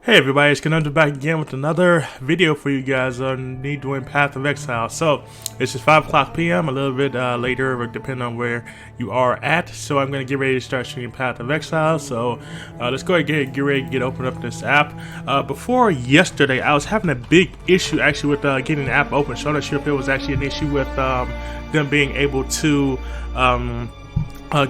Hey everybody, it's Conundrum back again with another video for you guys on me doing Path of Exile. So it's just 5 o'clock p.m. a little bit later depending on where you are at. So I'm going to get ready to start streaming Path of Exile. So let's go ahead and get ready to open up this app. Before yesterday I was having a big issue actually with getting the app open. So I'm not sure if it was actually an issue with them being able to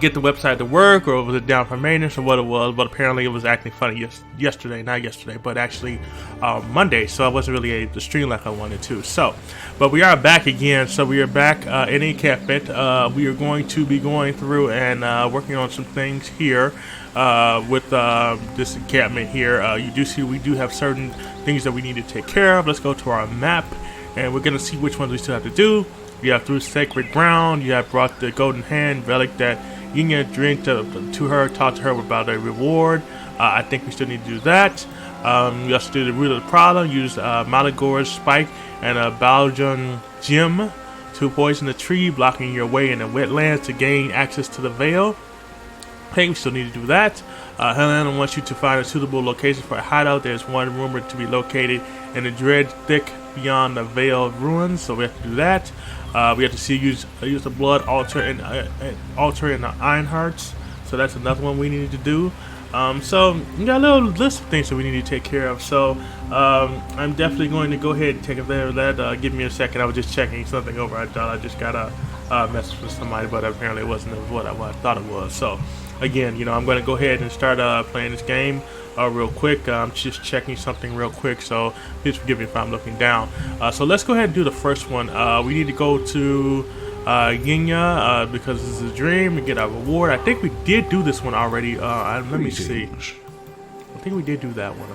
get the website to work, or was it down for maintenance, or what it was. But apparently it was acting funny yesterday, not yesterday, but actually Monday, so I wasn't really able to stream like I wanted to. So but we are back again. So we are back in a encampment. We are going to be going through and working on some things here with this encampment here. You do see we do have certain things that we need to take care of. Let's go to our map and we're going to see which ones we still have to do. You have through sacred ground. You have brought the golden hand relic that you can drink to her, talk to her about a reward. I think we still need to do that. You also do the root of the problem. Use Malagor's spike and a Belgian gem to poison the tree, blocking your way in the wetlands to gain access to the veil. I think we still need to do that. Helena wants you to find a suitable location for a hideout. There's one rumored to be located in the dread thick beyond the veil of ruins, so we have to do that. We have to see use the blood altar and the iron hearts, so that's another one we need to do. So we got a little list of things that we need to take care of. So I'm definitely going to go ahead and take care of that. Give me a second. I was just checking something over. I thought I just got a message from somebody, but apparently it wasn't what I thought it was. So again, I'm going to go ahead and start playing this game real quick. I'm just checking something real quick, so please forgive me if I'm looking down. So let's go ahead and do the first one. We need to go to Yinya because this is a dream and get our reward. I think we did do this one already. Let me see. I think we did do that one.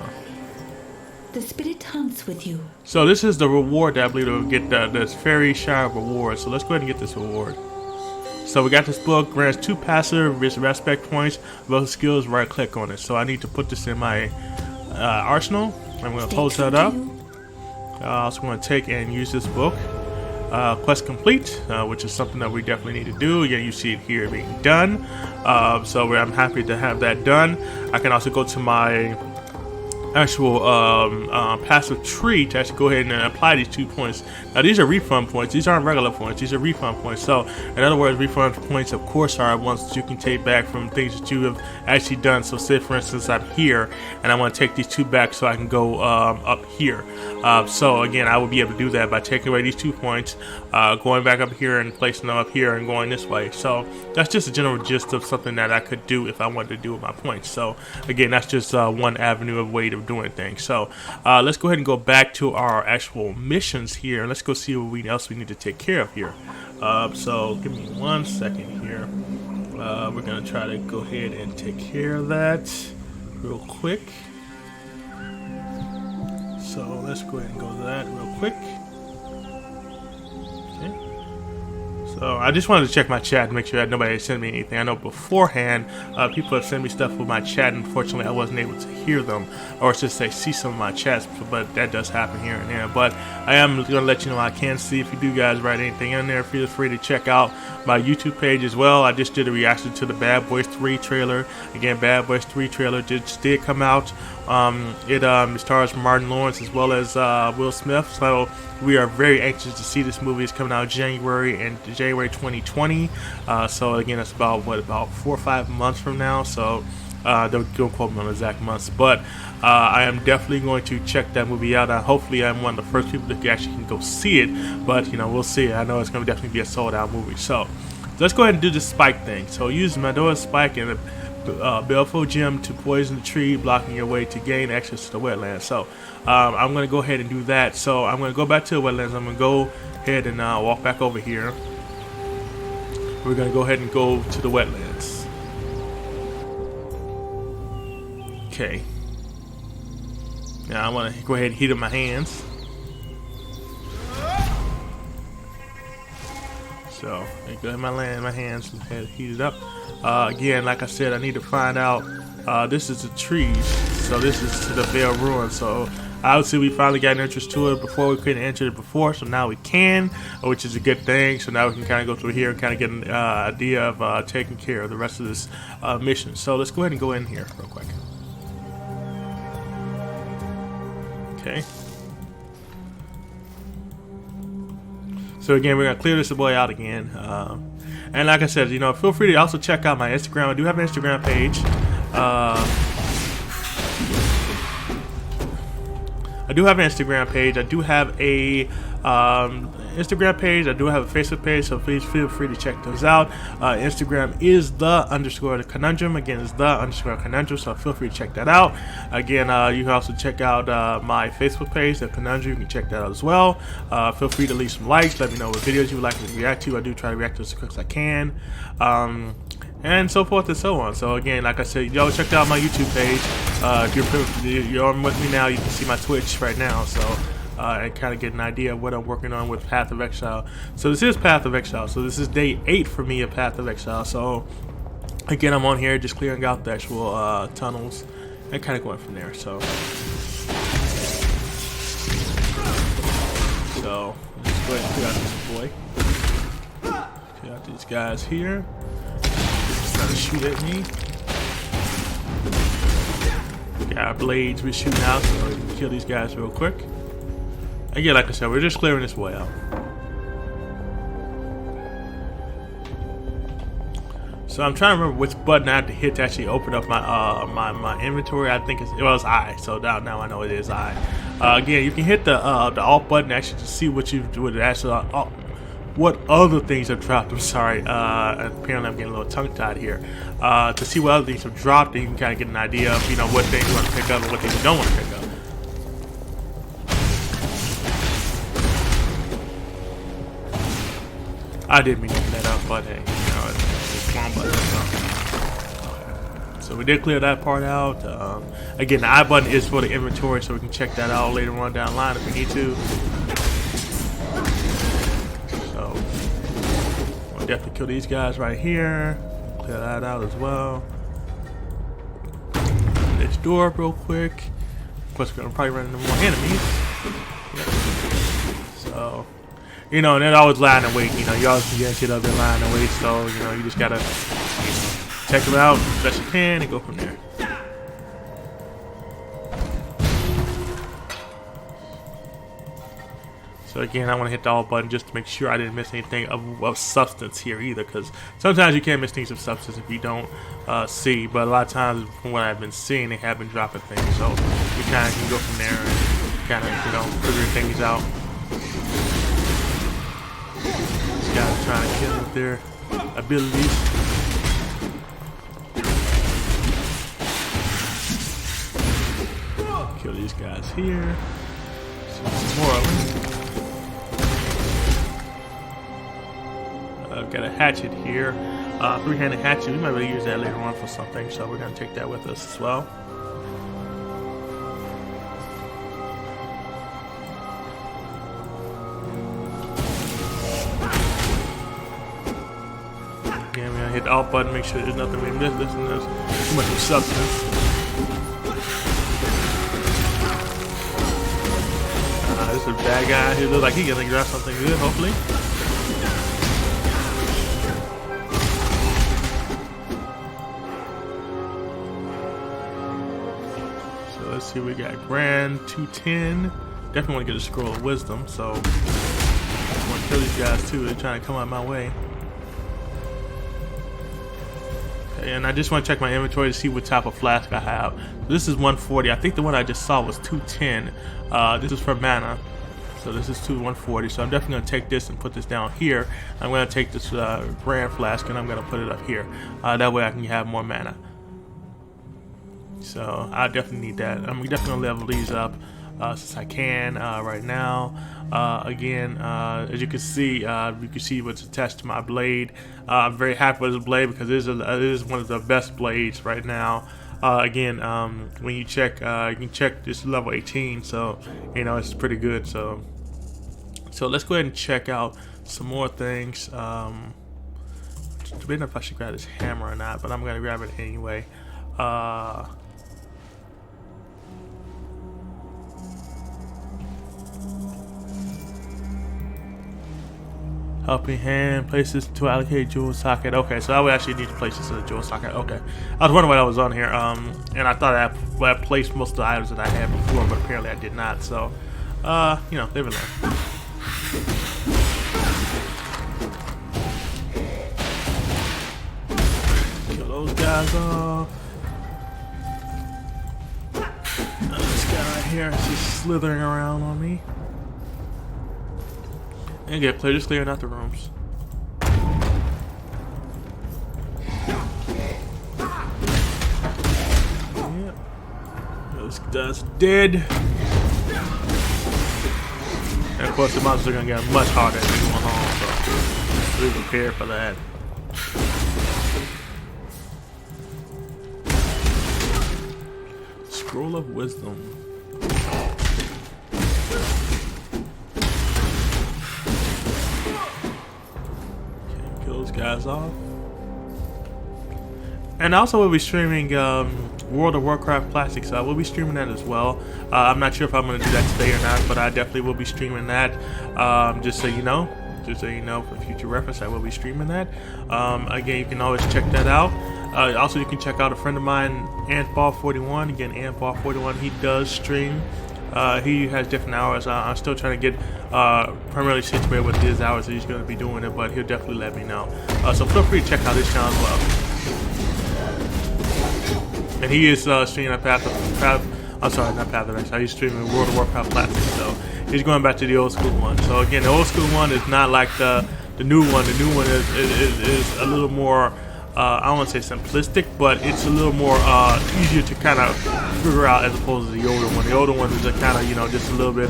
The spirit hunts with you. So this is the reward that I believe we'll get this fairy shire reward. So let's go ahead and get this reward. So we got this book, grants 2 passive respect points, both skills, right click on it. So I need to put this in my arsenal. I'm going to close that up. Also going to take and use this book. Quest complete, which is something that we definitely need to do. Again, you see it here being done. So I'm happy to have that done. I can also go to my actual passive tree to actually go ahead and apply these 2 points. Now these are refund points. These aren't regular points. These are refund points. So in other words, refund points of course are ones that you can take back from things that you have actually done. So say for instance I'm here and I want to take these 2 back so I can go up here. So again, I will be able to do that by taking away these 2 points, going back up here and placing them up here and going this way. So that's just a general gist of something that I could do if I wanted to do with my points. So again, that's just one avenue of way to doing things. So let's go ahead and go back to our actual missions here. Let's go see what else we need to take care of here. So give me 1 second here. We're gonna try to go ahead and take care of that real quick. So let's go ahead and go to that real quick. Okay. So I just wanted to check my chat and make sure that nobody sent me anything. I know beforehand people have sent me stuff with my chat. Unfortunately, I wasn't able to hear them, or just say see some of my chats. But that does happen here and there. But I am going to let you know I can see if you do guys write anything in there. Feel free to check out my YouTube page as well. I just did a reaction to the Bad Boys 3 trailer. Again, Bad Boys 3 trailer just did come out. It stars Martin Lawrence as well as Will Smith. So we are very anxious to see this movie. It's coming out January 2020. So again, it's about 4 or 5 months from now. So don't quote me on the exact months, but I am definitely going to check that movie out. Hopefully I'm one of the first people that actually can go see it, but we'll see. I know it's going to definitely be a sold out movie. So let's go ahead and do the spike thing. So use Madora's spike and the Belfo gem to poison the tree, blocking your way to gain access to the wetlands. So I'm going to go ahead and do that. So I'm going to go back to the wetlands. I'm going to go ahead and walk back over here. We're going to go ahead and go to the wetlands. Okay. Now I want to go ahead and heat up my hands. So I go ahead and my hands and heat it up. Again, like I said, I need to find out. This is the trees, so this is to the Veil Ruin. So obviously we finally got an interest to it. Before we couldn't enter it before, so now we can, which is a good thing. So now we can kind of go through here and kind of get an idea of taking care of the rest of this mission. So let's go ahead and go in here real quick. Okay. So again, we're gonna clear this boy out again. And like I said, you know, feel free to also check out my Instagram. I do have an Instagram page. I do have an Instagram page. I do have a Instagram page. I do have a Facebook page, so please feel free to check those out. Instagram is the conundrum. Again, it's the conundrum, so feel free to check that out. Again, you can also check out my Facebook page, the conundrum. You can check that out as well. Feel free to leave some likes. Let me know what videos you would like me to react to. I do try to react to as quick as I can. And so forth and so on. So again, like I said, y'all check out my YouTube page. If you're on with me now, you can see my Twitch right now. So and kind of get an idea of what I'm working on with Path of Exile. So this is Path of Exile. So this is day 8 for me of Path of Exile. So again, I'm on here just clearing out the actual tunnels and kind of going from there. So let's go ahead and clear out this boy. Clear out these guys here. Trying to shoot at me. Got our blades we're shooting out, so we can kill these guys real quick. Again, like I said, we're just clearing this way out. So I'm trying to remember which button I have to hit to actually open up my my inventory. I think it was I. So now I know it is I. Again, you can hit the Alt button actually to see what you would actually what other things have dropped. I'm sorry. Apparently I'm getting a little tongue-tied here. To see what other things have dropped, and you can kind of get an idea of, you know, what things you want to pick up and what things you don't want to pick up. I didn't mean to open that up, but hey, you know, it's one button. So we did clear that part out. Again, the I button is for the inventory, so we can check that out later on down the line if we need to. Definitely kill these guys right here. Clear that out as well. This door up real quick. Of course, we're gonna probably run into more enemies. So, you know, and then always lying in wait. You know, you always can get up there lying in wait. So, you know, you just gotta, you know, check them out as best you can and go from there. So again, I want to hit the Alt button just to make sure I didn't miss anything of substance here either, because sometimes you can't miss things of substance if you don't see. But a lot of times, from what I've been seeing, they have been dropping things. So you kind of can go from there and kind of, you know, figure things out. These guys trying to kill with their abilities. Kill these guys here. Some more of them. I've got a hatchet here, three-handed hatchet. We might be able to use that later on for something, so we're going to take that with us as well. Again, we're going to hit the Alt button, make sure there's nothing we missed. There's too much of substance. This is a bad guy who looks like he's going to grab something good, hopefully. Let's see, we got Grand 210. Definitely want to get a scroll of wisdom, so I want to kill these guys too. They're trying to come out my way. Okay, and I just want to check my inventory to see what type of flask I have. This is 140. I think the one I just saw was 210. This is for mana, so this is 140. So I'm definitely going to take this and put this down here. I'm going to take this Grand flask and I'm going to put it up here. That way I can have more mana. So I definitely need that. I'm definitely gonna level these up since I can right now. Again, as you can see what's attached to my blade. I'm very happy with this blade because it is one of the best blades right now. Again, when you check, you can check this level 18, so you know it's pretty good. So let's go ahead and check out some more things. I don't know if I should grab this hammer or not, but I'm gonna grab it anyway. Helping hand, places to allocate jewel socket. Okay, so I would actually need to place this in the jewel socket. Okay, I was wondering what I was on here. And I thought I placed most of the items that I had before, but apparently I did not. So, you know, live and learn. Kill those guys off. This guy right here is just slithering around on me. And get clear, just clearing out the rooms. Yep. This guy's dead. And of course the monsters are gonna get much harder as we go along, so be prepared for that. Scroll of Wisdom. Guys off. And also we'll be streaming World of Warcraft Classics. We'll be streaming that as well. I'm not sure if I'm going to do that today or not, but I definitely will be streaming that. Just so you know for future reference, I will be streaming that. Again, you can always check that out. Also, you can check out a friend of mine, Antball41. Again, Antball41, he does stream. He has different hours. I'm still trying to get primarily situated with his hours that he's going to be doing it, but he'll definitely let me know. So feel free to check out his channel as well. And he is streaming I'm sorry, not Path of Exile. He's streaming World of Warcraft Classic, so he's going back to the old school one. So again, the old school one is not like the new one. The new one is a little more. I don't want to say simplistic, but it's a little more easier to kind of figure out as opposed to the older one. The older one is a kind of, you know, just a little bit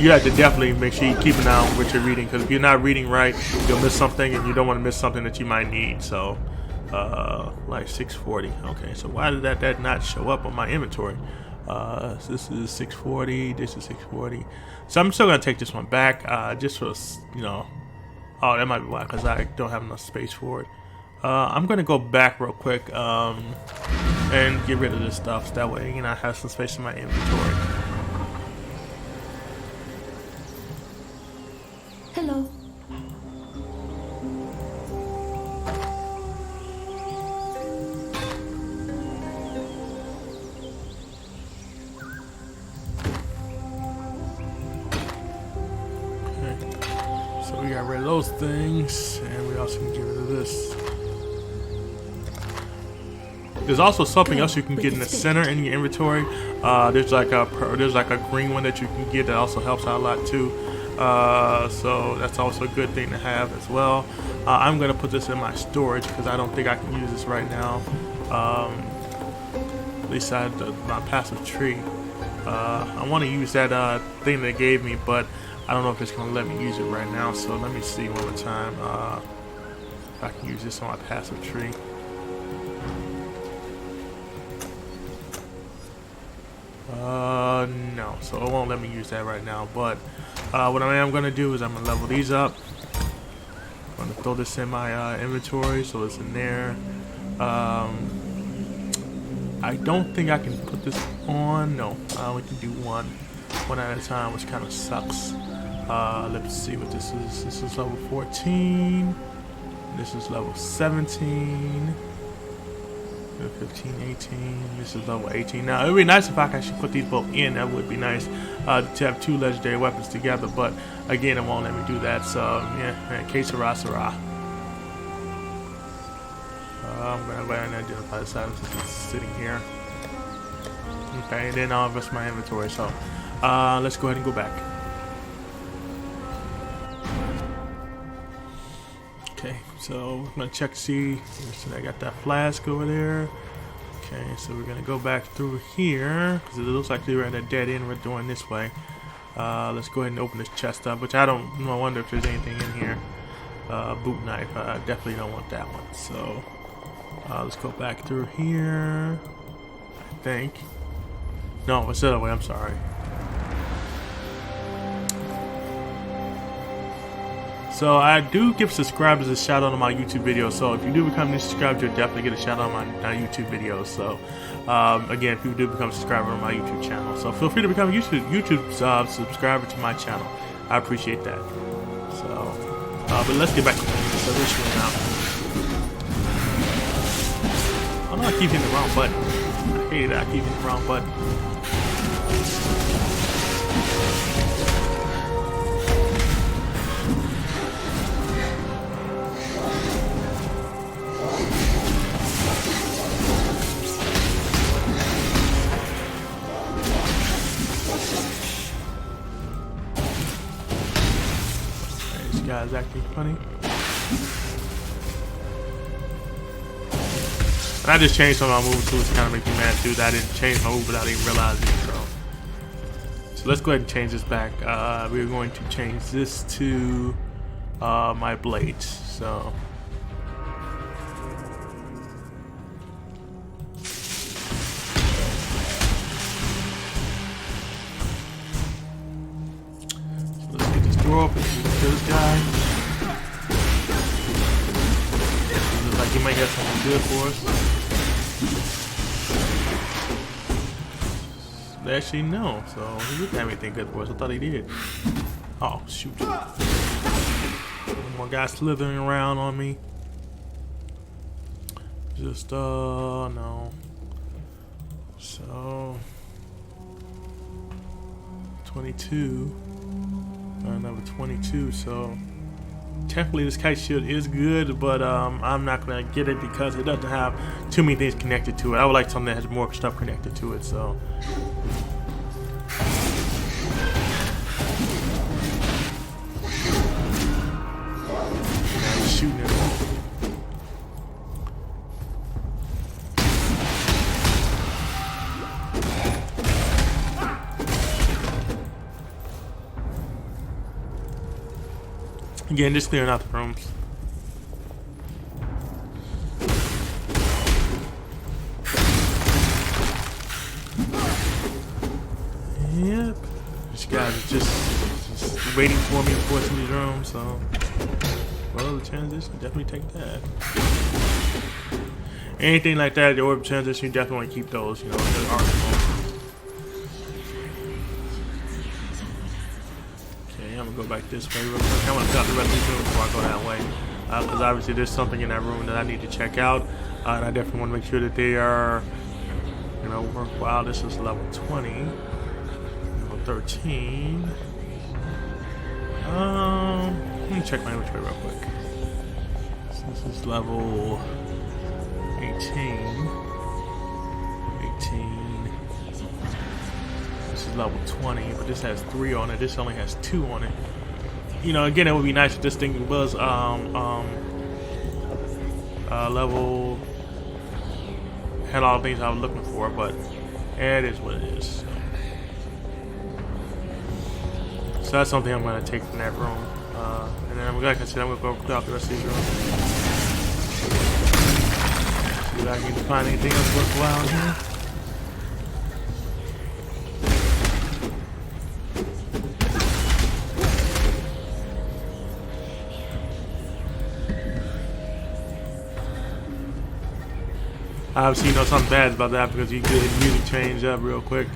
you have to definitely make sure you keep an eye on what you're reading, because if you're not reading right, you'll miss something, and you don't want to miss something that you might need. So like 640. Okay, so why did that not show up on my inventory? So this is 640, this is 640. So I'm still gonna take this one back, just for, you know, oh, that might be why, because I don't have enough space for it. I'm gonna go back real quick and get rid of this stuff, so that way, you know, I have some space in my inventory. Hello. So we got rid of those things, and we also can get rid of this. There's also something else you can get in the center in your inventory. There's like a green one that you can get that also helps out a lot too. So that's also a good thing to have as well. I'm gonna put this in my storage because I don't think I can use this right now. At least I have my passive tree. I want to use that thing they gave me, but I don't know if it's gonna let me use it right now. So let me see one more time if I can use this on my passive tree. No, so it won't let me use that right now, but what I am going to do is I'm going to level these up. I'm going to throw this in my inventory, so it's in there. I don't think I can put this on. No, I only can do one at a time, which kind of sucks. Let's see what this is. This is level 14. This is level 17. 15, 18, this is level 18. Now, it would be nice if I could actually put these both in. That would be nice to have two legendary weapons together, but again, it won't let me do that. So, yeah, que sera, sera. I'm going to go ahead and identify this item since it's sitting here. Okay, and then I'll invest my inventory. So, let's go ahead and go back. Okay, so we're gonna check to see. So I got that flask over there. Okay, so we're gonna go back through here because it looks like we were at a dead end. We're going this way. Let's go ahead and open this chest up, which I wonder if there's anything in here. Boot knife. I definitely don't want that one. So let's go back through here. I think. No, it's the other way. I'm sorry. So I do give subscribers a shout out on my YouTube videos. So if you do become a new subscriber, you'll definitely get a shout out on my YouTube videos. So again, if you do become a subscriber on my YouTube channel, so feel free to become a YouTube subscriber to my channel. I appreciate that. So But let's get back to the issue now. Oh no, I keep hitting the wrong button. I hate it, I keep hitting the wrong button. This guy's acting funny. And I just changed some of my moves too, to kind of make me mad too that I didn't change my move without even realizing it. So let's go ahead and change this back. We're going to change this to my blades. So let's get this door open. Kill this guy. Looks like he might have something good for us. Actually, no. So he didn't have anything good for us. I thought he did. Oh, shoot. One more guy slithering around on me. Just, no. So, 22. Another 22. So, technically this kite shield is good, but I'm not going to get it because it doesn't have too many things connected to it. I would like something that has more stuff connected to it, so. Shooting at him. Again, just clearing out the rooms. Yep. This guy's just waiting for me before it's in these rooms, so. Well, the transition, definitely take that. Anything like that, the orb transition, you definitely want to keep those, you know, in the arsenal. Okay, I'm gonna go back this way real quick. I'm gonna cut the rest of these rooms before I go that way. Because obviously there's something in that room that I need to check out. And I definitely want to make sure that they are, you know, worthwhile. This is level 20. Level 13. Let me check my inventory real quick. So this is level 18. 18. This is level 20, but this has 3 on it. This only has 2 on it. You know, again, it would be nice if this thing was level, had all the things I was looking for, but it is what it is. So that's something I'm going to take from that room. And then, like I said, I'm going to go clear out the rest of these rooms. See if I can find anything else worthwhile in here. Obviously, you know something bad about that because you get his music change up real quick.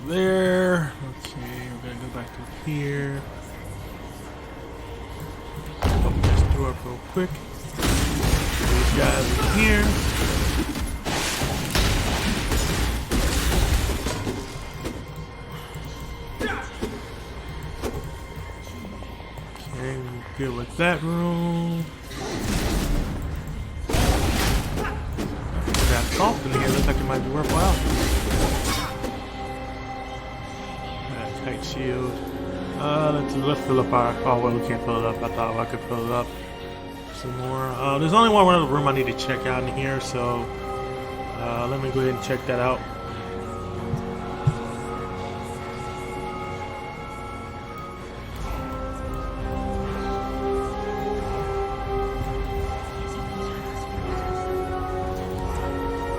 There. Okay, we're gonna go back to here. Open this door up real quick. These guys in here. Okay, we're good with that room. That salt in here looks like it might be worthwhile. Tight shield. Let's fill up our. Oh well, we can't fill it up. I thought I could fill it up some more. There's only one other room I need to check out in here, so let me go ahead and check that out.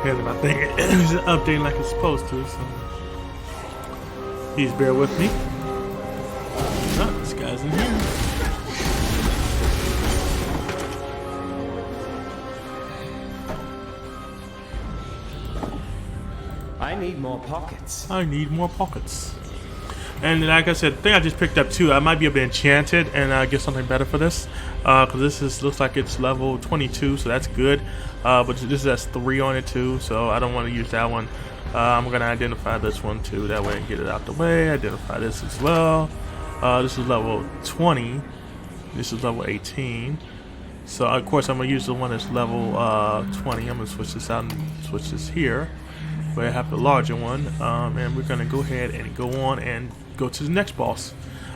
And my thing is updating like it's supposed to, so please bear with me. goes in here. I need more pockets. I need more pockets. And like I said, the thing I just picked up too, I might be able to enchant it and get something better for this. Because looks like it's level 22, so that's good. But this has 3 on it too, so I don't want to use that one. I'm going to identify this one too, that way I can get it out the way. Identify this as well. This is level 20. This is level 18. So of course I'm going to use the one that's level 20. I'm going to switch this out and switch this here. But I have the larger one, and we're gonna go ahead and go on and go to the next boss.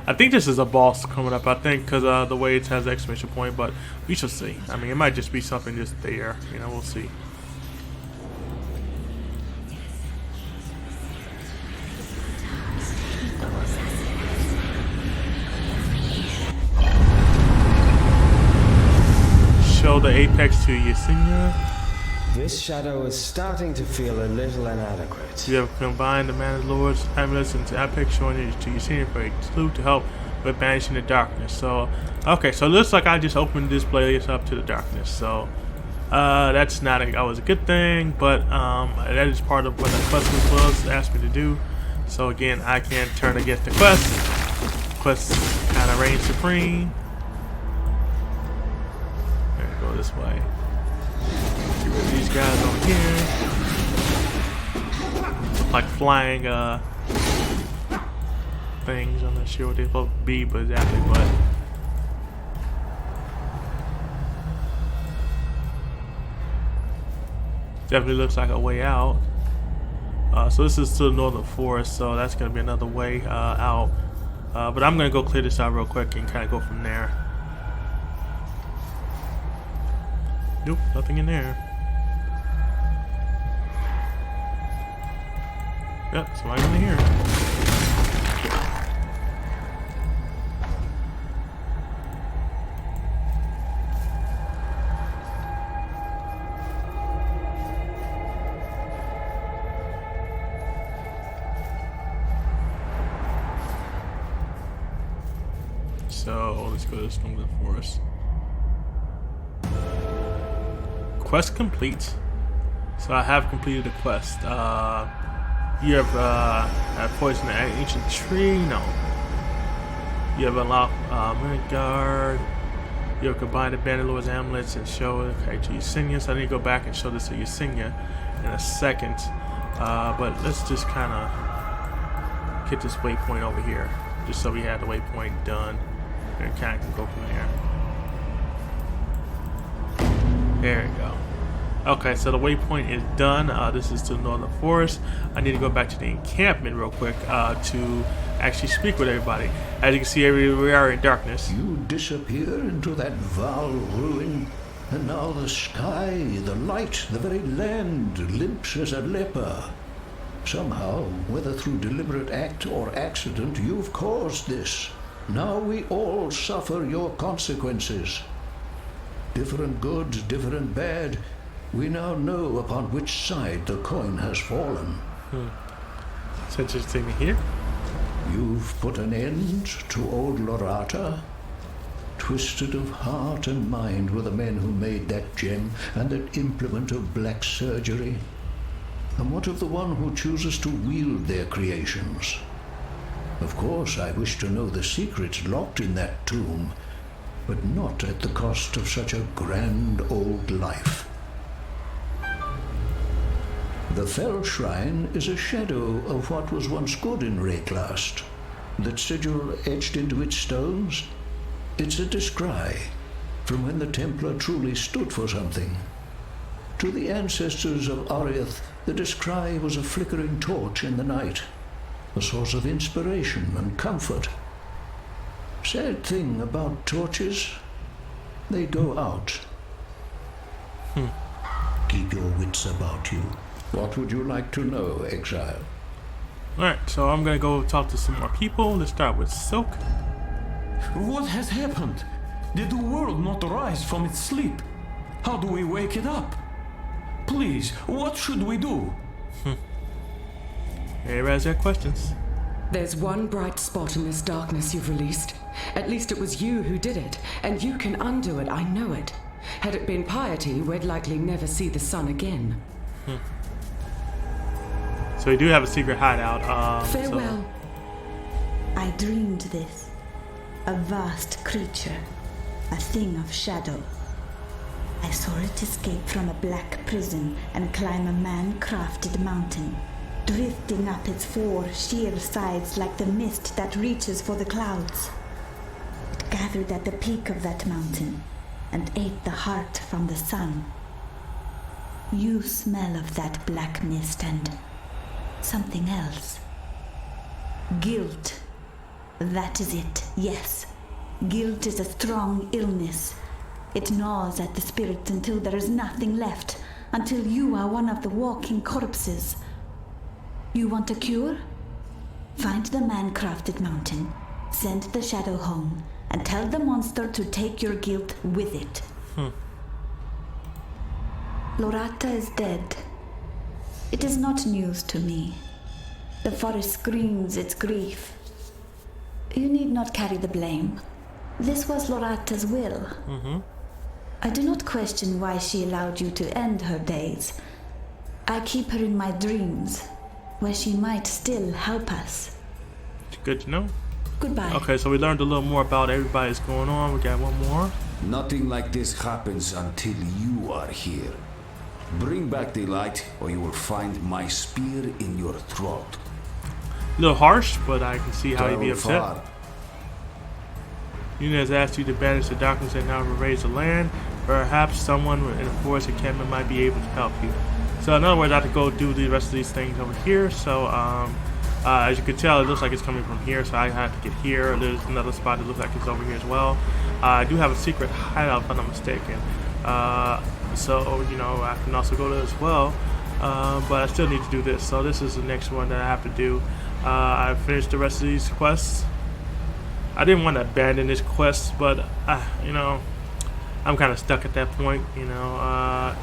I think this is a boss coming up, I think, because the way it has the exclamation point, but we shall see. I mean, it might just be something just there, you know, we'll see. Show the apex to Yesenia. This shadow is starting to feel a little inadequate. You have combined the Mandalorian's amulets into Apex, showing it to Yesenia for a clue to help with banishing the darkness. So, okay, so it looks like I just opened this place up to the darkness. So, that's not always a good thing, but that is part of what the quest was asked me to do. So again, I can't turn against the quest. Quest kind of reigns supreme. There we go this way. Get rid of these guys over here. Like flying things. I'm not sure what they're supposed to be, but exactly what. Definitely looks like a way out. So this is to the northern forest, so that's going to be another way out. But I'm going to go clear this out real quick and kind of go from there. Nope, nothing in there. Yep, so I'm in here. So let's go to this northern forest. Quest complete. So I have completed the quest. You have poisoned an ancient tree. No. You have unlocked Midgard. You have combined the Bandalor's amulets and show it to Yesenia. So I need to go back and show this to Yesenia in a second. But let's just kind of get this waypoint over here, just so we have the waypoint done, and kind of can go from there. There we go. Okay, so the waypoint is done. This is to the northern forest. I need to go back to the encampment real quick to actually speak with everybody. As you can see, we are in darkness. You disappear into that vile ruin, and now the sky, the light, the very land limps as a leper. Somehow, whether through deliberate act or accident, you've caused this. Now we all suffer your consequences. Different good, different bad. We now know upon which side the coin has fallen. So just take me here. You've put an end to old Lorata. Twisted of heart and mind were the men who made that gem and that implement of black surgery. And what of the one who chooses to wield their creations? Of course, I wish to know the secrets locked in that tomb, but not at the cost of such a grand old life. The Fell Shrine is a shadow of what was once good in Rayclast. That sigil etched into its stones, it's a descry from when the Templar truly stood for something. To the ancestors of Ariath, the descry was a flickering torch in the night, a source of inspiration and comfort. Sad thing about torches, they go out. Keep your wits about you. What would you like to know, Exile? Alright, so I'm gonna go talk to some more people. Let's start with Silk. What has happened? Did the world not rise from its sleep? How do we wake it up? Please, what should we do? Everybody's got questions. There's one bright spot in this darkness you've released. At least it was you who did it, and you can undo it, I know it. Had it been piety, we'd likely never see the sun again. So we do have a secret hideout. Farewell. I dreamed this. A vast creature. A thing of shadow. I saw it escape from a black prison and climb a man-crafted mountain, drifting up its 4 sheer sides like the mist that reaches for the clouds. It gathered at the peak of that mountain and ate the heart from the sun. You smell of that black mist and something else. Guilt. That is it, yes. Guilt is a strong illness. It gnaws at the spirit until there is nothing left, until you are one of the walking corpses. You want a cure? Find the man-crafted mountain, send the shadow home, and tell the monster to take your guilt with it. Lorata is dead. It is not news to me. The forest screams its grief. You need not carry the blame. This was Lorata's will. I do not question why she allowed you to end her days. I keep her in my dreams, where she might still help us. Good to know. Goodbye. Okay, so we learned a little more about everybody's going on. We got one more. Nothing like this happens until you are here. Bring back the light, or you will find my spear in your throat. A little harsh, but I can see how he'd be upset. Far. Yuna has asked you to banish the darkness that now pervades the land. Perhaps someone in the forest encampment might be able to help you. So in other words, I have to go do the rest of these things over here. So as you can tell, it looks like it's coming from here. So I have to get here. There's another spot that looks like it's over here as well. I do have a secret hideout, if I'm not mistaken. So you know, I can also go there as well. But I still need to do this. So this is the next one that I have to do. I finished the rest of these quests. I didn't want to abandon this quest, but you know, I'm kind of stuck at that point, you know,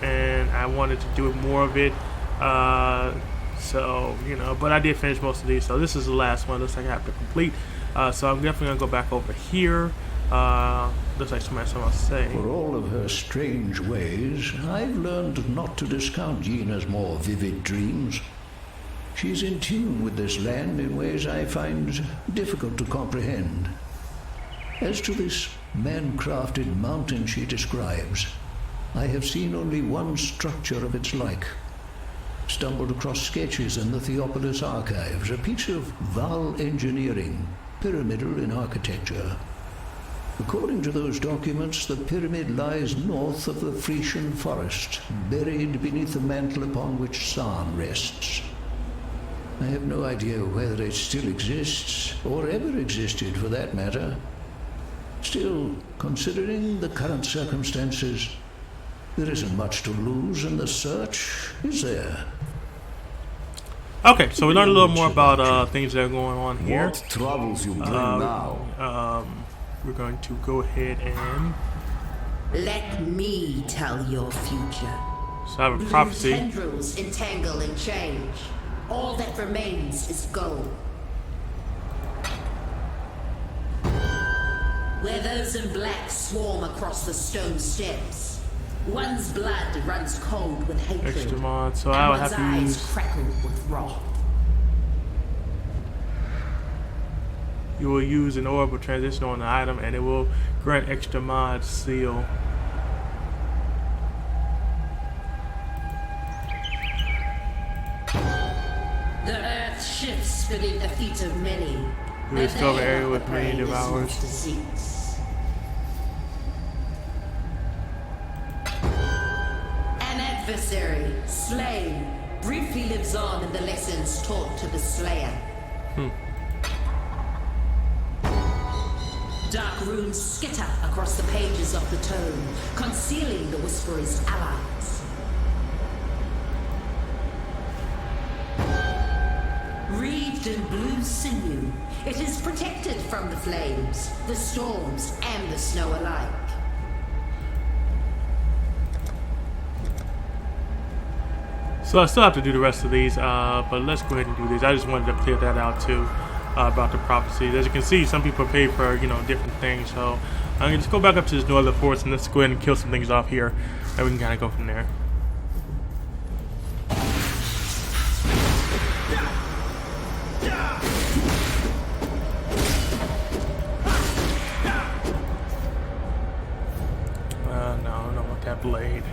and I wanted to do more of it. So you know, but I did finish most of these. So this is the last one. Looks like I have to complete. So I'm definitely gonna go back over here. Looks like somebody has something to say. For all of her strange ways, I've learned not to discount Gina's more vivid dreams. She's in tune with this land in ways I find difficult to comprehend. As to this man-crafted mountain she describes, I have seen only one structure of its like. Stumbled across sketches in the Theopolis archives, a piece of Val engineering, pyramidal in architecture. According to those documents, the pyramid lies north of the Frisian forest, buried beneath the mantle upon which San rests. I have no idea whether it still exists, or ever existed for that matter. Still, considering the current circumstances, there isn't much to lose in the search, is there? Okay, so we learned a little more about things that are going on here. What troubles you bring now? We're going to go ahead and... Let me tell your future. So I have a Blue prophecy. tendrils entangle and change. All that remains is gold. Where those in black swarm across the stone steps, one's blood runs cold with hatred, Extra mod, so and I would one's have to eyes use... crackle with wrath. You will use an orb of transition on the item, and it will grant extra mod seal. The earth shifts beneath the feet of many. You discover area with many devours. Disease. An adversary, slain, briefly lives on in the lessons taught to the slayer. Dark runes skitter across the pages of the tome, concealing the Whisperer's allies. Wreathed in blue sinew, it is protected from the flames, the storms, and the snow alike. So I still have to do the rest of these, but let's go ahead and do these. I just wanted to clear that out too. about the prophecies. As you can see, some people pay for, you know, different things. So I'm gonna just go back up to this northern forest and let's go ahead and kill some things off here, and we can kind of go from there. No, I don't want that blade.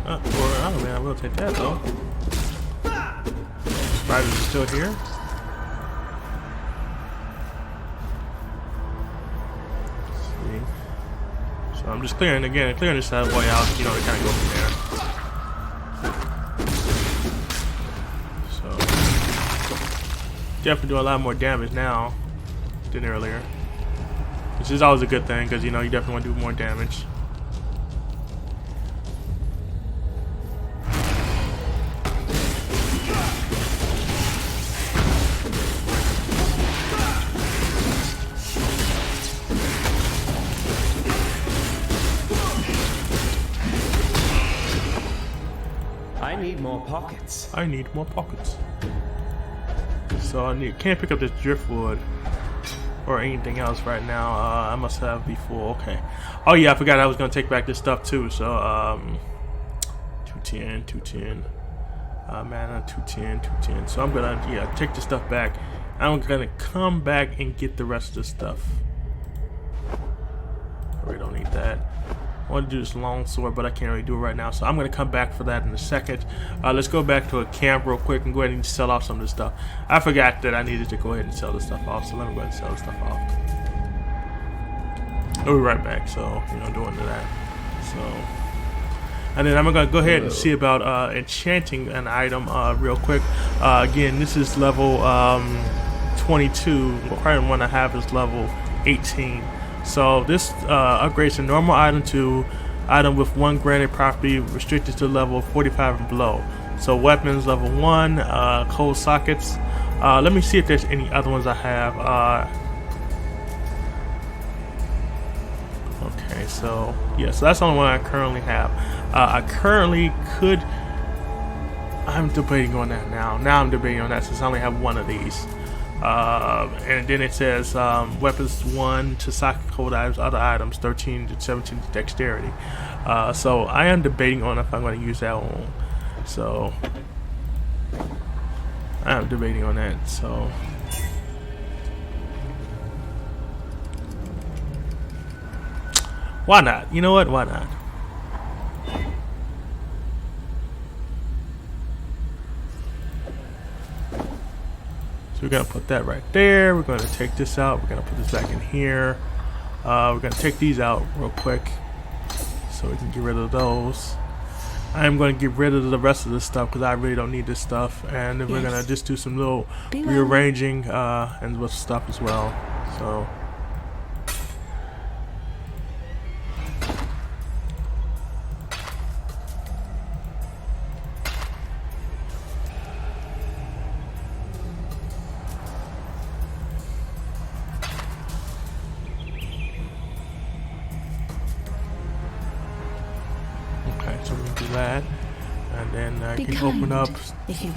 Or, oh man, I will take that though. Spiders are still here. Let's see. So I'm just clearing this side way out, you know, to kind of go from there. So definitely doing a lot more damage now than earlier, which is always a good thing because, you know, you definitely want to do more damage. I need more pockets. I need more pockets. So can't pick up this driftwood or anything else right now. I must have before. Okay. Oh yeah, I forgot I was gonna take back this stuff too. So 210, mana 210. So I'm gonna take the stuff back. I'm gonna come back and get the rest of the stuff. I really don't need that. I want to do this long sword, but I can't really do it right now, so I'm going to come back for that in a second. Let's go back to a camp real quick and go ahead and sell off some of this stuff. I forgot that I needed to go ahead and sell this stuff off, so let me go ahead and sell this stuff off. I'll be right back, so, you know, doing that. So, and then I'm going to go ahead and see about enchanting an item real quick. Again, this is level 22. The current one I have is level 18. So this upgrades a normal item to item with 1 granted property restricted to level 45 and below. So weapons level 1, cold sockets. Let me see if there's any other ones I have. Okay, so yeah, so that's the only one I currently have. I'm debating on that now. Now I'm debating on that since I only have one of these. And then it says weapons 1 to socket cold items, other items 13 to 17 to dexterity. So I am debating on if I'm going to use that one. So I am debating on that. So why not? You know what? Why not? So we're going to put that right there. We're going to take this out. We're going to put this back in here. We're going to take these out real quick so we can get rid of those. I'm going to get rid of the rest of this stuff because I really don't need this stuff. And then we're going to just do some little rearranging and with stuff as well. So so we can do that, and then I can open up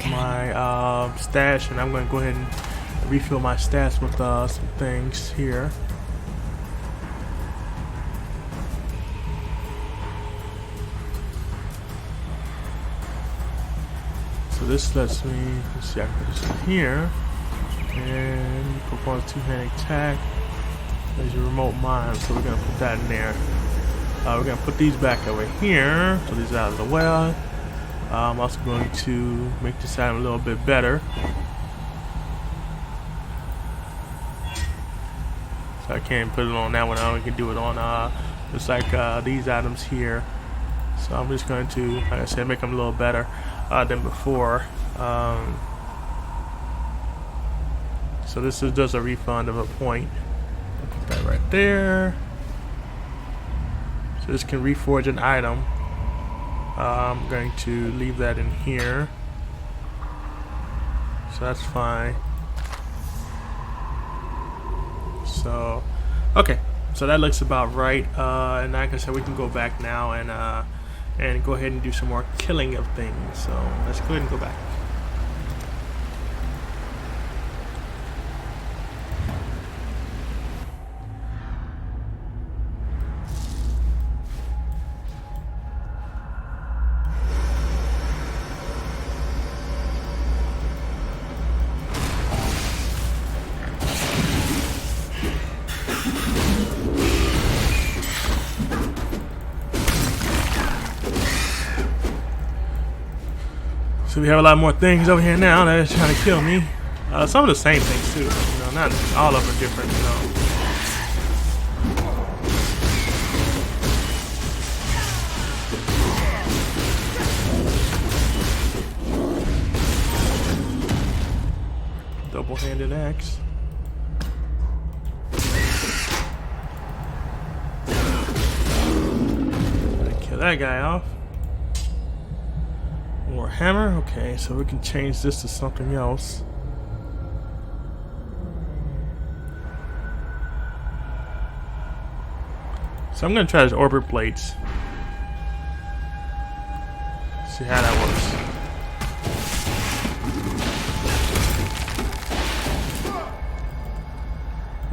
my stash, and I'm going to go ahead and refill my stash with some things here. So this lets me, let's see, I can put this in here, and perform a two-handed attack. There's your remote mine, so we're going to put that in there. We're going to put these back over here, so these are out of the way. I'm also going to make this item a little bit better. So I can't put it on that one, I only can do it on just like these items here. So I'm just going to, like I said, make them a little better than before. So this is just a refund of a point. I'll put that right there. So this can reforge an item. I'm going to leave that in here. So that's fine. So, okay. So that looks about right. And like I said, we can go back now and go ahead and do some more killing of things. So let's go ahead and go back. So we have a lot more things over here now that are trying to kill me. Some of the same things too. You know, not all of them are different. You know. Double-handed axe. Kill that guy off. More hammer. Okay, so we can change this to something else. So I'm gonna try this orbit blades. See how that works.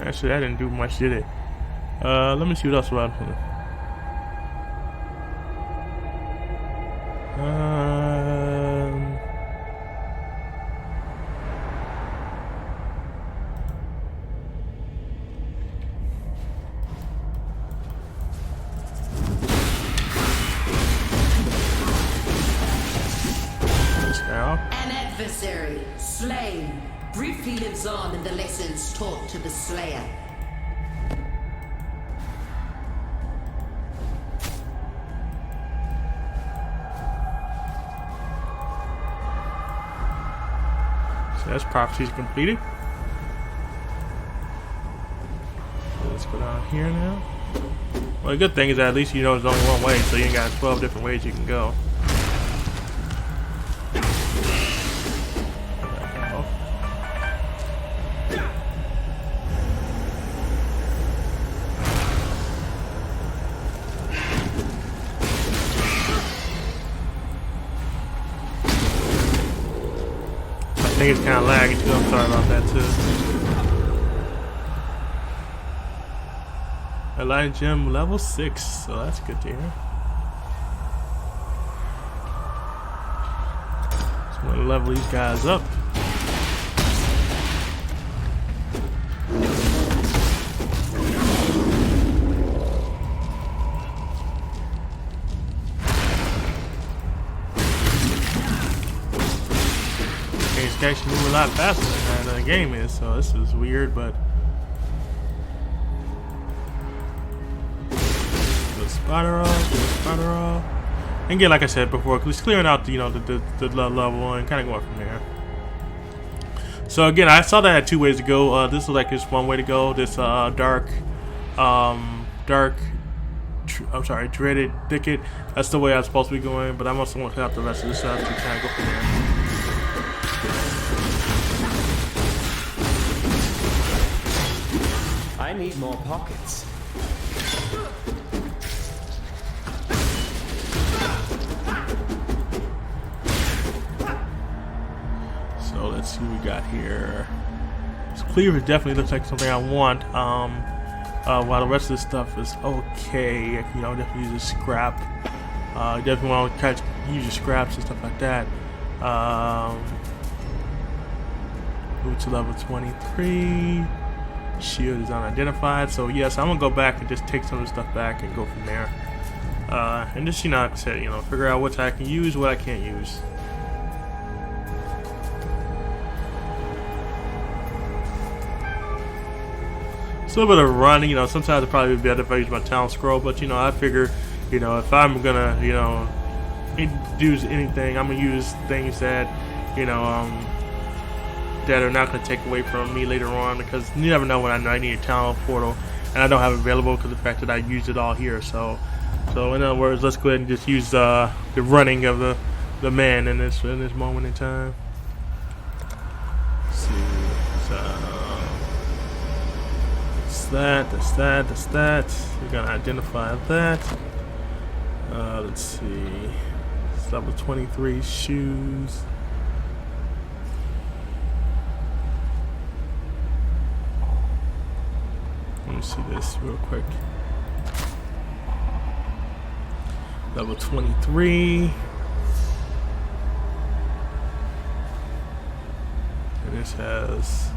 Actually, that didn't do much, did it? Let me see what else about it. An adversary, slain, briefly lives on in the lessons taught to the Slayer. So that's prophecies completed. So let's go down here now. Well, the good thing is that at least you know there's only one way, so you ain't got 12 different ways you can go. I think it's kind of laggy too. I'm sorry about that too. Allied gem level 6, so that's good to hear. So I'm gonna level these guys up. It's actually moving a lot faster than the game is, so this is weird, but the spider off. And again, like I said before, just clearing out the, you know, the level and kind of going from there. So again, I saw that I had 2 ways to go. This is like just one way to go. This dreaded thicket. That's the way I'm supposed to be going, but I'm also going to cut out the rest of this stuff to kind of go from there. I need more pockets. So let's see what we got here. This cleaver definitely looks like something I want. While the rest of this stuff is okay, you know, definitely use a scrap. Definitely want to use your scraps and stuff like that. Move to level 23. Shield is unidentified, so yes, I'm gonna go back and just take some of the stuff back and go from there. And just, you know, like I said, you know, figure out what I can use, what I can't use. It's a little bit of running, you know. Sometimes it'd probably be better if I use my talent scroll, but you know, I figure, you know, if I'm gonna, you know, use anything, I'm gonna use things that, you know, that are not going to take away from me later on, because you never know when I need a talent portal and I don't have it available because of the fact that I used it all here. So in other words, let's go ahead and just use the running of the man in this moment in time. Let's see, that's that. We're gonna identify that. Let's see, it's level 23 shoes. Let me see this real quick. Level 23. And this has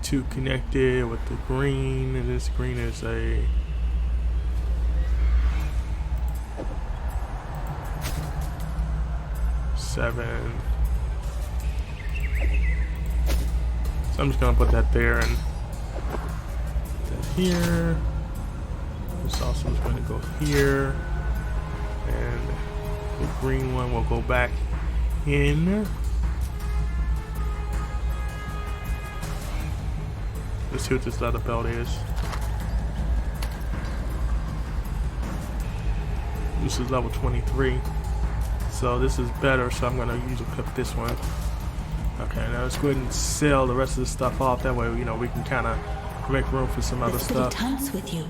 2 connected with the green, and this green is a 7. So I'm just gonna put that there and that here. This also is going to go here, and the green one will go back in. Let's see what this leather belt is. This is level 23, so this is better. So I'm gonna use equip this one. Okay, now let's go ahead and sell the rest of the stuff off. That way, you know, we can kind of make room for some other stuff. Hunts with you.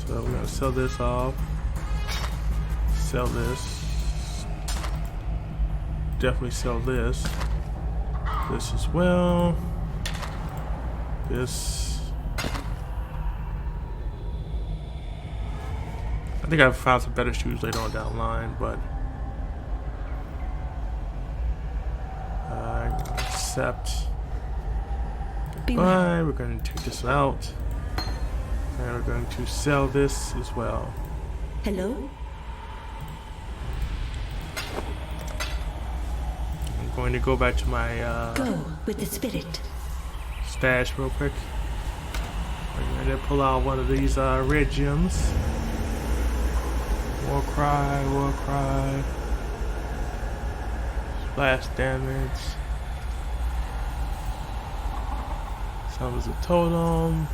So we're gonna sell this off. Sell this. Definitely sell this. This as well. This. I think I've found some better shoes later on down the line, but accept. Goodbye. We're going to take this out, and we're going to sell this as well. Hello? I'm going to go back to my Go with the spirit. stash real quick. I'm going to pull out one of these red gems. War cry, war cry. Splash damage. Summons a totem.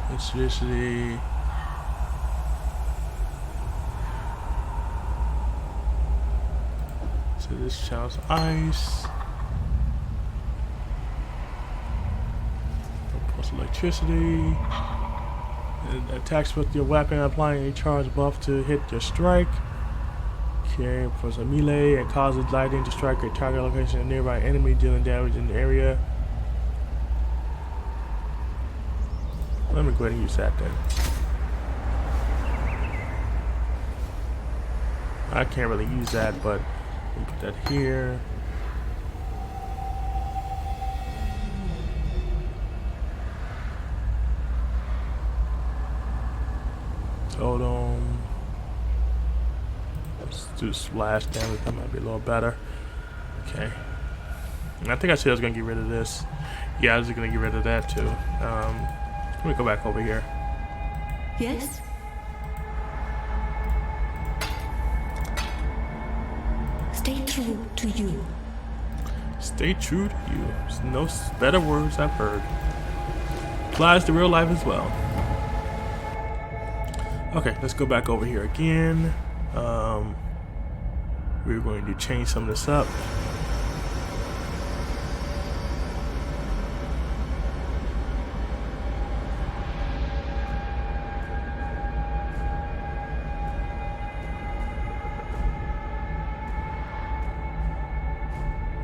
Electricity. So this channel's ice. Plus electricity. It attacks with your weapon, applying a charge buff to hit your strike. Okay, for some melee and causes lightning to strike a target location, a nearby enemy, dealing damage in the area. Let me go ahead and use that then. I can't really use that, but we'll put that here. Totem. Let's do splash damage. That might be a little better. Okay. I think I said I was gonna get rid of this. Yeah, I was gonna get rid of that too. Let me go back over here. Yes? Stay true to you. Stay true to you. There's no better words I've heard. Applies to real life as well. Okay, let's go back over here again. We're going to change some of this up.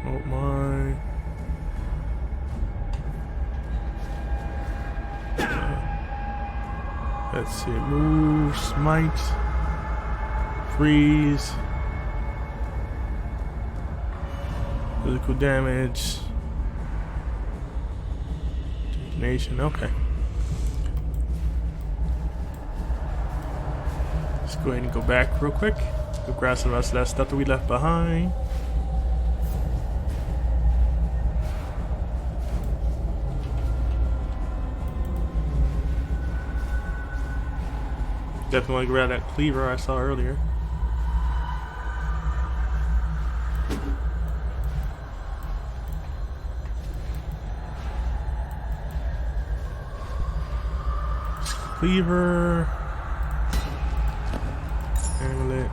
Oh my. Let's see, move, smite, freeze, physical damage, detonation, okay. Let's go ahead and go back real quick. Go grab some rest of that stuff that we left behind. Definitely grab that cleaver I saw earlier. Cleaver. Amulet.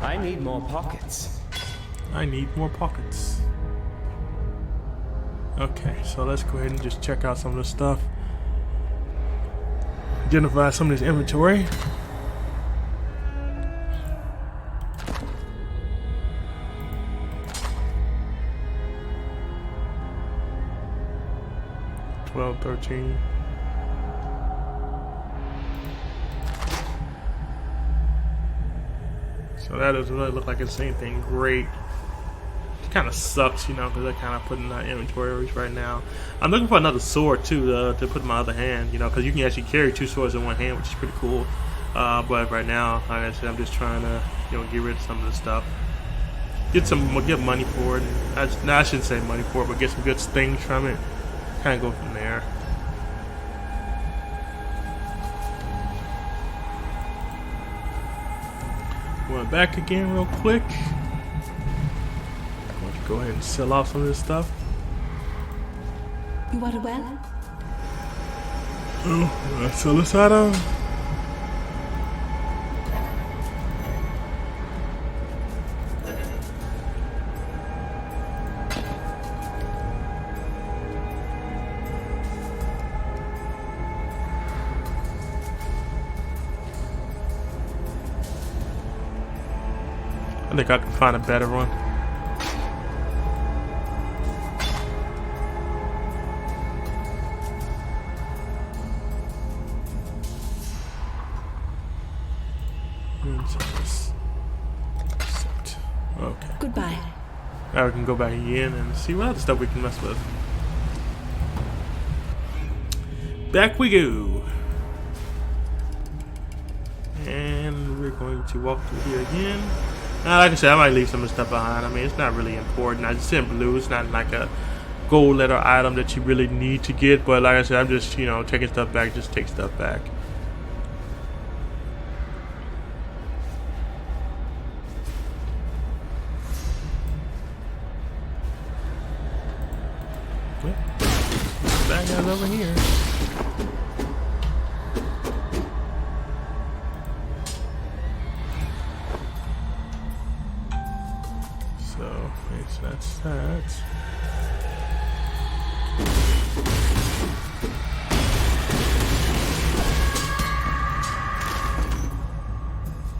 I need more pockets. I need more pockets. Okay, so let's go ahead and just check out some of the stuff. Identify some of this inventory. $12, $13. So that doesn't really look like it's anything great. kind of sucks, you know, because I kind of put in that inventories right now. I'm looking for another sword too to put in my other hand, you know, because you can actually carry 2 swords in one hand, which is pretty cool. But right now, like I said, I'm just trying to, you know, get rid of some of the stuff, get money for it. I shouldn't say money for it, but get some good things from it. Kind of go from there. Going back again real quick. I'm going to go ahead and sell off some of this stuff. You are well? Oh, let's sell this item. I think I can find a better one. Okay. Goodbye. Now we can go back again and see what other stuff we can mess with. Back we go. And we're going to walk through here again. Now, like I said, I might leave some of the stuff behind. I mean, it's not really important. I just in blue. It's not like a gold letter item that you really need to get. But like I said, I'm just, you know, taking stuff back. Just take stuff back. Bad guys over here. So, that's that.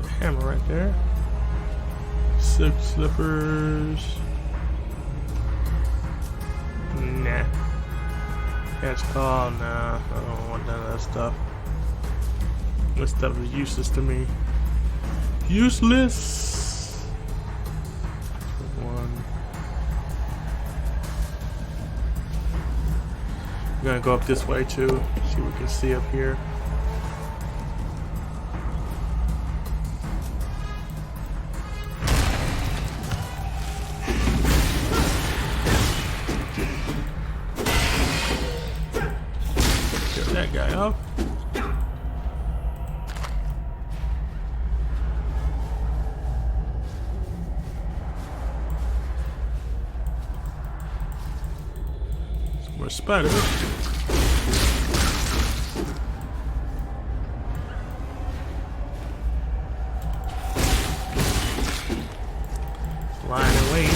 The hammer right there. Silk slippers. Nah. Catch call? Nah, I don't want none of that stuff. This stuff is useless to me. Useless! One. I'm gonna go up this way too. See what we can see up here. That guy up. Some more spiders. Lying in wait.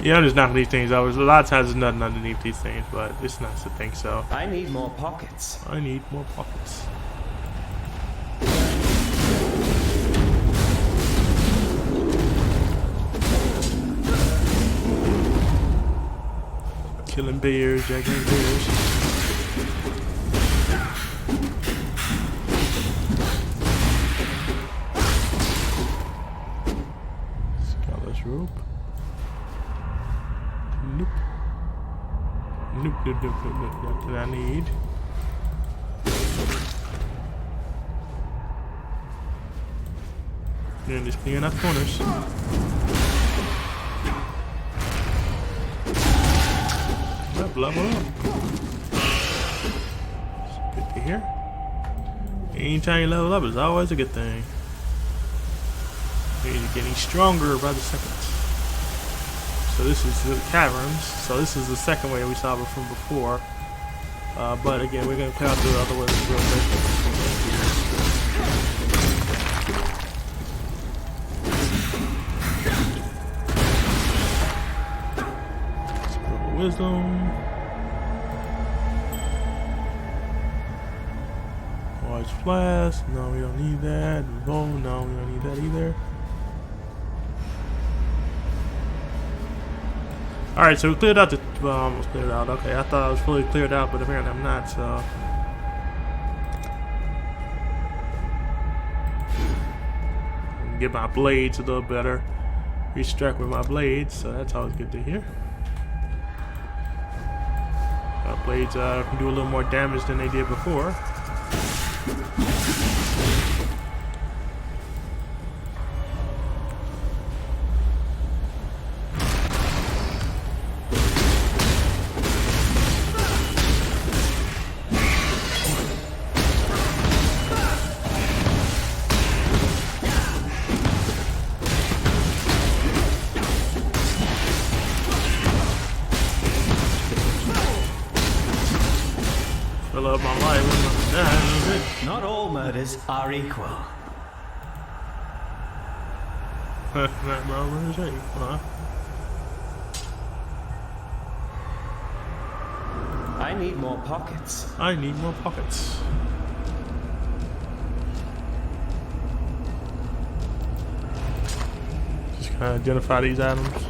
Yeah, I'm just knocking these things out. A lot of times there's nothing underneath these things, but it's nice to think so. I need more pockets. I need more pockets. Killing bears, jagging bears. Scallops rope. Nope. Nope, nope, nope, nope, nope, not that I need. And just clearing out corners. Level up. It's good to hear. Anytime you level up is always a good thing. You're getting stronger by the second. So this is the caverns. So this is the second way we saw it from before. But again, we're going to play out the other way real quick. Wisdom. Blast. No, we don't need that. Revolt. No, we don't need that either. Alright, so we cleared out the... Well, almost cleared out. Okay, I thought I was fully cleared out, but apparently I'm not, so... Get my blades a little better. Restruck with my blades, so that's always good to hear. My blades can do a little more damage than they did before. Fill up my life with my Not all murders are equal. Not my murders are equal, huh? I need more pockets. I need more pockets. Just kind of identify these items.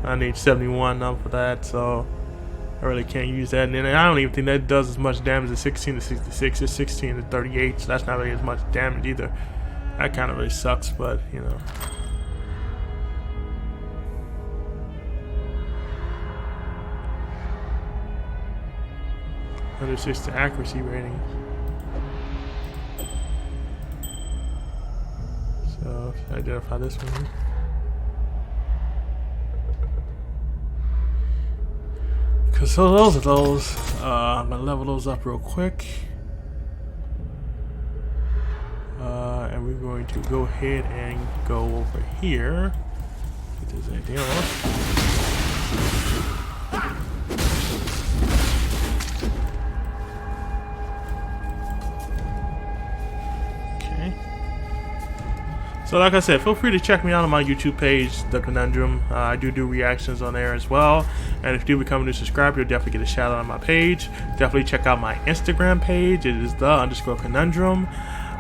I need 71 now for that, so I really can't use that. And then I don't even think that does as much damage as 16 to 66. It's 16 to 38, so that's not really as much damage either. That kind of really sucks, but you know. 160 accuracy rating. So identify this one. So those are those. I'm gonna level those up real quick. And we're going to go ahead and go over here. If there's anything else. Okay. So like I said, feel free to check me out on my YouTube page, The Conundrum. I do reactions on there as well. And if you do become a new subscriber, you'll definitely get a shout out on my page. Definitely check out my Instagram page. It is the_conundrum.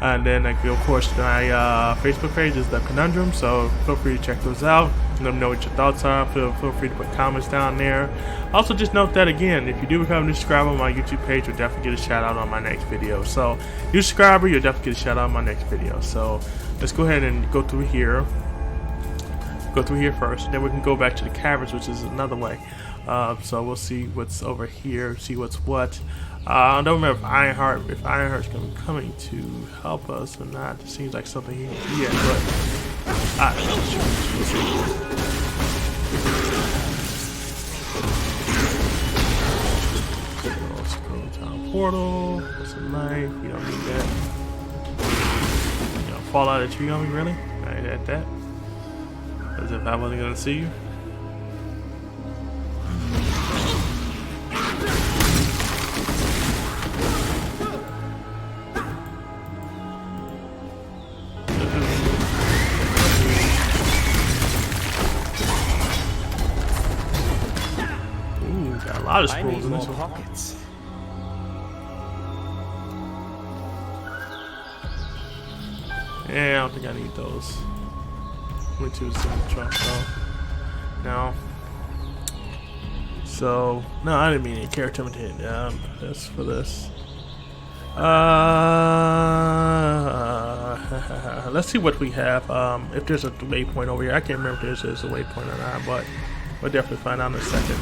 And then, of course, my Facebook page is The Conundrum. So feel free to check those out. Let me know what your thoughts are. Feel free to put comments down there. Also, just note that again, if you do become a new subscriber on my YouTube page, you'll definitely get a shout out on my next video. So, new subscriber, you'll definitely get a shout out on my next video. So, let's go ahead and go through here. Go through here first. Then we can go back to the caverns, which is another way. So we'll see what's over here. See what's what. I don't remember if Ironheart's going to be coming to help us or not. It seems like something he had, but I don't know. We'll see. Let's go town portal. What's a knife? We don't need that. You know, fall out of the tree on me, really? I ain't at that. As if I wasn't gonna see you. Ooh, got a lot of scrolls in this one. Pockets. Yeah, I don't think I need those. Went to the trunk though. No. So no, I didn't mean any character limited. That's for this. Let's see what we have. If there's a waypoint over here, I can't remember if there's a waypoint or not, but we'll definitely find out in a second.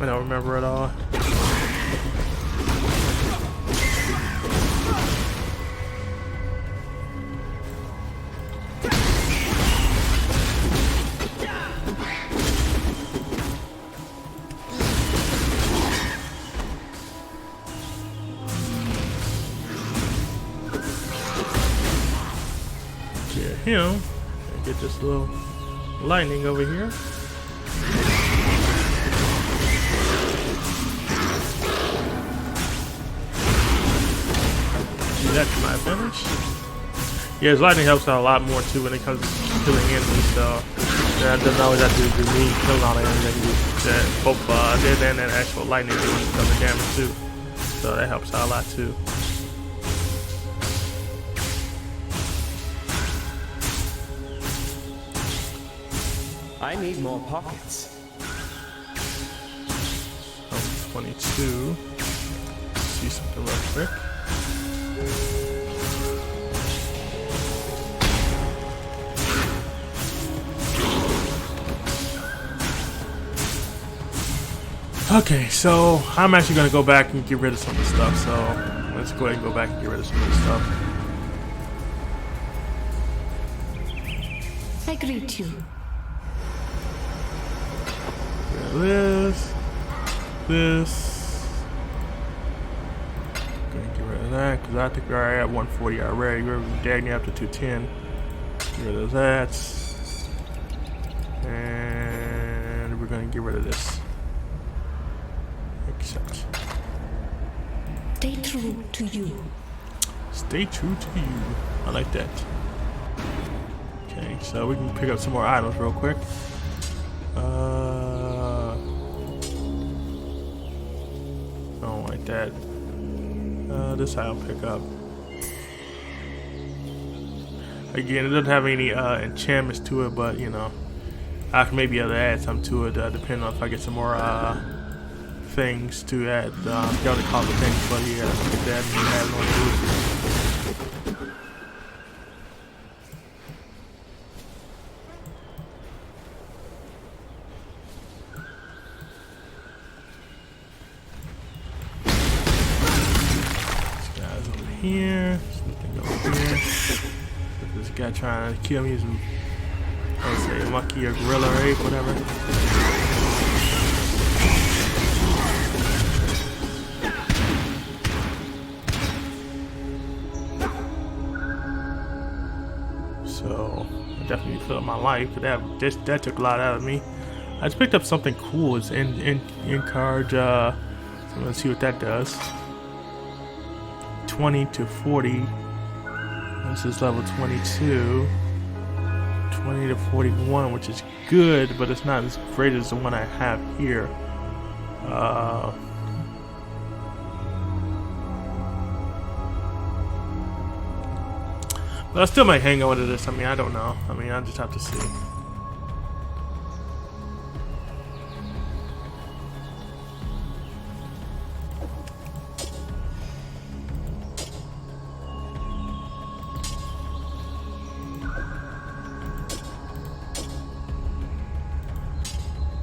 I don't remember at all. Him and get this little lightning over here. See, that's my finish. Yeah, his lightning helps out a lot more too when it comes to killing enemies. So that doesn't always have to do me killing all the enemies. I can do that both dead and that actual lightning doing some other damage too. So that helps out a lot too. I need more pockets. 22. See something real quick. Okay, so I'm actually gonna go back and get rid of some of the stuff. So let's go ahead and go back and get rid of some of the stuff. I greet you. This. Gonna get rid of that because I think we're already at 140 already. We're dagging up to 210. Get rid of that. And we're gonna get rid of this. Accept. Stay true to you. Stay true to you. I like that. Okay, so we can pick up some more items real quick. I don't like that. This I'll pick up. Again, it doesn't have any enchantments to it, but you know, I can maybe able to add some to it, depending on if I get some more things to add. You only call it things, but yeah, let's get that and add it on to it. Here, something over here. This guy trying to kill me using, let's say, a monkey or gorilla or ape, whatever. So, I definitely filled up my life, but that took a lot out of me. I just picked up something cool. It's in card. So let's see what that does. 20 to 40. This is level 22. 20 to 41, which is good, but it's not as great as the one I have here. But I still might hang on to this. I mean, I don't know. I mean, I just have to see.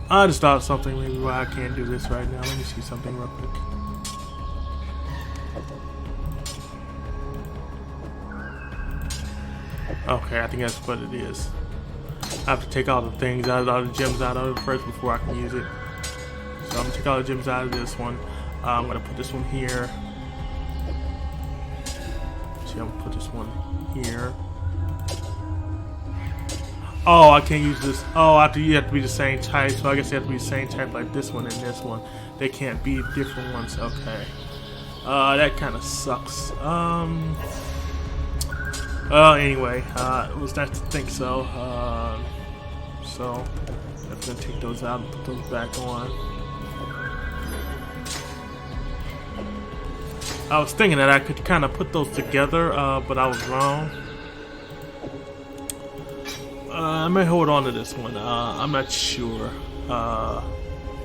I just thought something maybe why I can't do this right now. Let me see something real quick. Okay, I think that's what it is. I have to take all the things out, all the gems out of it first before I can use it. So I'm gonna take all the gems out of this one. I'm gonna put this one here. See, I'm gonna put this one here. Oh, I can't use this. Oh, you have to be the same type. So I guess they have to be the same type like this one and this one. They can't be different ones. Okay. That kind of sucks. Anyway, it was nice to think so. So I'm gonna take those out and put those back on. I was thinking that I could kind of put those together, but I was wrong. I may hold on to this one. I'm not sure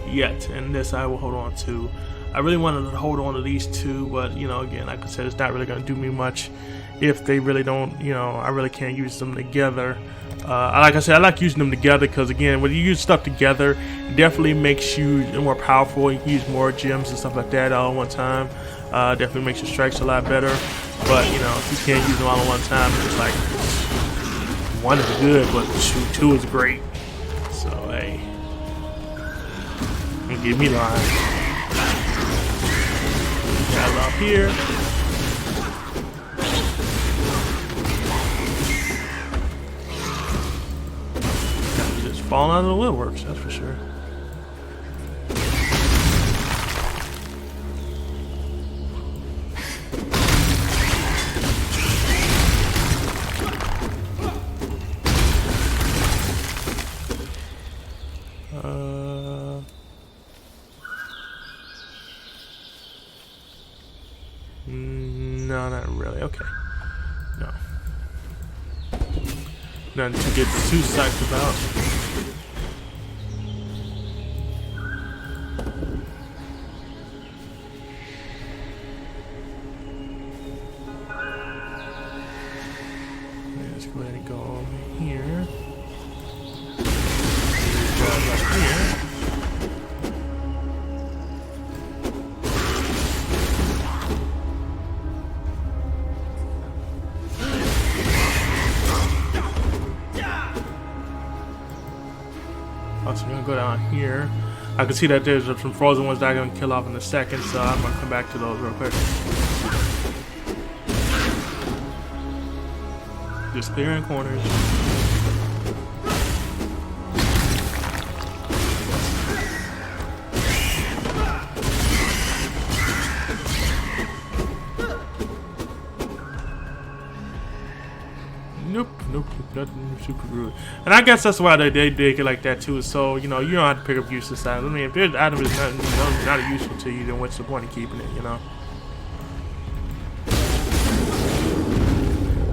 yet, and this I will hold on to. I really wanted to hold on to these two, but you know, again, like I said, it's not really going to do me much if they really don't. You know, I really can't use them together. Like I said, I like using them together because, again, when you use stuff together, it definitely makes you more powerful. You can use more gems and stuff like that all at one time. Definitely makes your strikes a lot better. But you know, if you can't use them all at one time, it's like one is good, but two is great. So hey, give me line. Guys up here. Just falling out of the woodworks, that's for sure. No, not really. Okay. No. Nothing to get too psyched about. Let's go ahead and go over here. Right here. So I'm gonna go down here. I can see that there's some frozen ones that I'm gonna kill off in a second, so I'm gonna come back to those real quick. Just clearing corners. Nope, nothing super rude. And I guess that's why they dig it like that too. So, you know, you don't have to pick up useless items. I mean, if there's item is not useful to you, then what's the point of keeping it, you know?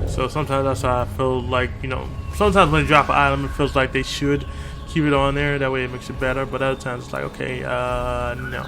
So sometimes that's how I feel like, you know, sometimes when they drop an item, it feels like they should keep it on there. That way it makes it better. But other times it's like, okay, no.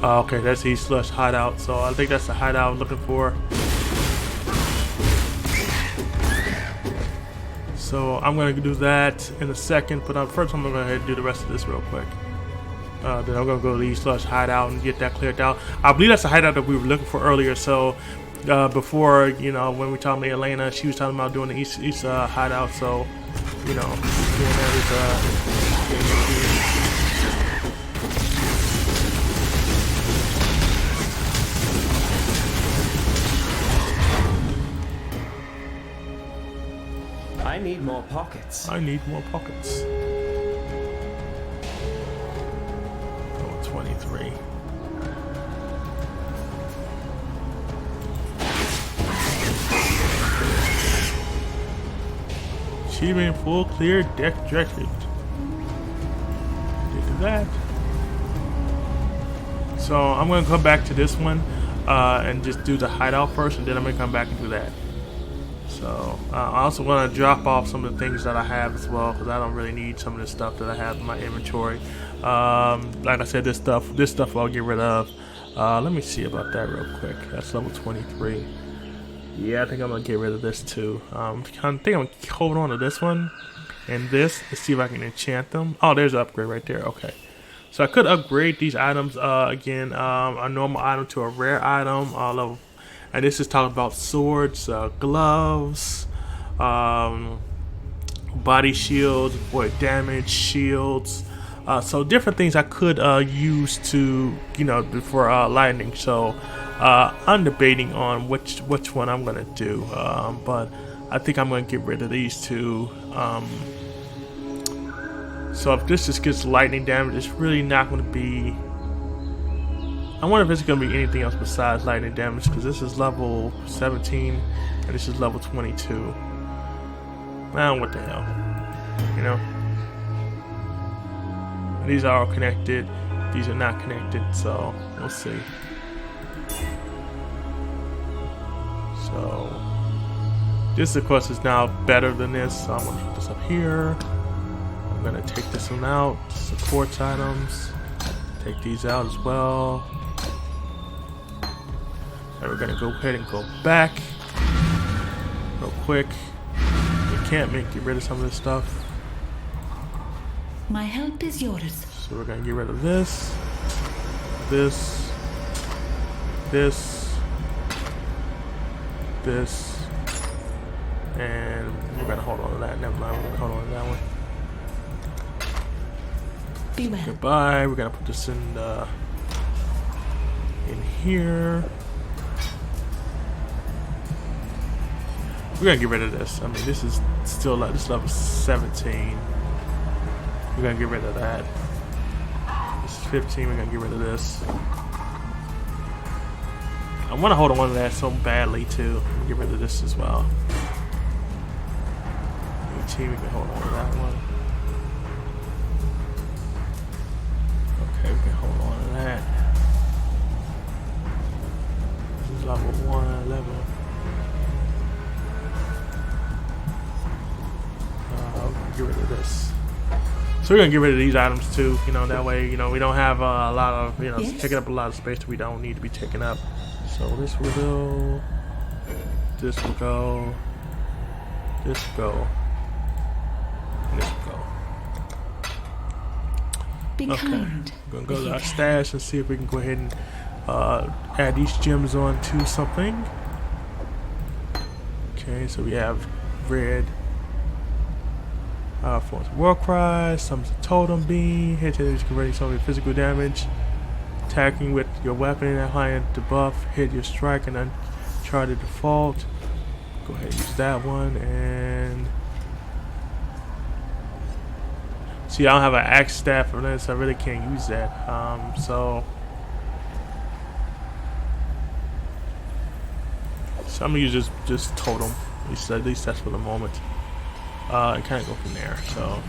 Okay, that's the slush hideout, so I think that's the hideout I'm looking for. So I'm gonna do that in a second, but first I'm gonna go ahead and do the rest of this real quick. Then I'm gonna go to the slush hideout and get that cleared out. I believe that's the hideout that we were looking for earlier. So before, you know, when we talked to Elena, she was talking about doing the east hideout. So, you know, doing that is I need more pockets. I need more pockets. Oh, 23. Achievement full clear deck directed. Did that. So I'm gonna come back to this one and just do the hideout first, and then I'm gonna come back and do that. So I also want to drop off some of the things that I have as well, because I don't really need some of the stuff that I have in my inventory. Like I said, this stuff I'll get rid of. Let me see about that real quick. That's level 23. Yeah, I think I'm gonna get rid of this too. I think I'm gonna hold on to this one and this to see if I can enchant them. Oh, there's an upgrade right there. Okay, so I could upgrade these items again, a normal item to a rare item, level. And this is talking about swords, gloves, body shields, void damage, shields. So different things I could use to, you know, for lightning. So I'm debating on which one I'm gonna do. But I think I'm gonna get rid of these two. So if this just gets lightning damage, it's really not gonna be. I wonder if it's going to be anything else besides lightning damage, because this is level 17 and this is level 22. Well, what the hell, you know? And these are all connected. These are not connected, so we'll see. So this, of course, is now better than this. So I'm going to put this up here. I'm going to take this one out. Support items. Take these out as well. And we're gonna go ahead and go back real quick. We can't get rid of some of this stuff. My help is yours. So we're gonna get rid of this, this, and we're gonna hold on to that. Never mind, we're gonna hold on to that one. Be well. Goodbye. We're gonna put this in here. We're gonna get rid of this. I mean, this is still like this level 17. We're gonna get rid of that. This is 15. We're gonna get rid of this. I want to hold on to that so badly too. Get rid of this as well. 18. We can hold on to that one. Okay, we can hold on to that. This is level 1 level. Get rid of this. So we're gonna get rid of these items too, you know, that way, you know, we don't have a lot of, you know, taking up a lot of space that we don't need to be taking up. So this will go, this will go, this will go, and this will go. Be kind. We're gonna go to our stash and see if we can go ahead and add these gems on to something. Okay, so we have red. Forms of war cry, summons a totem beam, hit enemies converting some of your physical damage, attacking with your weapon at high debuff, hit your strike and uncharted default. Go ahead and use that one. And see, I don't have an axe staff for this, I really can't use that. So I'm gonna use just totem, at least that's for the moment. And kind of go from there. So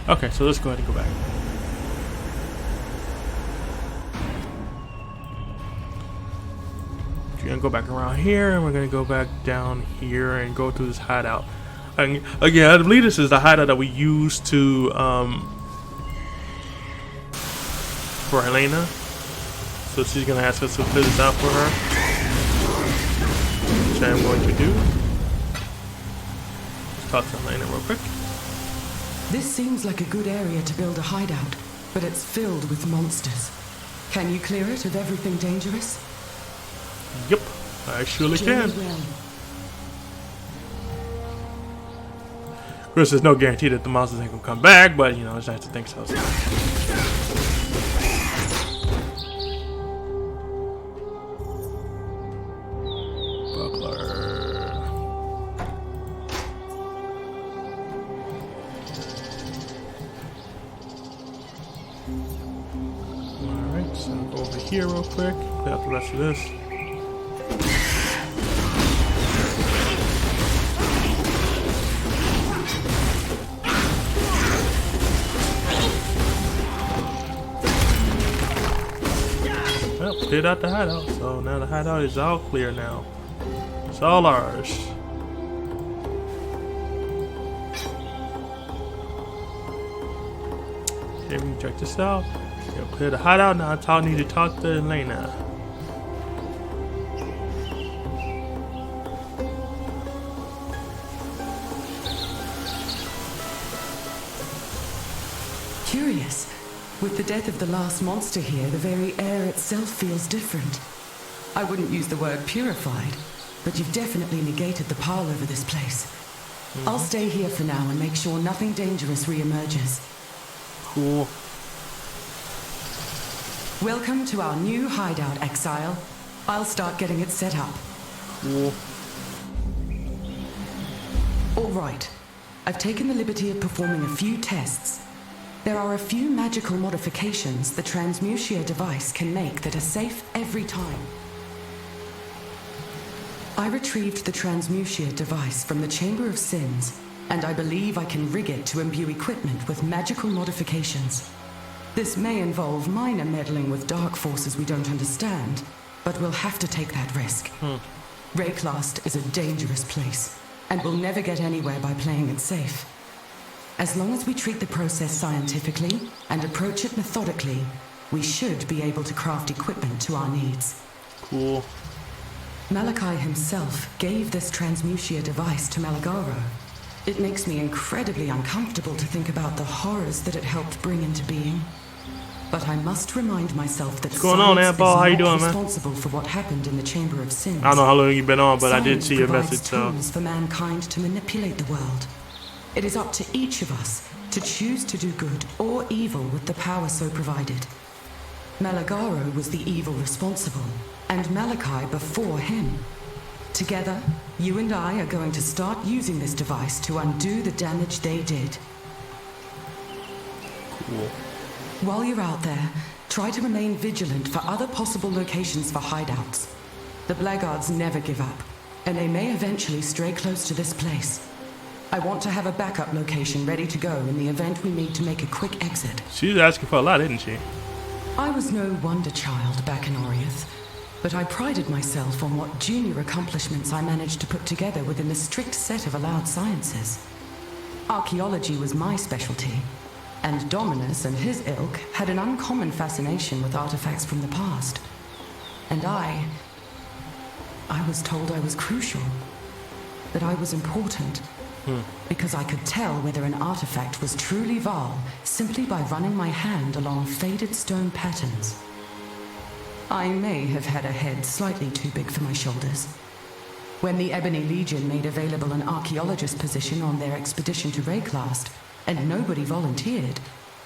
okay, so let's go ahead and go back. We're gonna go back around here, and we're gonna go back down here and go to this hideout. And again, I believe this is the hideout that we used to for Helena, so she's gonna ask us to fill this out for her, which I'm going to do. Let's talk to Helena real quick. This seems like a good area to build a hideout, but it's filled with monsters. Can you clear it of everything dangerous? Yep, I surely can. Of course, there's no guarantee that the monsters ain't gonna come back, but you know, I just have to think so. Alright, so go over here real quick, clear out the rest of this. Well, cleared out the hideout, so now the hideout is all clear now. It's all ours. Okay, we can check this out. We'll clear the hideout. Now I need to talk to Elena. Curious. With the death of the last monster here, the very air itself feels different. I wouldn't use the word purified, but you've definitely negated the power over this place. I'll stay here for now and make sure nothing dangerous re-emerges. Cool. Welcome to our new hideout, Exile. I'll start getting it set up. Cool. All right. I've taken the liberty of performing a few tests. There are a few magical modifications the transmutia device can make that are safe every time. I retrieved the transmutia device from the Chamber of Sins, and I believe I can rig it to imbue equipment with magical modifications. This may involve minor meddling with dark forces we don't understand, but we'll have to take that risk. Rayclast is a dangerous place, and we'll never get anywhere by playing it safe. As long as we treat the process scientifically and approach it methodically, we should be able to craft equipment to our needs. Cool. Malachi himself gave this transmutia device to Malagaro. It makes me incredibly uncomfortable to think about the horrors that it helped bring into being. But I must remind myself that What's going on, science Apple? How you is not doing, man? responsible for what happened in the Chamber of Sins. I don't know how long you've been on, but I did Science see your provides message, so. tools for mankind to manipulate the world. It is up to each of us to choose to do good or evil with the power so provided. Malagaro was the evil responsible, and Malachi before him. Together, you and I are going to start using this device to undo the damage they did. Cool. While you're out there, try to remain vigilant for other possible locations for hideouts. The blackguards never give up, and they may eventually stray close to this place. I want to have a backup location ready to go in the event we need to make a quick exit. She was asking for a lot, didn't she? I was no wonder child back in Oriath, but I prided myself on what junior accomplishments I managed to put together within the strict set of allowed sciences. Archaeology was my specialty, and Dominus and his ilk had an uncommon fascination with artifacts from the past. And I was told I was crucial, that I was important, because I could tell whether an artifact was truly Val simply by running my hand along faded stone patterns. I may have had a head slightly too big for my shoulders. When the Ebony Legion made available an archaeologist position on their expedition to Rayclast, and nobody volunteered,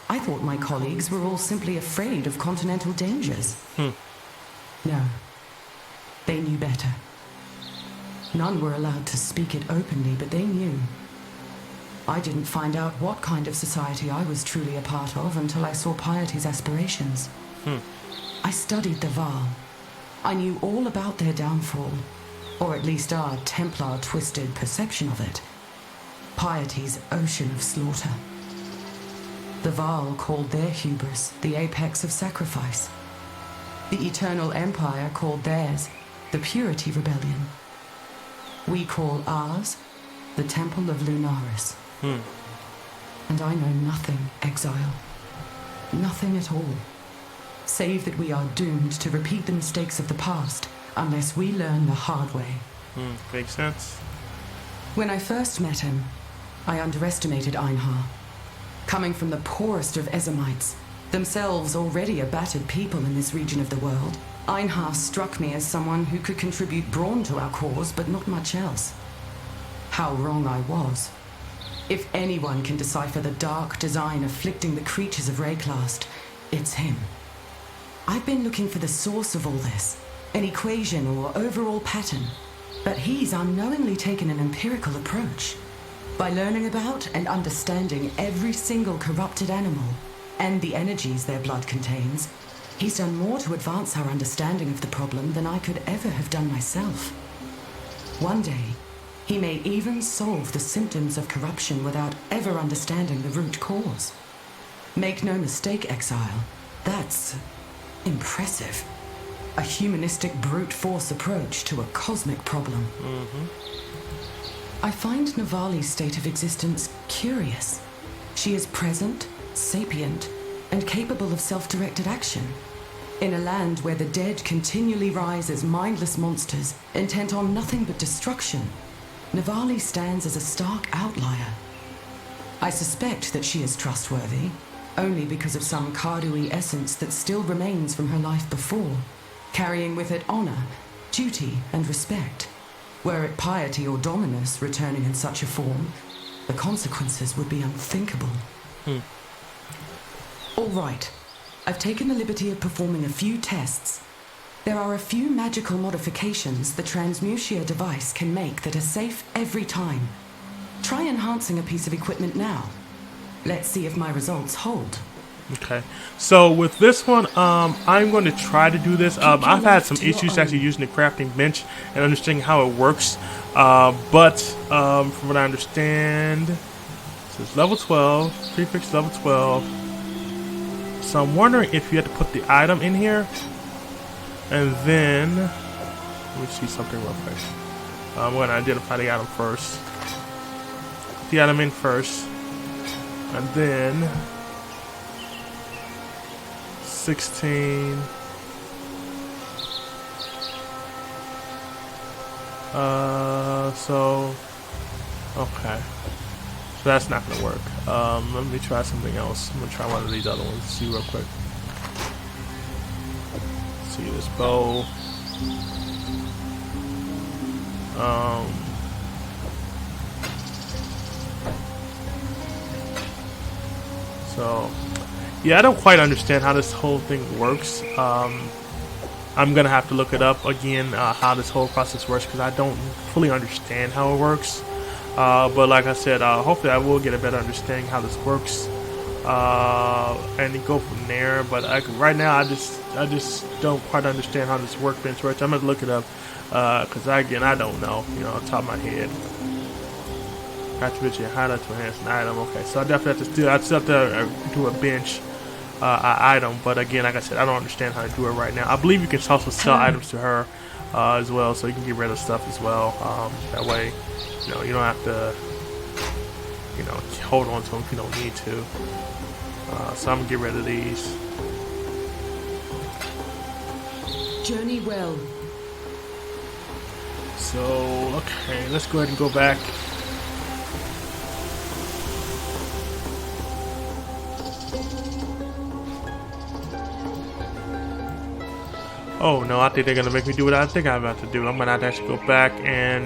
I thought my colleagues were all simply afraid of continental dangers. No, they knew better. None were allowed to speak it openly, but they knew. I didn't find out what kind of society I was truly a part of until I saw Piety's aspirations. I studied the Val. I knew all about their downfall, or at least our Templar-twisted perception of it. Piety's ocean of slaughter. The Val called their hubris the apex of sacrifice. The Eternal Empire called theirs the Purity Rebellion. We call ours the Temple of Lunaris. And I know nothing, Exile. Nothing at all. Save that we are doomed to repeat the mistakes of the past unless we learn the hard way. Makes sense. When I first met him, I underestimated Einhar. Coming from the poorest of Ezamites, themselves already a battered people in this region of the world, Einhar struck me as someone who could contribute brawn to our cause, but not much else. How wrong I was. If anyone can decipher the dark design afflicting the creatures of Rayclast, it's him. I've been looking for the source of all this, an equation or overall pattern, but he's unknowingly taken an empirical approach. By learning about and understanding every single corrupted animal and the energies their blood contains, he's done more to advance our understanding of the problem than I could ever have done myself. One day, he may even solve the symptoms of corruption without ever understanding the root cause. Make no mistake, Exile, that's impressive. A humanistic brute force approach to a cosmic problem. I find Navali's state of existence curious. She is present, sapient, and capable of self-directed action. In a land where the dead continually rise as mindless monsters, intent on nothing but destruction, Navali stands as a stark outlier. I suspect that she is trustworthy, only because of some Kardui essence that still remains from her life before, carrying with it honor, duty, and respect. Were it Piety or Dominus returning in such a form, the consequences would be unthinkable. All right. I've taken the liberty of performing a few tests. There are a few magical modifications the transmutia device can make that are safe every time. Try enhancing a piece of equipment now. Let's see if my results hold. Okay, so with this one, I'm going to try to do this. I've had some issues actually using the crafting bench and understanding how it works. But from what I understand, so it's level 12, prefix level 12. So I'm wondering if you have to put the item in here. And then, let me see something real quick. I'm going to identify the item first. Put the item in first. And then 16. Okay. So that's not gonna work. Let me try something else. I'm gonna try one of these other ones. See real quick. see this bow. So yeah, I don't quite understand how this whole thing works. I'm gonna have to look it up again, how this whole process works, because I don't fully understand how it works. But like I said, hopefully I will get a better understanding how this works, and go from there. But right now, I just don't quite understand how this workbench works. I'm gonna look it up, because I don't know, on top of my head. Attribute highlight to enhance an item. Okay, so I definitely have to do a bench item, but again, like I said, I don't understand how to do it right now. I believe you can also sell items to her as well, so you can get rid of stuff as well. That way, you don't have to, hold on to them if you don't need to. So I'm gonna get rid of these. Journey well. So okay, let's go ahead and go back. Oh no, I think they're gonna make me do what I think I'm about to do. I'm gonna have to actually go back and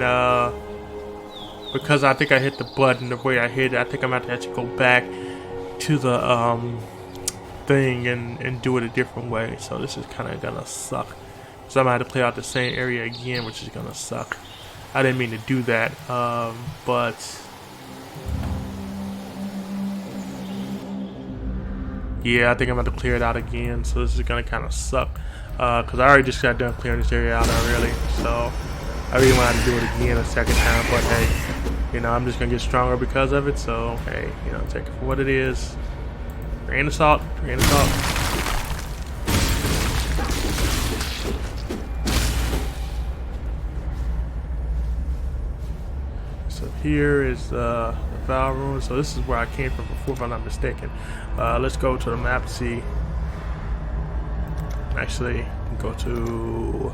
because I think I hit the button the way I hit it, I think I'm gonna have to actually go back to the thing and do it a different way. So this is kinda gonna suck. So I'm gonna have to play out the same area again, which is gonna suck. I didn't mean to do that, but yeah, I think I'm gonna have to clear it out again. So this is gonna kinda suck. Because I already just got done clearing this area out already, so I really want to do it again a second time. But hey, I'm just gonna get stronger because of it. So hey, take it for what it is. Grain of salt, grain of salt. So here is the Val room. So this is where I came from before, if I'm not mistaken. Let's go to the map to see. Actually, go to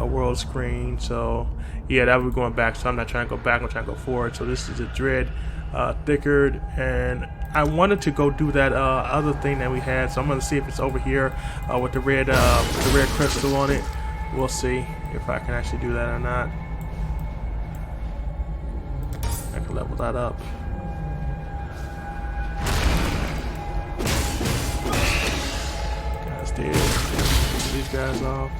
world screen. So yeah, that we're going back. So I'm not trying to go back. I'm trying to go forward. So this is a dread, thickered, and I wanted to go do that other thing that we had. So I'm gonna see if it's over here with the red crystal on it. We'll see if I can actually do that or not. I can level that up. Dead. These guys off.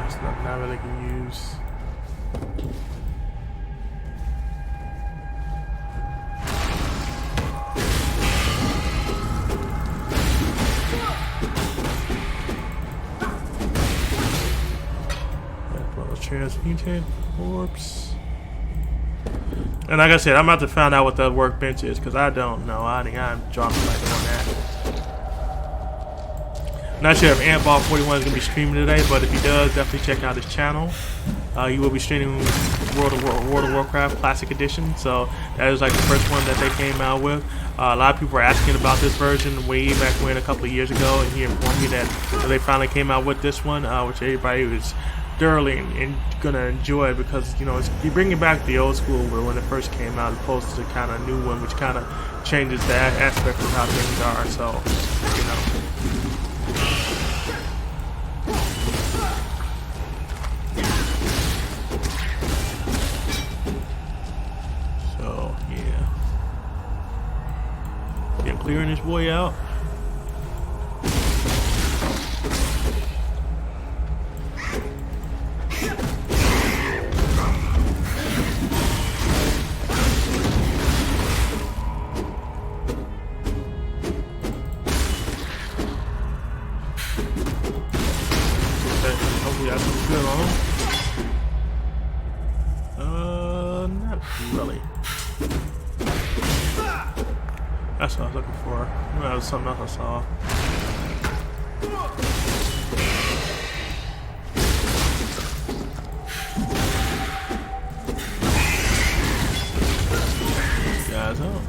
It's not really can use. Transmuted corpse. And like I said, I'm about to find out what the workbench is, because I don't know. I think I'm dropping like on that. Not sure if Antball 41 is going to be streaming today, but if he does, definitely check out his channel. He will be streaming World of Warcraft Classic Edition, so that is like the first one that they came out with. A lot of people were asking about this version way back when, a couple of years ago, and he informed me that they finally came out with this one, which everybody was thoroughly and gonna enjoy, because you're bringing back the old school when it first came out, as opposed to the kind of new one, which kind of changes the aspect of how things are. So so yeah, clearing this boy out. Not really. That's what I was looking for. Maybe that was something else I saw. These guys up.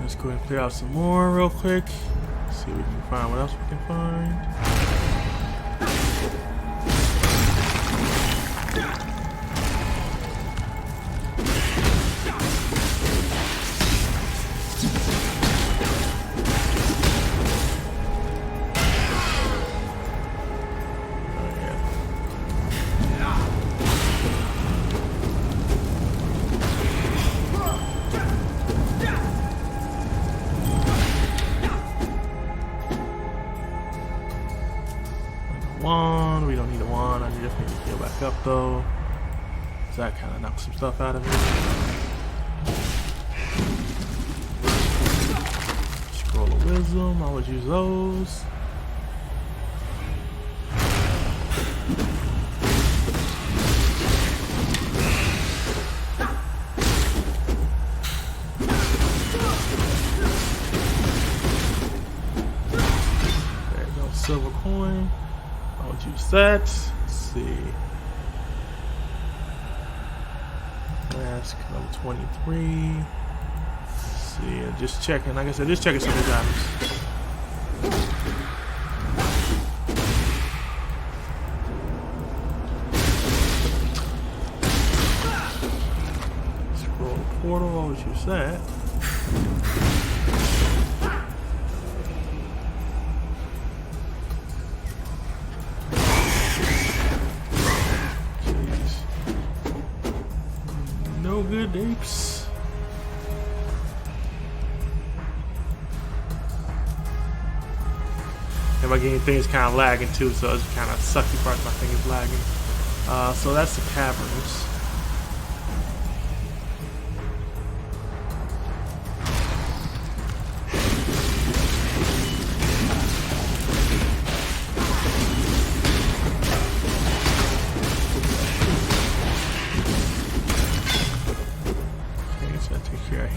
Let's go ahead and clear out some more real quick. See if we can find what else we can find. Wand. We don't need a wand. I just need to heal back up though. So that kind of knocks some stuff out of me. Scroll of wisdom. I always use those. There you go. Silver coin. I would use that. Let's see. Mask number 23. Let's see. And just checking. Like I said, just checking some of these items. Scroll portal. I would use that. No good apes. And my game thing is kind of lagging too, so it's kind of sucky part. My thing is lagging. So that's the caverns.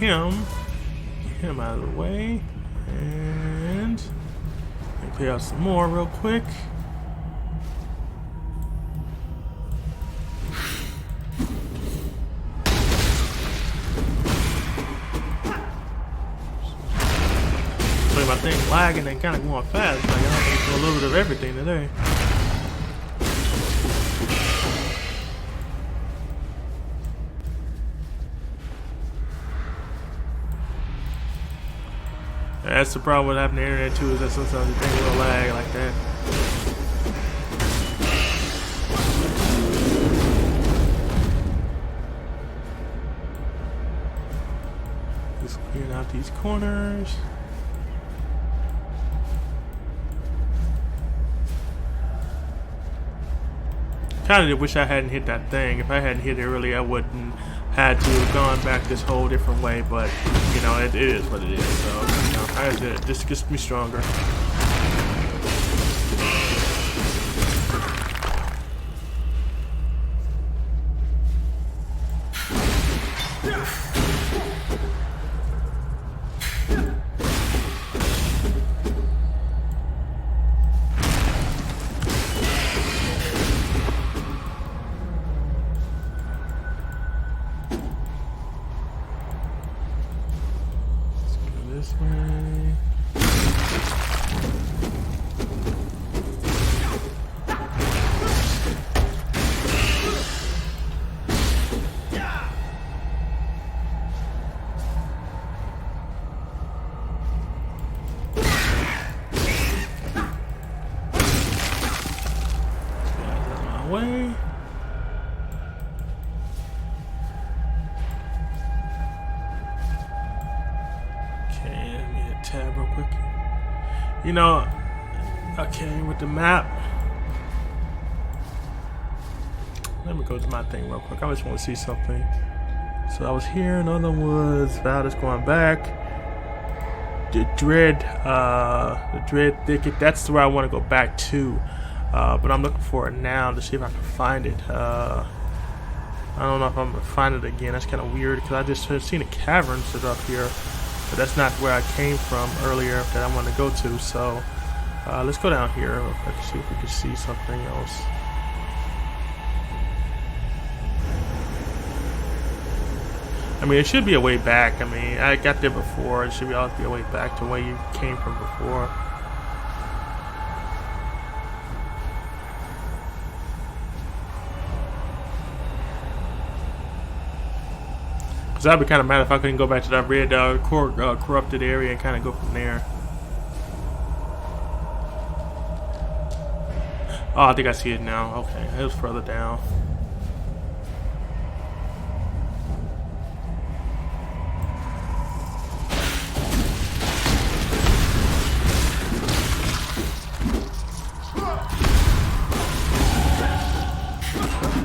Him, get him out of the way, and clear out some more real quick. But my thing lagging and kind of going fast. Like I have to do a little bit of everything today. That's the problem with having the internet too, is that sometimes the thing will lag like that. Just clearing out these corners. Kinda wish I hadn't hit that thing. If I hadn't hit it early, I wouldn't had to have gone back this whole different way, but you know, it is what it is. So you know, I did it. This gets me stronger. This way. Way. Okay, let me hit tab real quick. You know, okay, with the map. Let me go to my thing real quick. I just want to see something. So I was here in other woods. Valda's going back. The dread thicket. That's where I want to go back to. But I'm looking for it now to see if I can find it. I don't know if I'm gonna find it again. That's kind of weird because I just have seen a cavern set up here, but that's not where I came from earlier that I want to go to. So let's go down here real quick, see if we can see something else. I mean, it should be a way back. I mean, I got there before. It should always be a way back to where you came from before. Cause I'd be kind of mad if I couldn't go back to that red corrupted area and kind of go from there. Oh, I think I see it now. Okay, it was further down.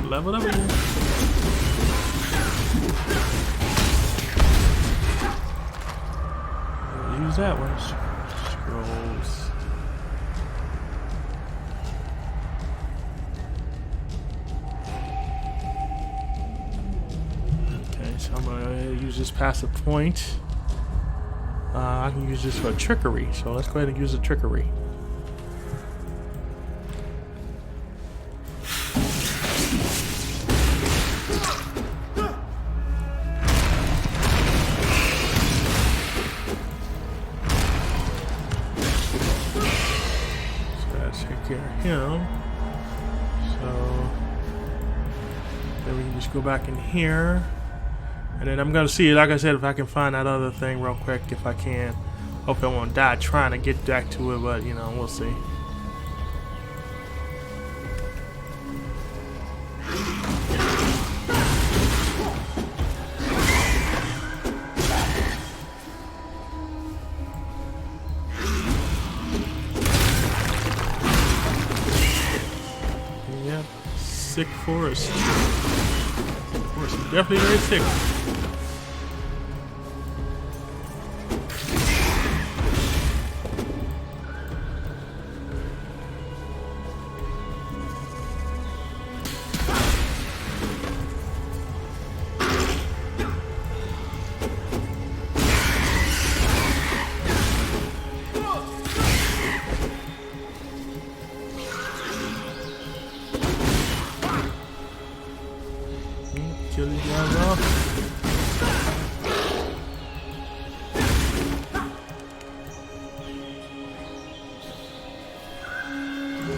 Level up again. Use that one. Scrolls. Okay, so I'm gonna use this passive point. I can use this for trickery, so let's go ahead and use the trickery. Him, so then we can just go back in here, and then I'm gonna see, like I said, if I can find that other thing real quick. If I can, hopefully I won't die trying to get back to it, but you know, we'll see. Sick forest. Forest is definitely very sick. Kill these guys off.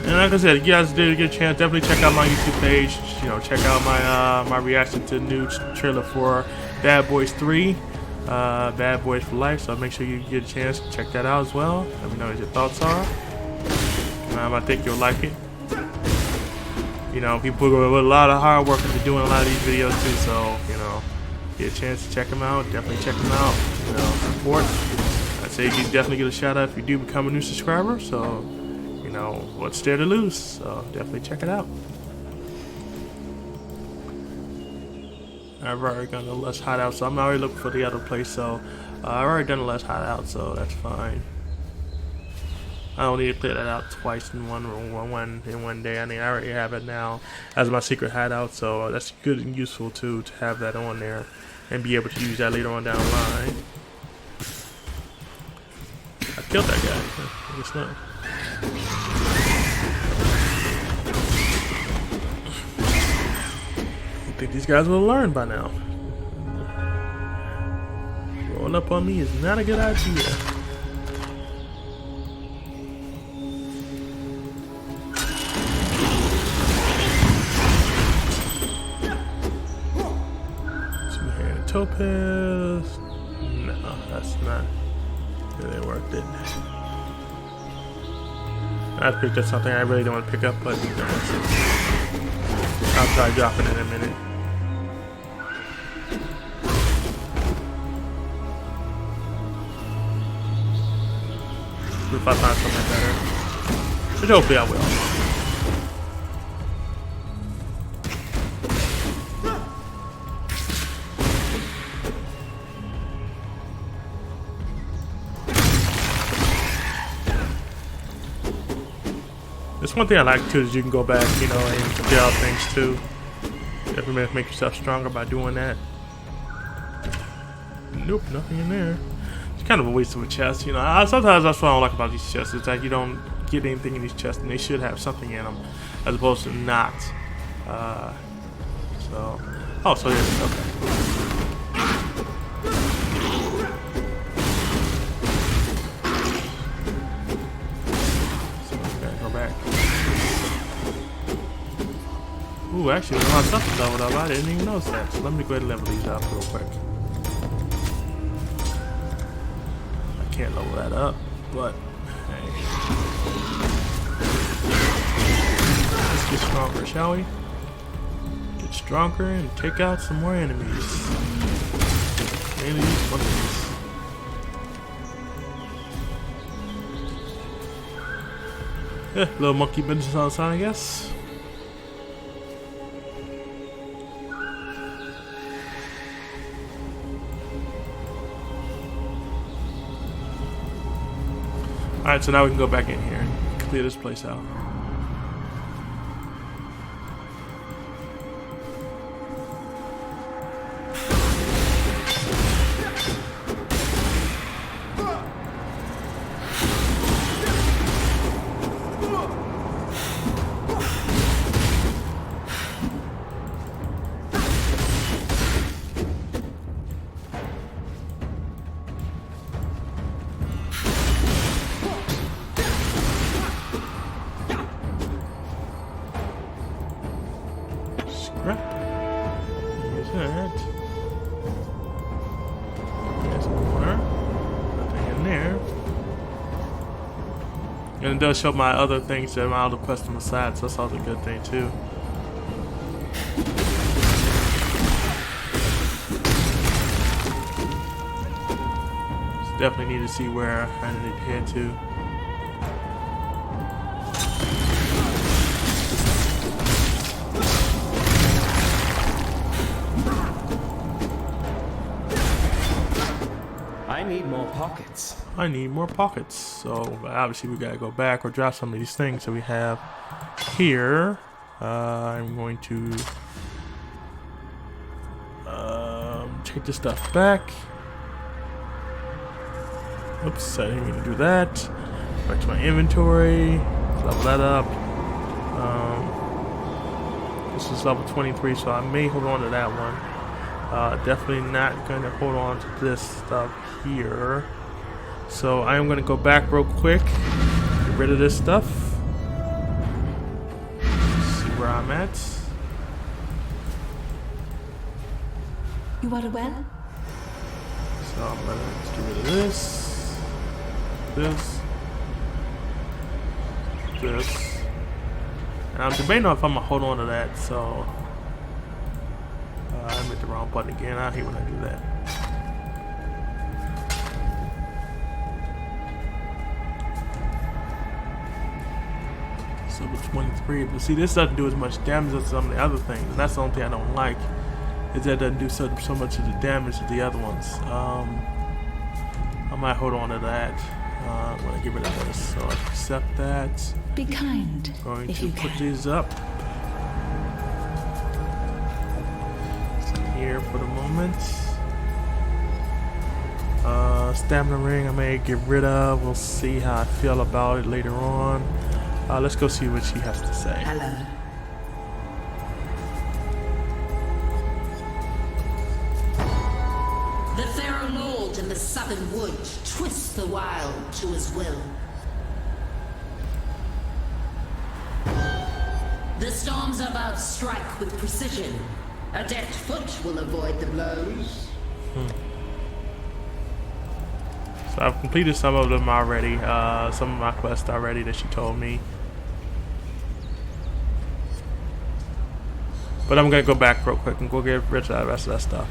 And like I said, if you guys did get a chance, definitely check out my YouTube page. You know, check out my my reaction to the new trailer for Bad Boys 3, Bad Boys for Life. So make sure you get a chance to check that out as well. Let me know what your thoughts are. I think you'll like it. You know, people with a lot of hard work into doing a lot of these videos too, so, you know, get a chance to check them out, definitely check them out, you know, support. I'd say you can definitely get a shout out if you do become a new subscriber, so, you know, what's there to lose, so definitely check it out. I've already done the less hideout, so I'm already looking for the other place, so I've already done the less hideout, so that's fine. I don't need to clear that out twice in one day. I mean, I already have it now as my secret hideout, so that's good and useful too to have that on there and be able to use that later on down the line. I killed that guy. I guess not. I think these guys will learn by now. Rolling up on me is not a good idea. Topaz. No, that's not really worth it. I picked up something I really don't want to pick up, but you know, I'll try dropping it in a minute. If I find something better, which hopefully I will. That's one thing I like too, is you can go back, you know, and get out things too. Definitely make yourself stronger by doing that. Nope, nothing in there. It's kind of a waste of a chest, you know. Sometimes that's what I don't like about these chests. It's like you don't get anything in these chests, and they should have something in them, as opposed to not. So, oh, so yeah, okay. Ooh, actually, there's a lot of stuff leveled up. I didn't even notice that. So let me go ahead and level these up real quick. I can't level that up, but hey. Let's get stronger, shall we? Get stronger and take out some more enemies. Mainly these monkeys. Yeah, little monkey business on the side, I guess. Alright, so now we can go back in here and clear this place out. Use that. There's a corner. Nothing in there. And it does show my other things that my other quests on the side, so that's also a good thing too. Just definitely need to see where I need to head to. I need more pockets. I need more pockets. So obviously we gotta go back or drop some of these things that we have here. I'm going to take this stuff back. Oops, I didn't mean to do that. Back to my inventory. Level that up. This is level 23, so I may hold on to that one. Definitely not going to hold on to this stuff here. So I am going to go back real quick, get rid of this stuff. See where I'm at. You are well? So I'm going to get rid of this, this. And I'm debating on if I'm going to hold on to that, so I hit the wrong button again. I hate when I do that. So with 23, but see, this doesn't do as much damage as some of the other things, and that's the only thing I don't like, is that it doesn't do so much of the damage as the other ones. I might hold on to that. I'm gonna get rid of this, so I accept that. Be kind. Going if to you put can. these up. Here for the moment. Stamina ring I may get rid of. We'll see how I feel about it later on. Let's go see what she has to say. Hello. The Pharaoh Lord in the southern wood twists the wild to his will. The storms about strike with precision. A deft foot will avoid the blows. So I've completed some of them already. Some of my quests already that she told me. But I'm gonna go back real quick and go get rid of the rest of that stuff.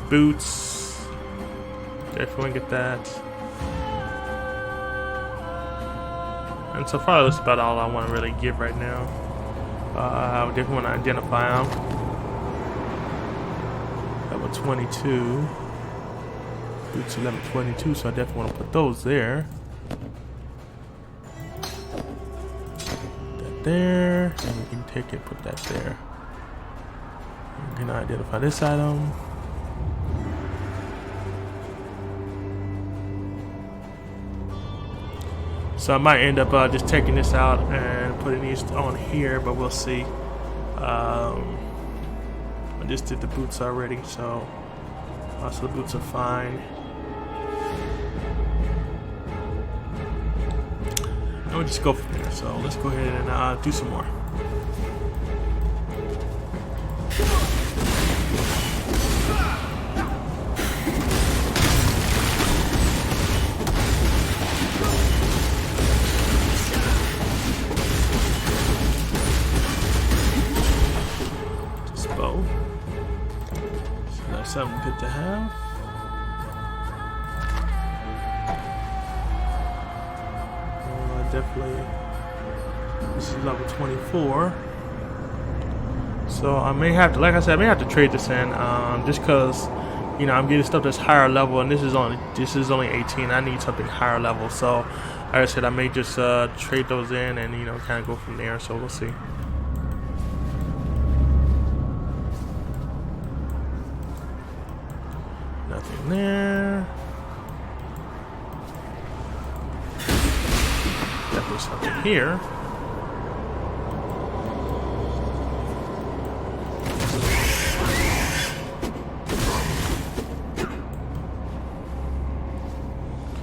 Boots. Definitely get that. And so far that's about all I want to really give right now. I definitely want to identify them. Level 22. Boots are level 22, so I definitely want to put those there. That there, and we can take it, put that there. We can identify this item. So I might end up just taking this out and putting these on here, but we'll see. I just did the boots already, so the boots are fine. I'll just go from there. So let's go ahead and do some more. Just bow. So that's something good to have. Definitely, this is level 24, so I may have to, like I said, I may have to trade this in, just because, you know, I'm getting stuff that's higher level, and this is only 18. I need something higher level, so like I said, I may just trade those in and, you know, kind of go from there. So we'll see. Nothing there. Definitely something here.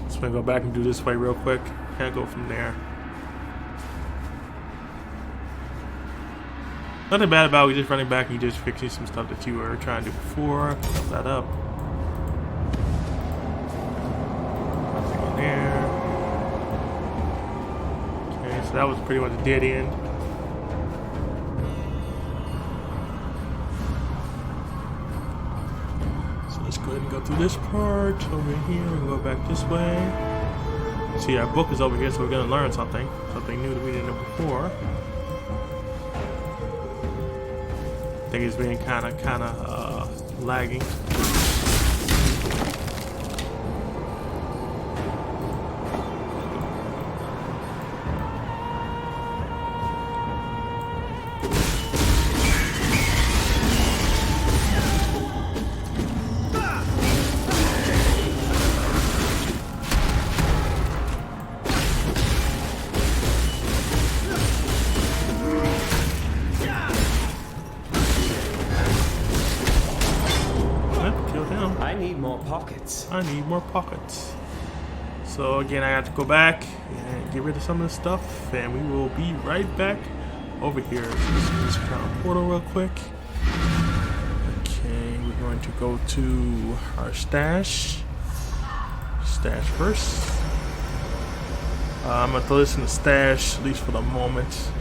So I'm gonna go back and do this way real quick. Can't go from there. Nothing bad about it, just running back and just fixing some stuff that you were trying to do before. Close that up. Nothing in there. So that was pretty much a dead end. So let's go ahead and go through this part over here and go back this way. See, our book is over here, so we're gonna learn something new that we didn't know before. I think it's been kind of lagging. Pockets. I need more pockets. So again, I have to go back and get rid of some of this stuff, and we will be right back over here. Let's kind of portal real quick. Okay, we're going to go to our stash. Stash first. I'm going to throw this in the stash, at least for the moment.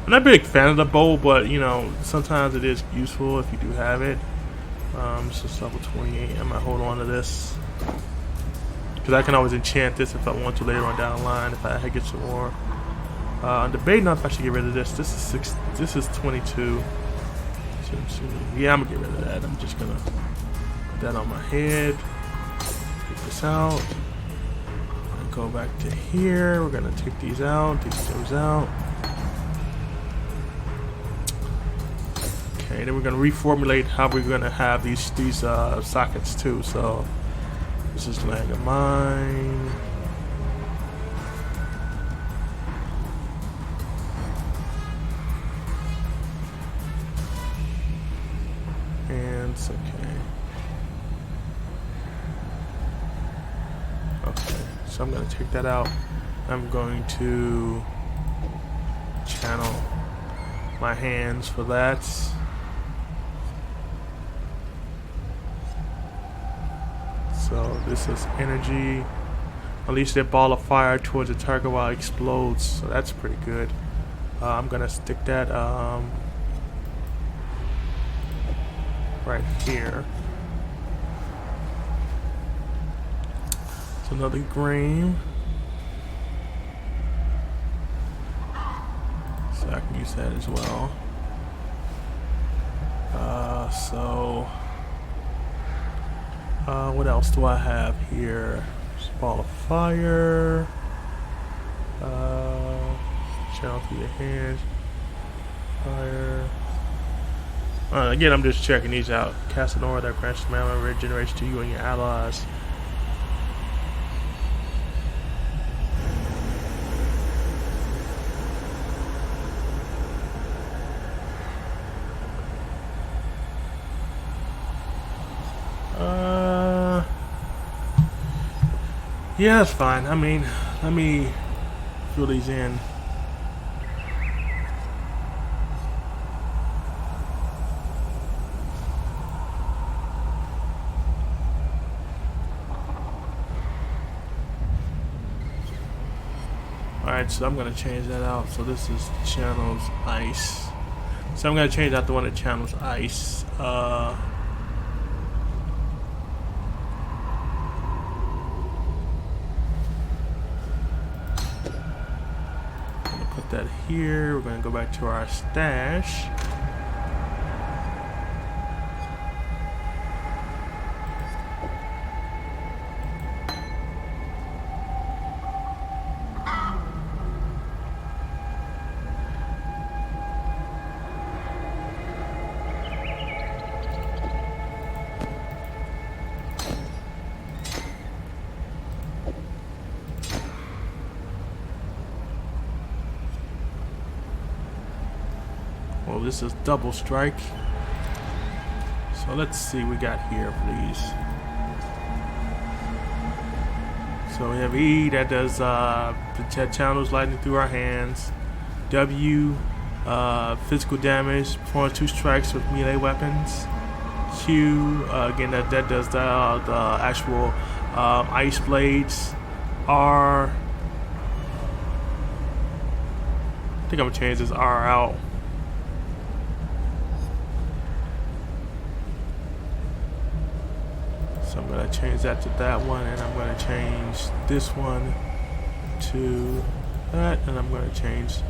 I'm not a big fan of the bow, but you know, sometimes it is useful if you do have it. So it's level 28. I might hold on to this because I can always enchant this if I want to later on down the line if I get some more. I'm debating if I should get rid of this. This is 6. This is 22. Yeah, I'm gonna get rid of that. I'm just gonna put that on my head. Take this out. Go back to here. We're gonna take these out. Take those out. Okay, then we're gonna reformulate how we're gonna have these sockets too. So this is land of mine. And it's okay. Okay, so I'm gonna take that out. I'm going to channel my hands for that. So this is energy. Unleash that ball of fire towards the target while it explodes. So that's pretty good. I'm gonna stick that right here. It's another grain. So I can use that as well. What else do I have here? Just ball of fire. Channel through your hands. Fire. Again, I'm just checking these out. Cast an aura that grants mana regeneration to you and your allies. Yeah, that's fine. I mean, let me fill these in. Alright, so I'm going to change that out. So this is channels ice. So I'm going to change out the one that channels ice. Put that here. We're going to go back to our stash. Well, this is double strike. So let's see what we got here, please. So we have E that does the channels lightning through our hands. W, physical damage, performs 2 strikes with melee weapons. Q, again that does the actual ice blades. R, I think I'm gonna change this R out. So I'm going to change that to that one, and I'm going to change this one to that, and I'm going to change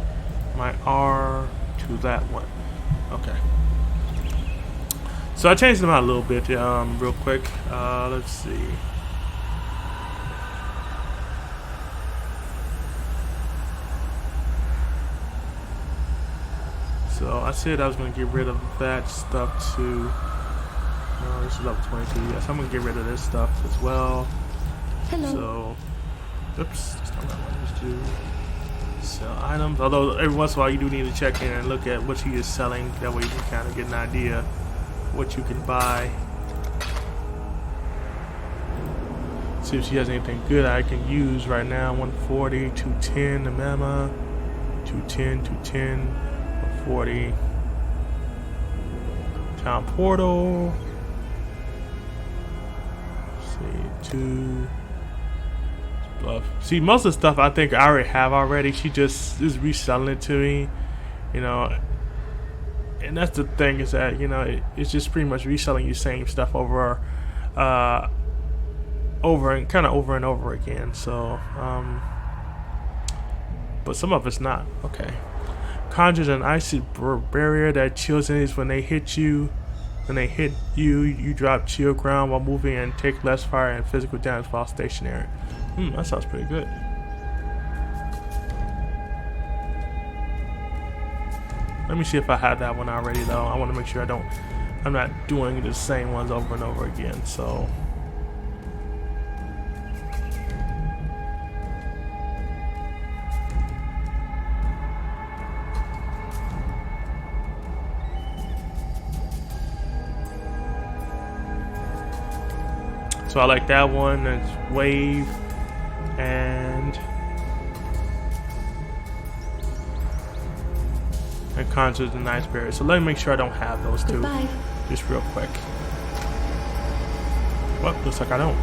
my R to that one. Okay. So I changed them out a little bit real quick. Let's see. So I said I was going to get rid of that stuff too. No, this is level 22. Yes, I'm gonna get rid of this stuff as well. Hello. So, oops, that's not what I wanted to do. Sell items. Although every once in a while you do need to check in and look at what she is selling. That way you can kind of get an idea what you can buy. See if she has anything good I can use right now. 140, 210, the Mama, 210, 210, 140. Town Portal. To bluff. See, most of the stuff I think I already have already. She just is reselling it to me, you know. And that's the thing, is that, you know, it's just pretty much reselling you same stuff over and over again. So, but some of it's not. Okay. Conjures an icy barrier that chills enemies when they hit you. When they hit you, you drop chill ground while moving and take less fire and physical damage while stationary. That sounds pretty good. Let me see if I have that one already though. I want to make sure I'm not doing the same ones over and over again. So. So I like that one. It's wave and conjures the nice barrier. So let me make sure I don't have those two. Goodbye. Just real quick. Well, looks like I don't.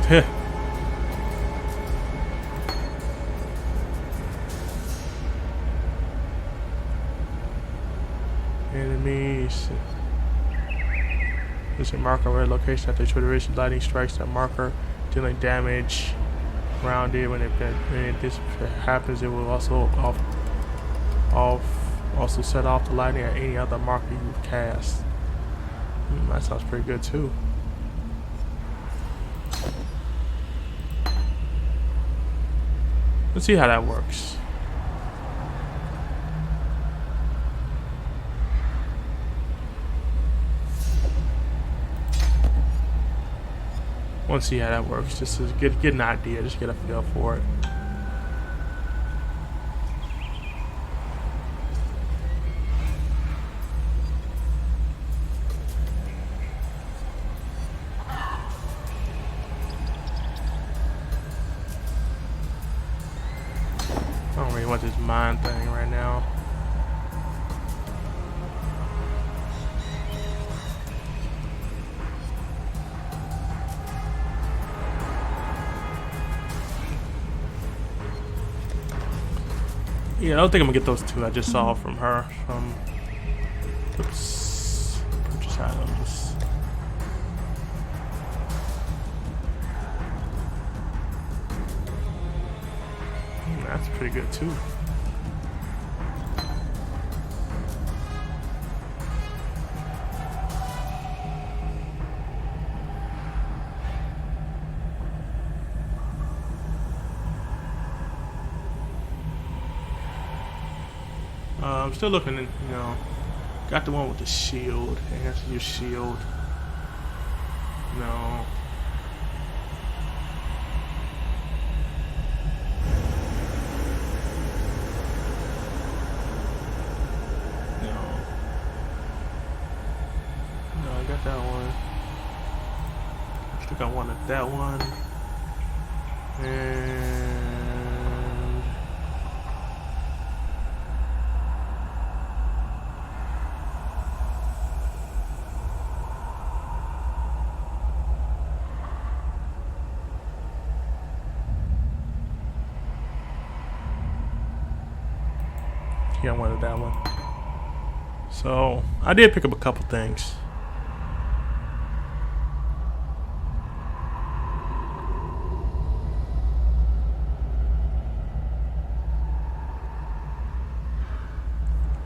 Enemies. There's a marker where location after trigger lightning strikes that marker, dealing damage around it. When this happens, it will also also set off the lightning at any other marker you've cast. That sounds pretty good too. Let's see how that works. Want to see how that works, just to get an idea, just get a feel for it. I don't really want this mine thing right now. Yeah, I don't think I'm gonna get those two I just saw from her. Oops. Purchase items. That's pretty good too. I'm still looking, you know, got the one with the shield. Enhance your shield. No. No, I got that one. Still got one at that one. And yeah, I wanted that one. So I did pick up a couple things.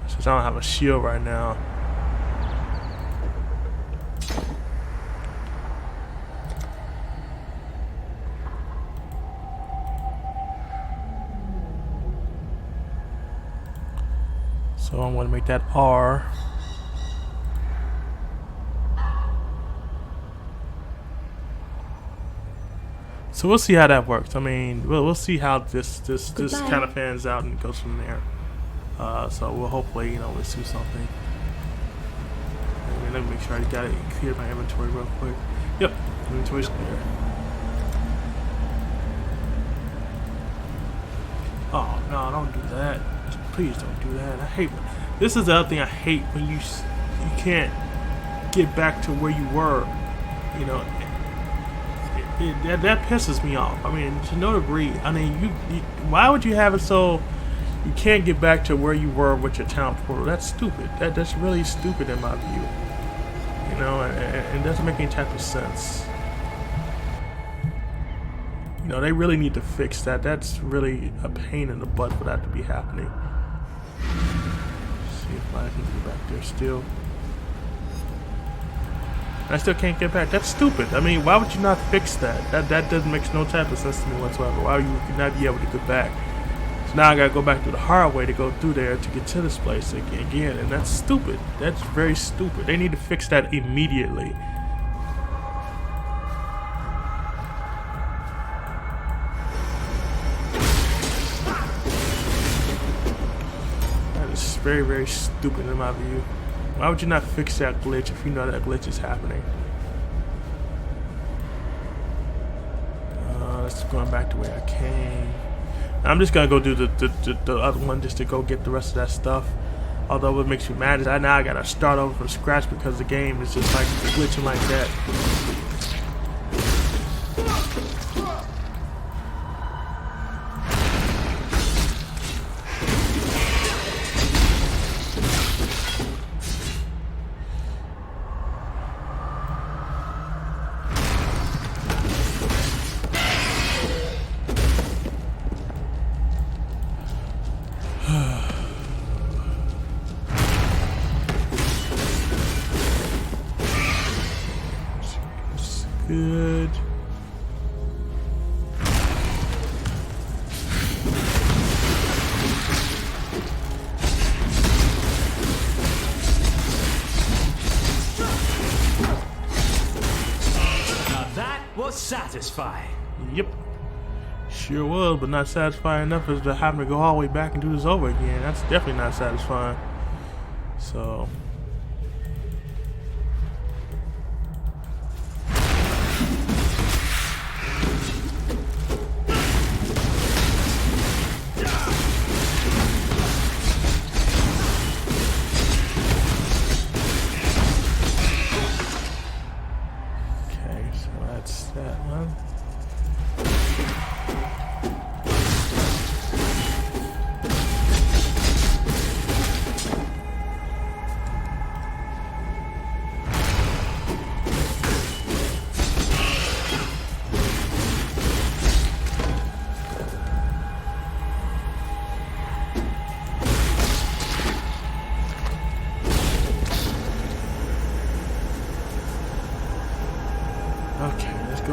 Since I don't have a shield right now. So I'm going to make that R. So we'll see how that works. I mean, we'll see how this kind of fans out and goes from there. So we'll hopefully, you know, let's do something. Let me make sure I got it clear my inventory real quick. Yep, inventory's clear. Oh no, don't do that. Please don't do that. I hate. This is the other thing I hate, when you can't get back to where you were. You know, that pisses me off. I mean, to no degree. I mean, you why would you have it so you can't get back to where you were with your town portal? That's stupid. That's really stupid in my view. You know, and it doesn't make any type of sense. You know, they really need to fix that. That's really a pain in the butt for that to be happening. See if I can get back there still. I still can't get back. That's stupid. I mean, why would you not fix that? That doesn't make no type of sense to me whatsoever. Why would you not be able to get back? So now I gotta go back through the hard way to go through there to get to this place again, and that's stupid. That's very stupid. They need to fix that immediately. That is very, very stupid in my view. Why would you not fix that glitch if you know that glitch is happening? Let's go back to where I came. I'm just gonna go do the other one just to go get the rest of that stuff. Although what makes me mad is now I gotta start over from scratch because the game is just like glitching like that. Good. Now that was satisfying. Yep. Sure was, but not satisfying enough as to having to go all the way back and do this over again. That's definitely not satisfying. So.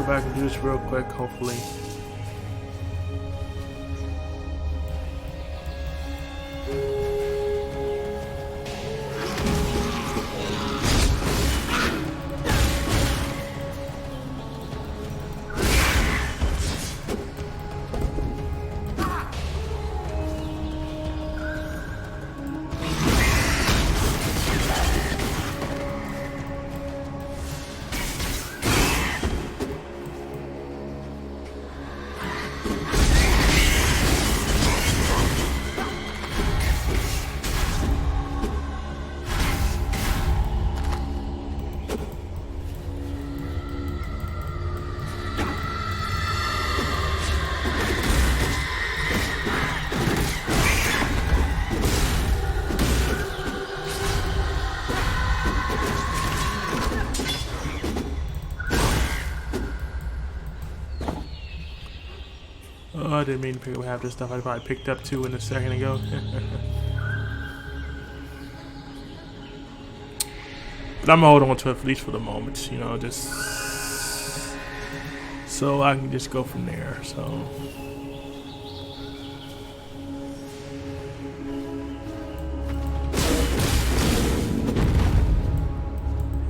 if I can do this real quick, hopefully. Oh, I didn't mean to pick up half this stuff. I probably picked up 2 in a second ago. But I'm gonna hold on to it at least for the moment, you know, just so I can just go from there. So,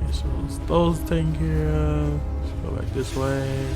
okay, so those taken care of. Let's go back this way.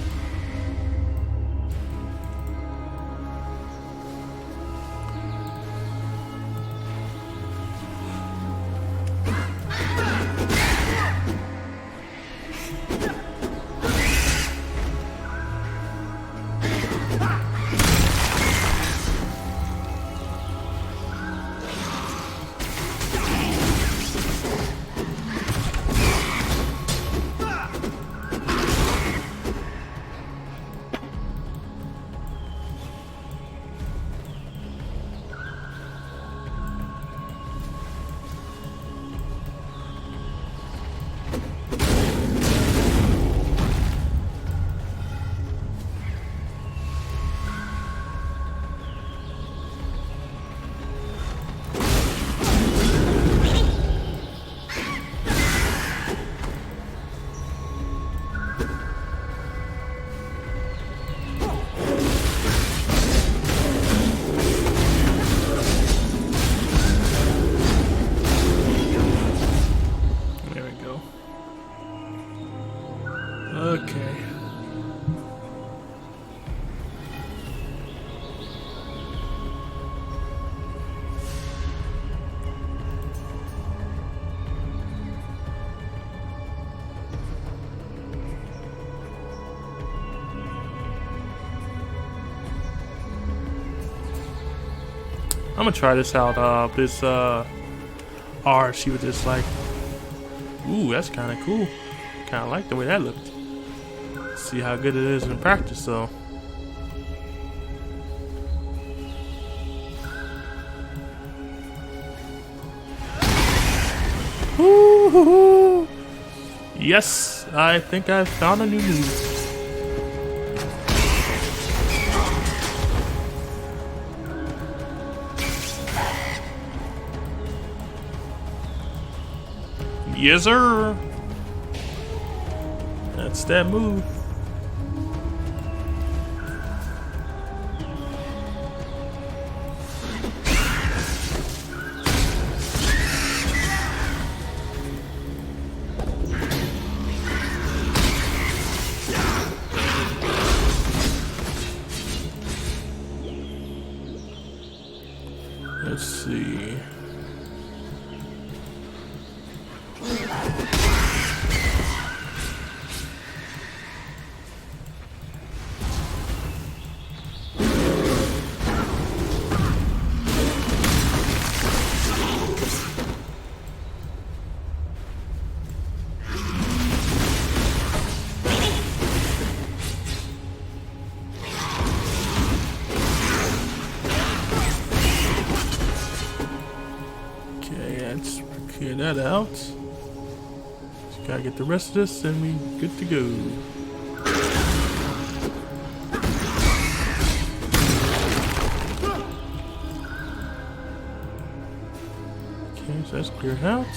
Okay. I'm gonna try this out. This R, she was just like, ooh, that's kind of cool. Kind of like the way that looked. See how good it is in practice, though. Ooh, yes, I think I found a new move. Yes, sir. That's that move. Let's see. Let's clear that out. Just gotta get the rest of this and we good to go. Okay, so that's cleared out.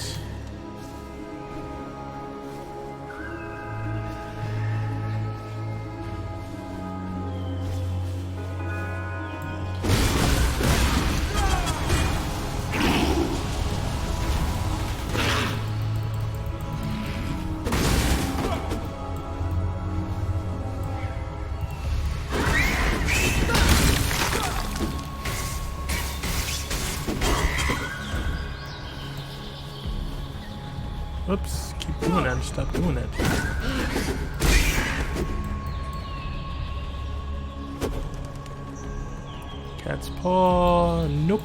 Whoops, keep doing that and stop doing that. Cat's paw, nope.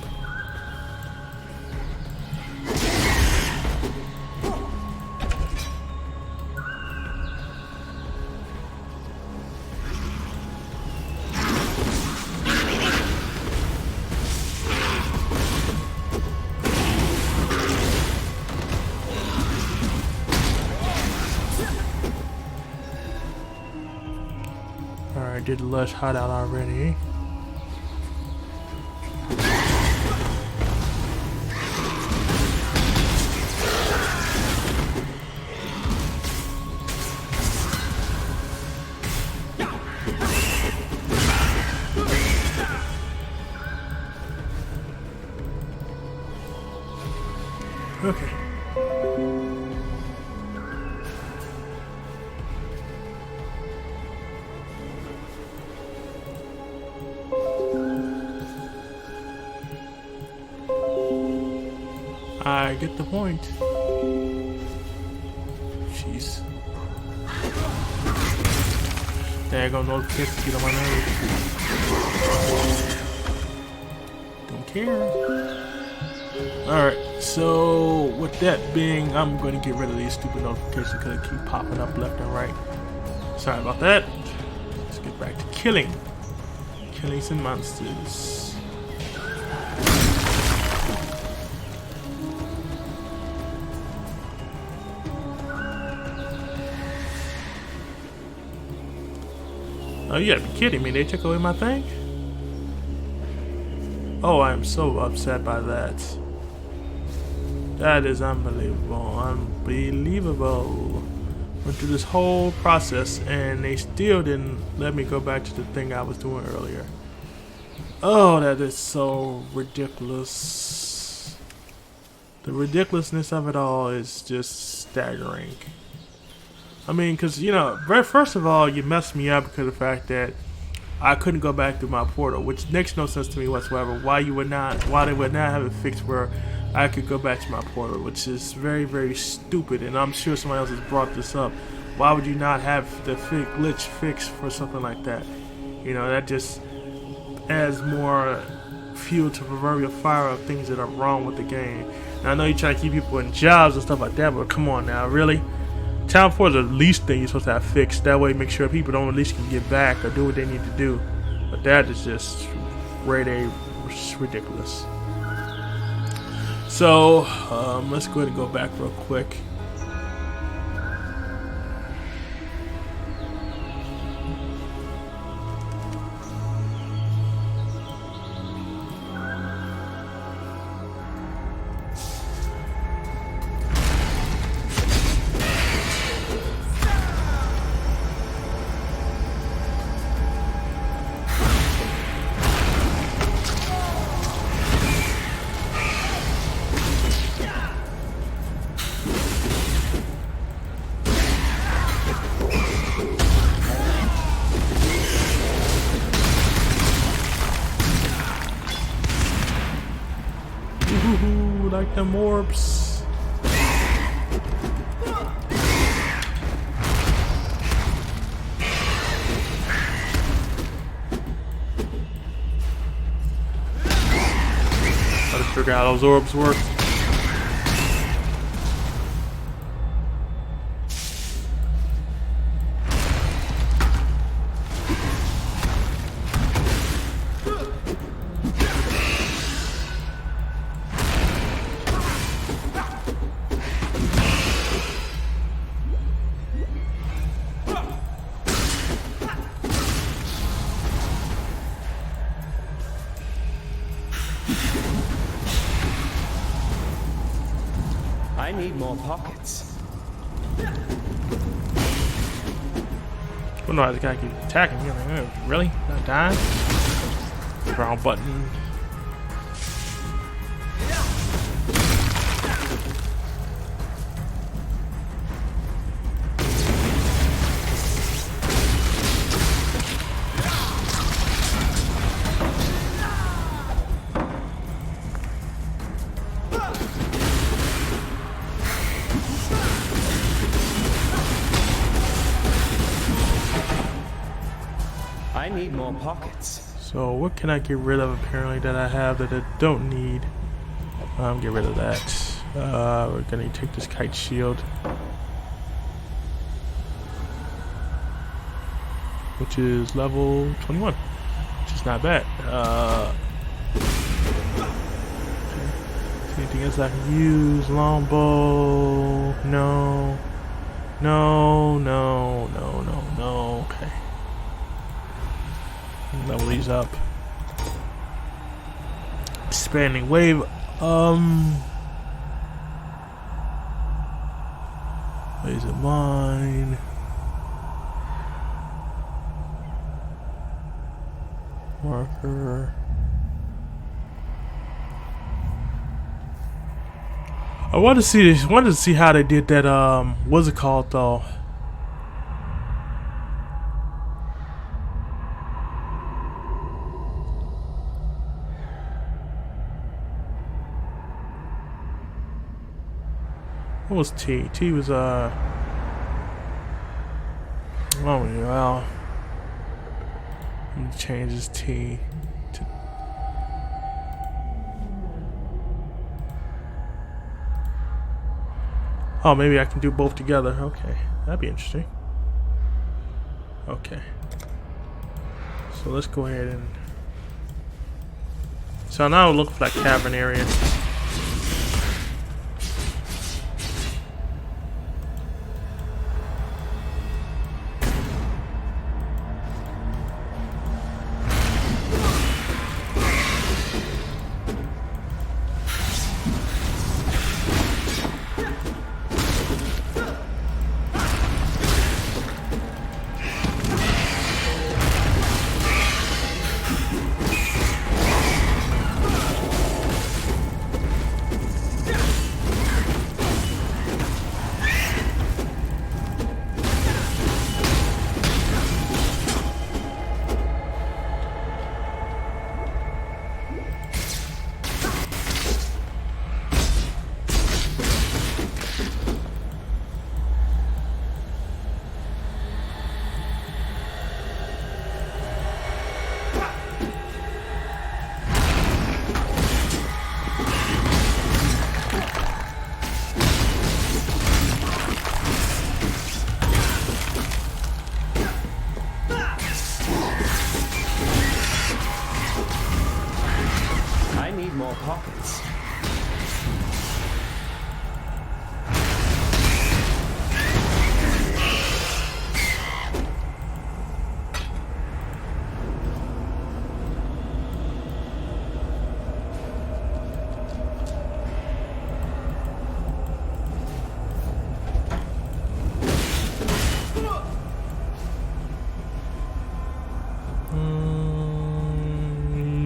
Alright, did the lush hideout already. Okay. I get the point. Jeez. There you go, notifications get on my nerves. Don't care. Alright, so with that being, I'm going to get rid of these stupid notifications because they keep popping up left and right. Sorry about that. Let's get back to killing. Killing some monsters. Oh, you gotta be kidding me. They took away my thing? Oh, I am so upset by that. That is unbelievable. Unbelievable. Went through this whole process and they still didn't let me go back to the thing I was doing earlier. Oh, that is so ridiculous. The ridiculousness of it all is just staggering. I mean, because, you know, first of all, you messed me up because of the fact that I couldn't go back through my portal, which makes no sense to me whatsoever. Why they would not have it fixed where I could go back to my portal, which is very, very stupid. And I'm sure somebody else has brought this up. Why would you not have the glitch fixed for something like that? You know, that just adds more fuel to proverbial fire of things that are wrong with the game. Now, I know you try to keep people in jobs and stuff like that, but come on now, really? Town 4 is the least thing you're supposed to have fixed. That way, make sure people don't at least can get back or do what they need to do. But that is just really ridiculous. So, let's go ahead and go back real quick. Ooh, like them orbs. Gotta figure out how those orbs work. I need more pockets. Well, no, the guy keeps attacking me. Like, oh, really? Not dying? Wrong button. need more pockets. So what can I get rid of apparently that I have that I don't need? Get rid of that. We're gonna take this kite shield, which is level 21, which is not bad. Anything else I can use? Longbow? No. No, no, no, no, no. Okay. Level these up. Expanding wave. Ways of mine. Marker. I want to see this. Wanted to see how they did that. What's it called though? What was T? T was oh well. Let me change this T to. Oh, maybe I can do both together. Okay, that'd be interesting. Okay. So let's go ahead and. So now we'll look for that cavern area. More pockets.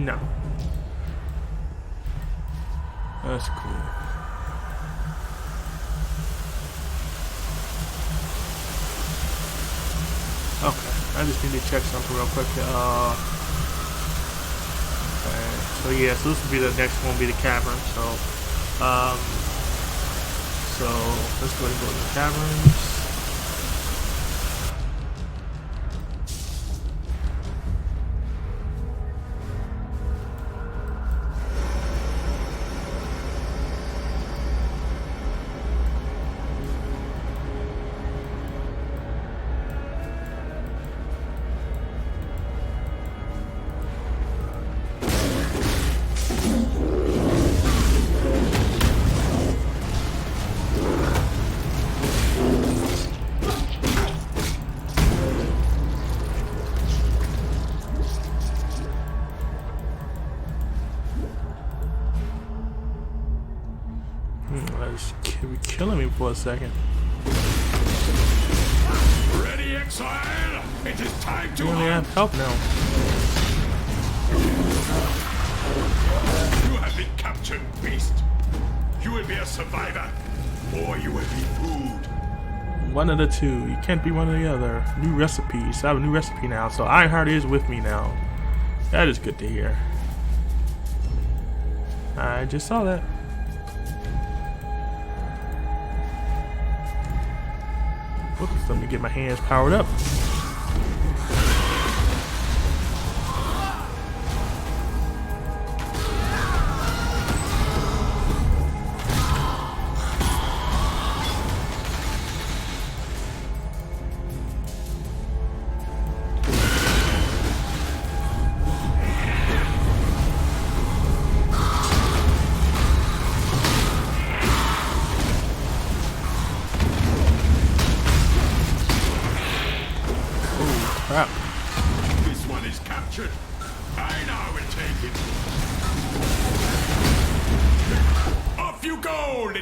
No. That's cool. Okay, I just need to check something real quick. Okay, so yeah, so this will be the next one, will be the cavern. So, let's go ahead and go to the caverns. Be killing me for a second. Ready, Exile? It is time to. You only have help now. You have been captured, beast. You will be a survivor, or you will be food. One of the two. You can't be one or the other. New recipes. I have a new recipe now, so Ironheart is with me now. That is good to hear. I just saw that. Oops, let me get my hands powered up.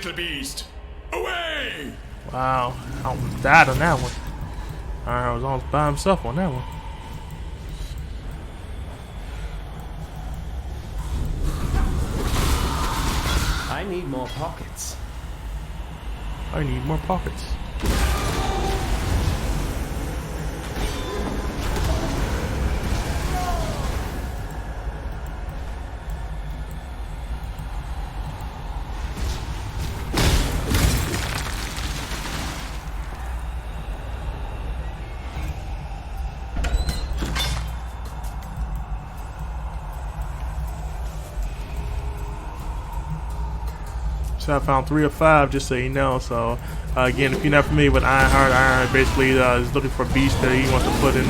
little beast! Away! Wow, I almost died on that one. I was almost by himself on that one. I need more pockets. I need more pockets. So I found 3 of 5, just so you know. So again, if you're not familiar with Ironheart, Ironheart basically is looking for beasts that he wants to put in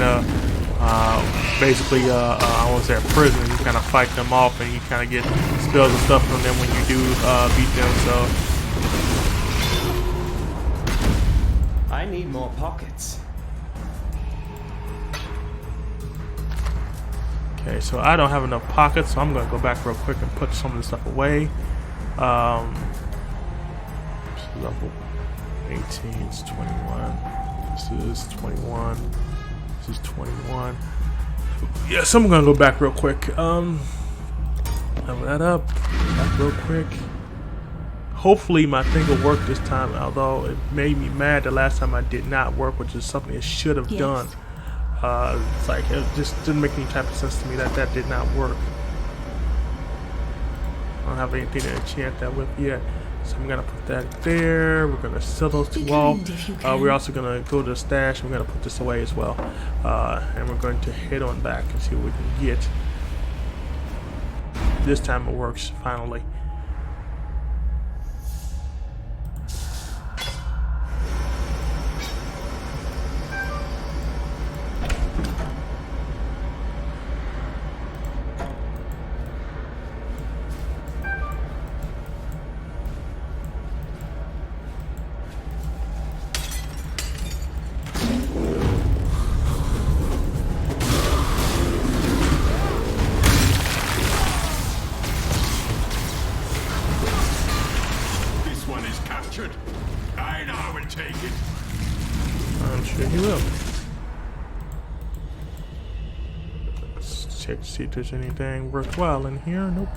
basically I won't say a prison. You kind of fight them off, and you kind of get spells and stuff from them when you do beat them. So I need more pockets. okay, so I don't have enough pockets, so I'm gonna go back real quick and put some of this stuff away. Level 18 is 21. This is 21. This is 21. Yeah, so I'm gonna go back real quick. Level that up. Back real quick. Hopefully my thing will work this time, although it made me mad the last time I did not work, which is something it should have done. It's like it just didn't make any type of sense to me that that did not work. I don't have anything to enchant that with yet. So I'm gonna put that there. We're gonna sell those 2 off. We're also gonna go to the stash. We're gonna put this away as well, and we're going to head on back and see what we can get. This time it works finally. I know I will take it. I'm sure he will. Let's check to see if there's anything worthwhile in here. Nope.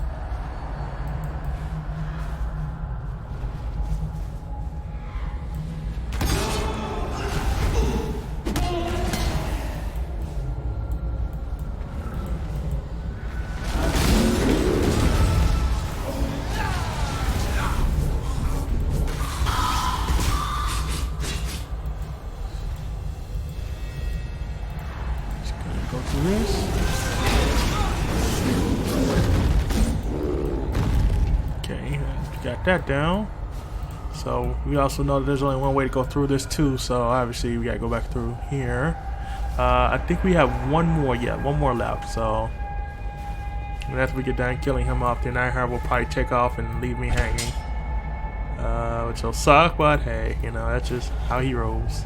Go through this. Okay, got that down. So we also know that there's only one way to go through this too, so obviously we gotta go back through here. I think we have one more left, so and after we get done killing him off, then Ironheart will probably take off and leave me hanging. Which will suck, but hey, you know, that's just how he rolls.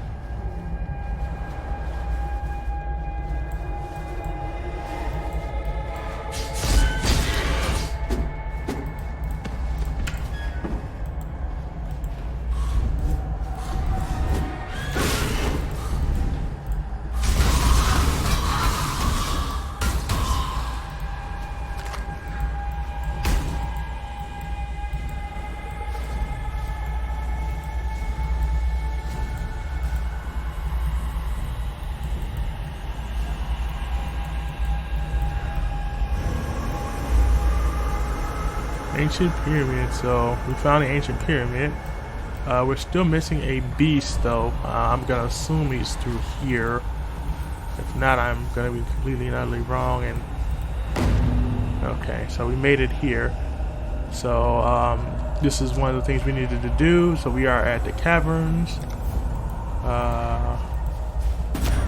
Ancient pyramid. So we found the ancient pyramid. We're still missing a beast though. I'm gonna assume he's through here. If not, I'm gonna be completely and utterly wrong. And okay, so we made it here. So this is one of the things we needed to do. So we are at the caverns. We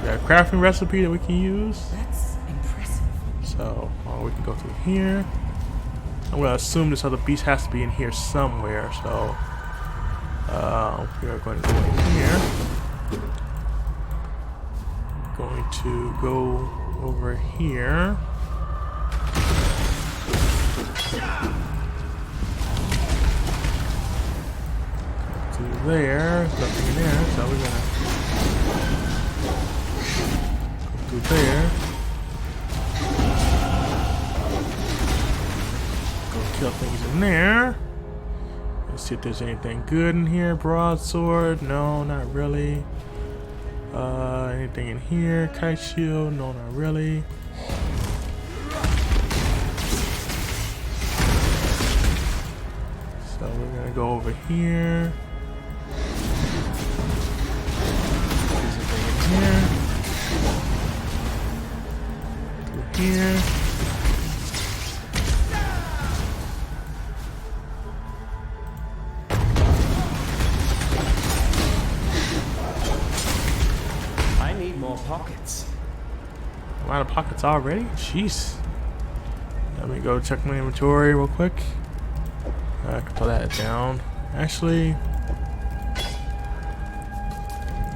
got a crafting recipe that we can use. That's impressive. So we can go through here. I'm gonna assume this other beast has to be in here somewhere, so we are going to go in here. Going to go over here. there. There's nothing in there, so we're gonna go through there. Go kill things in there. Let's see if there's anything good in here. Broadsword, no, not really. Anything in here? Kite shield, no, not really. So we're gonna go over here. There's anything in here. Through here. Pockets. I'm out of pockets already? Jeez. Let me go check my inventory real quick. I can put that down. Actually,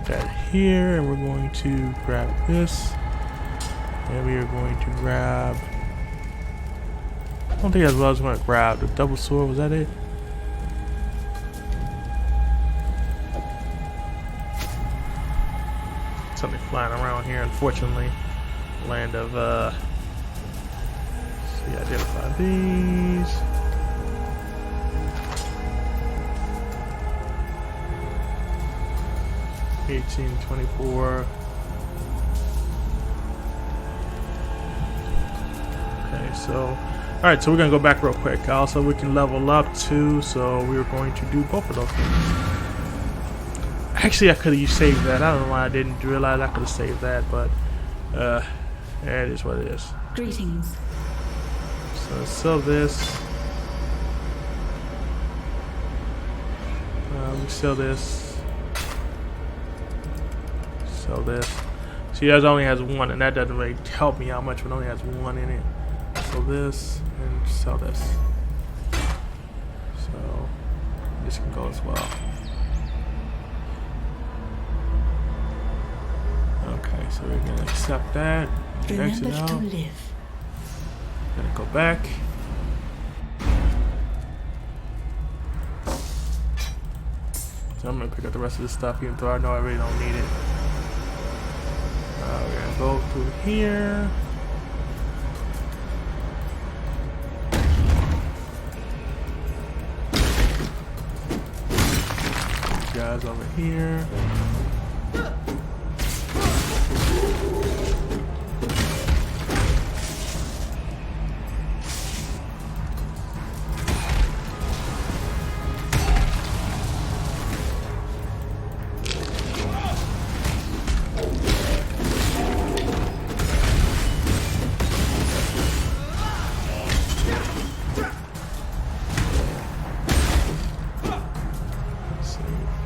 that here, and we're going to grab this. And we are going to grab. I don't think that's what I was going to grab. The double sword, was that it? Something flying around here, unfortunately. Land of see, identify these. $18.24. Okay, so alright, so we're gonna go back real quick. Also, we can level up too, so we're going to do both of those things. Actually, I could have saved that. I don't know why I didn't realize I could have saved that, but yeah, it is what it is. Greetings. So let's sell this. We sell this. Sell this. See, that only has one, and that doesn't really help me out much when it only has one in it. Sell this and sell this. So this can go as well. Okay, so we're gonna accept that. Remember Exit out. to live. Gonna go back. So I'm gonna pick up the rest of this stuff, even though I know I really don't need it. We're gonna go through here. These guys over here.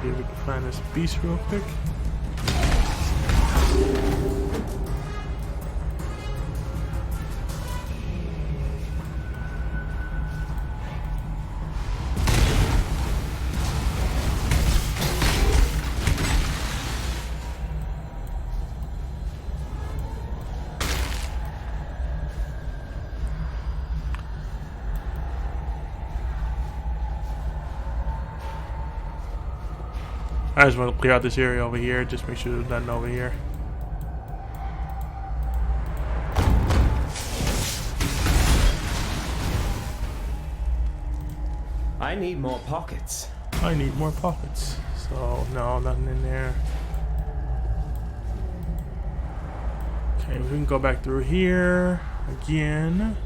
See if we can find this beast real quick. I just want to clear out this area over here, just make sure there's nothing over here. I need more pockets. I need more pockets. So, no, nothing in there. Okay, we can go back through here again.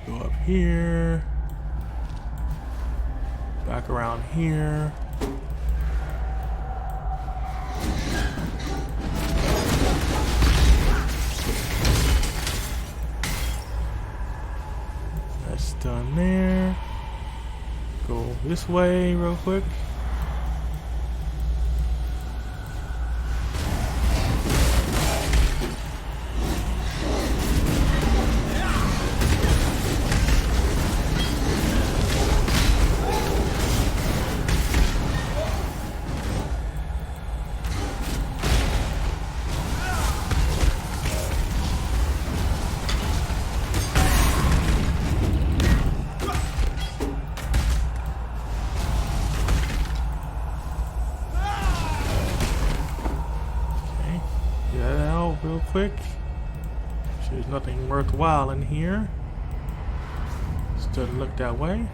Go up here. Back around here. That's done there. Go this way real quick. nothing worthwhile in here. Just doesn't look that way.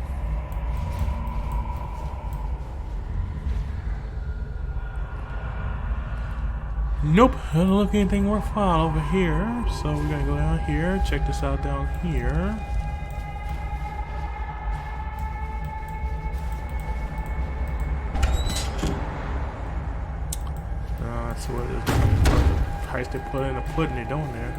Nope, doesn't look anything worthwhile over here. So we're gonna go down here, check this out down here. That's what it is. The price they put in the pudding they don't there.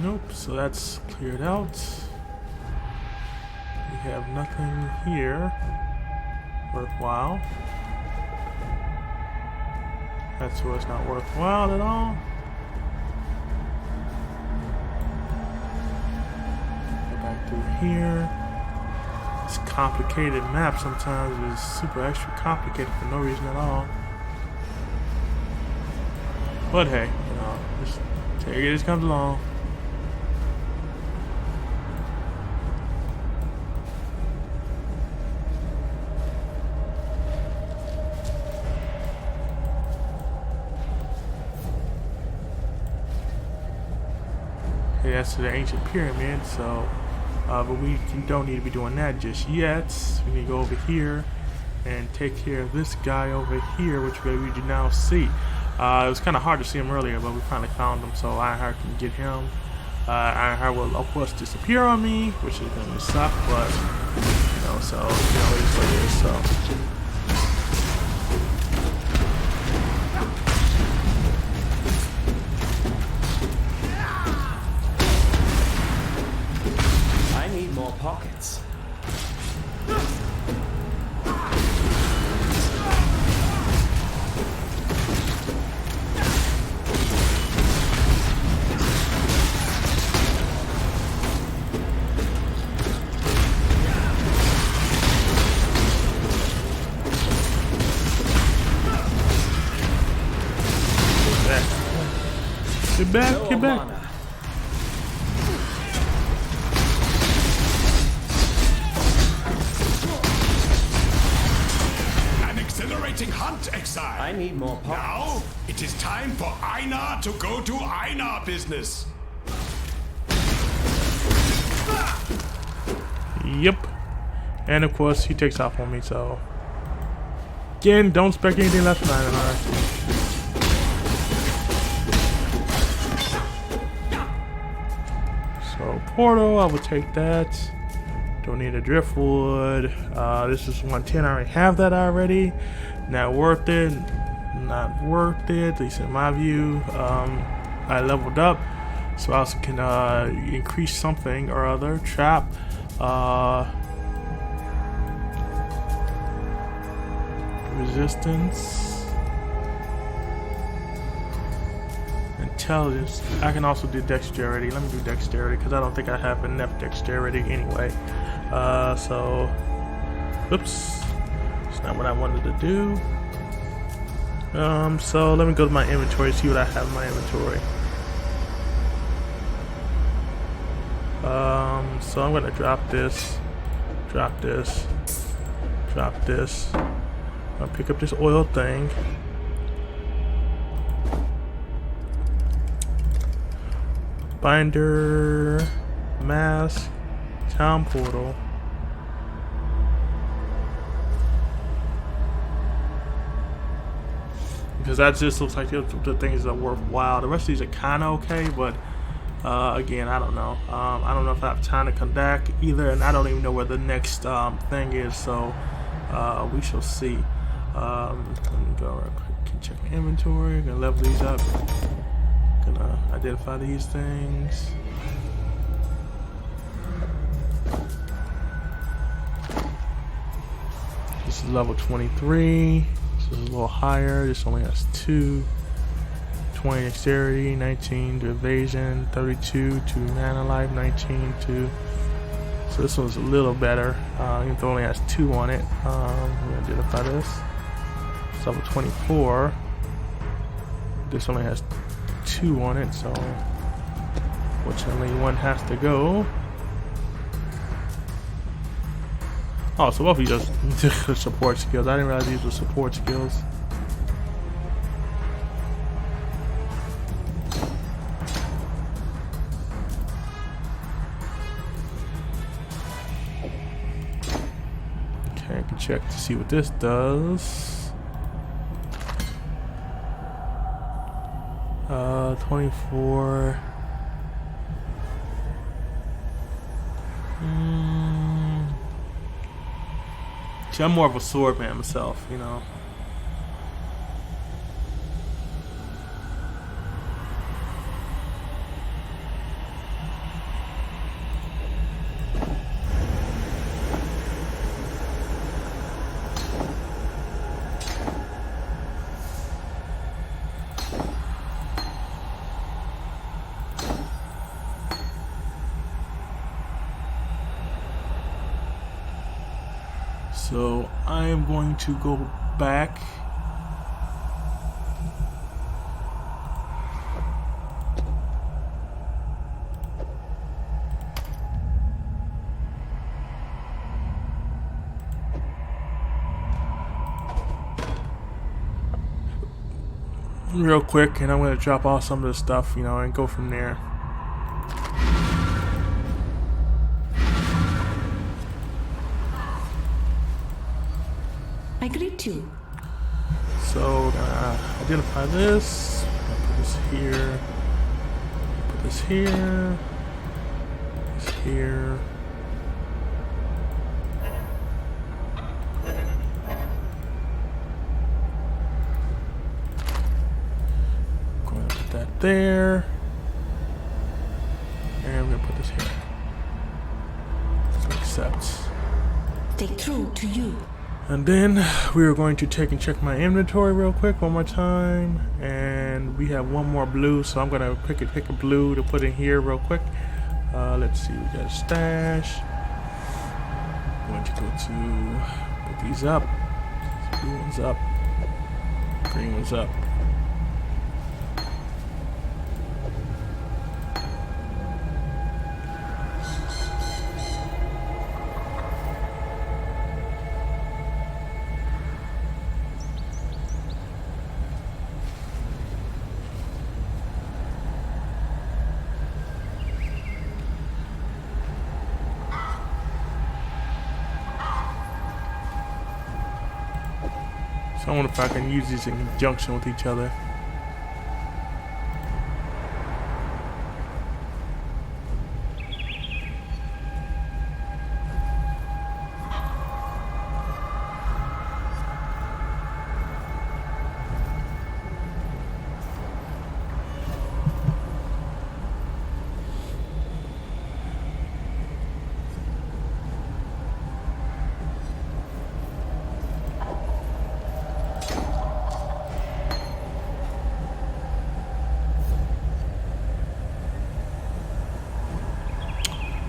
Nope, so that's cleared out. We have nothing here worthwhile. That's where it's not worthwhile at all. Go back through here. This complicated map sometimes is super extra complicated for no reason at all. But hey, you know, just take it as it comes along. That's to the ancient pyramid, so but we don't need to be doing that just yet. We need to go over here and take care of this guy over here, which we do now see. It was kind of hard to see him earlier, but we finally found him, so Ironheart can get him. Ironheart will of course disappear on me, which is going to suck, but you know, so you know, it is what it is. So. Pockets. Get back, get back. Hunt, Exile. I need more pockets. Now, it is time for Einar to go to Einar business. Yep. And of course, he takes off on me, so. Again, don't expect anything less from Einar. So, portal, I will take that. Don't need a driftwood. This is 110. I already have that already. Not worth it. Not worth it, at least in my view. I leveled up, so I also can increase something or other. Trap. Resistance. Intelligence. I can also do dexterity. Let me do dexterity because I don't think I have enough dexterity anyway. So, oops, it's not what I wanted to do. So let me go to my inventory, see what I have in my inventory. So I'm gonna drop this, drop this, drop this. I'll pick up this oil thing. Binder, mask, town portal. Because that just looks like the things that are worthwhile. The rest of these are kind of okay, but again, I don't know. I don't know if I have time to come back either, and I don't even know where the next thing is. So we shall see. Let me go real quick. Check my inventory. Gonna level these up. Gonna identify these things. This is level 23. This is a little higher. This only has 2. 20 dexterity, 19 to evasion, 32 to mana life, 19 to. So this one's a little better. Even though it only has 2 on it. We're gonna identify this. It's level 24. This only has 2 on it, so fortunately one has to go. Oh, so both of you just support skills. I didn't realize these were support skills. Okay, I can check to see what this does. 24. See, I'm more of a sword man myself, you know. So I am going to go back. Real quick, and I'm going to drop off some of the stuff, you know, and go from there. I greet you. So, identify this. Put this here. Put this here. This here. Going to put that there. And we're going to put this here. So accept. Stay true to you. And then we are going to take and check my inventory real quick one more time, and we have one more blue, so I'm gonna pick a blue to put in here real quick. Let's see, we got a stash. I'm going to go to put these up. Blue one's up, green one's up. So I wonder if I can use these in conjunction with each other.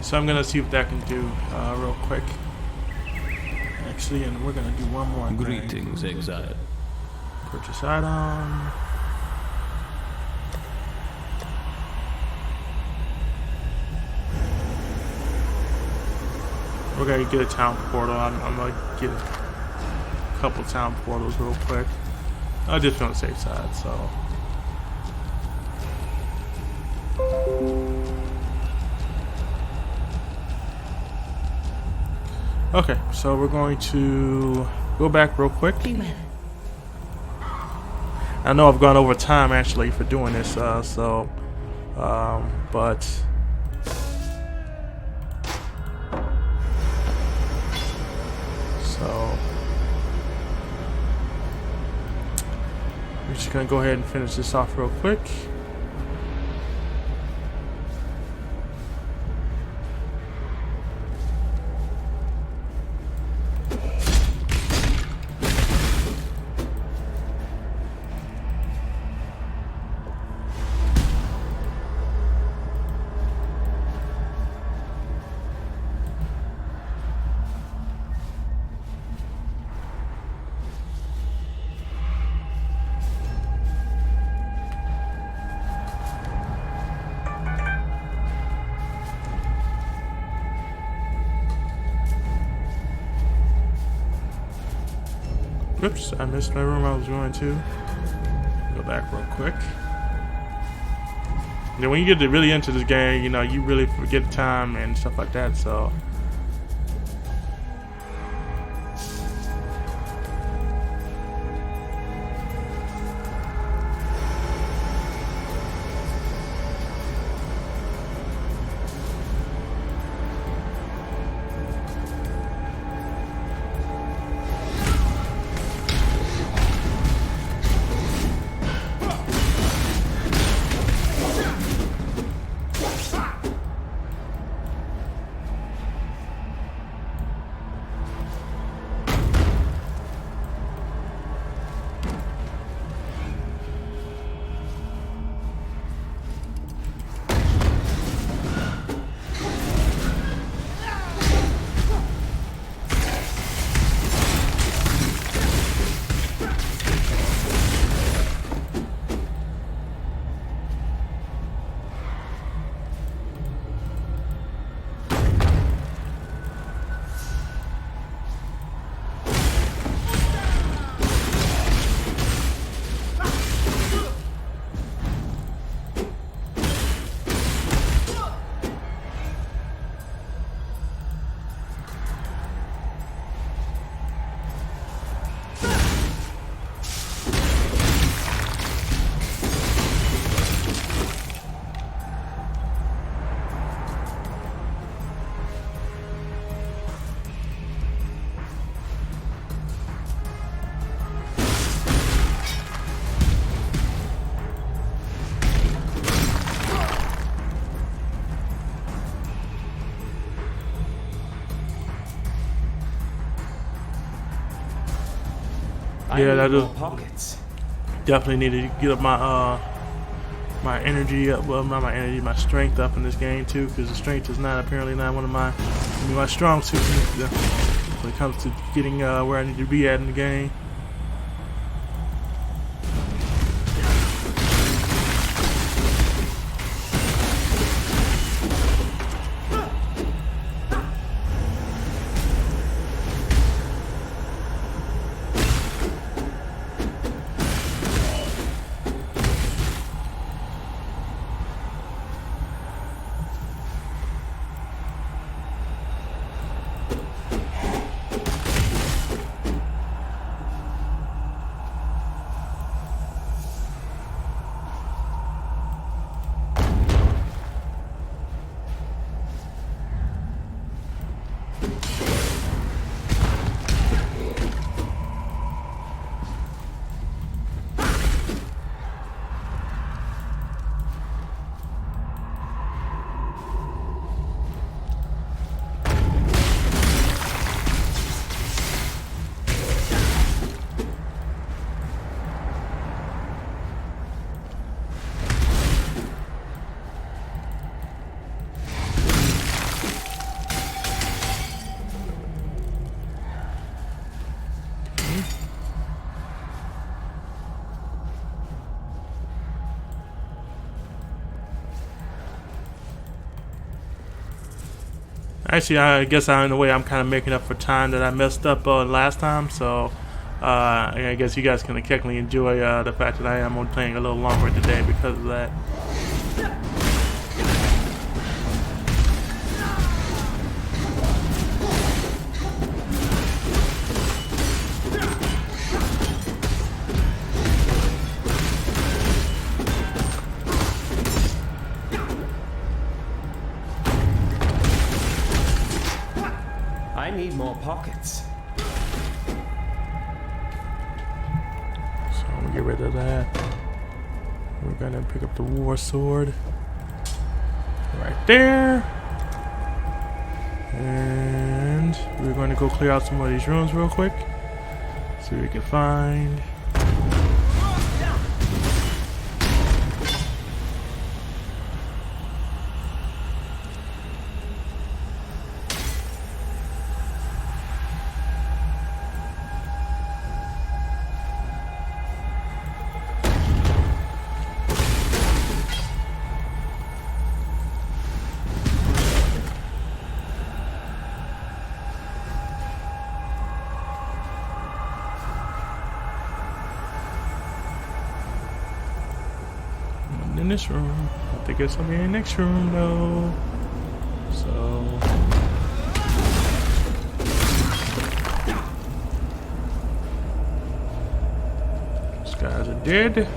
So I'm gonna see what that can do real quick. Actually, and we're gonna do one more thing. Greetings, Exile. Purchase item. We're gonna get a town portal. I'm gonna get a couple town portals real quick. I just want to safe side, so. Okay, so we're going to go back real quick. Be well. I know I've gone over time actually for doing this, but so we're just gonna go ahead and finish this off real quick. Oops, I missed my room I was going to. Go back real quick. Then when you get really into this game, you know, you really forget time and stuff like that, so. Yeah, that is pockets. definitely need to get up my my energy up. Well, not my energy, my strength up in this game too, because the strength is apparently not one of my strong suits when it comes to getting where I need to be at in the game. Actually, I guess in a way I'm kind of making up for time that I messed up last time, so I guess you guys can technically enjoy the fact that I am only playing a little longer today because of that. I need more pockets. So I'm gonna get rid of that. We're gonna pick up the war sword right there, and we're going to go clear out some of these rooms real quick, see what we can find. in this room. I think it's something in the next room though. So these guys are dead.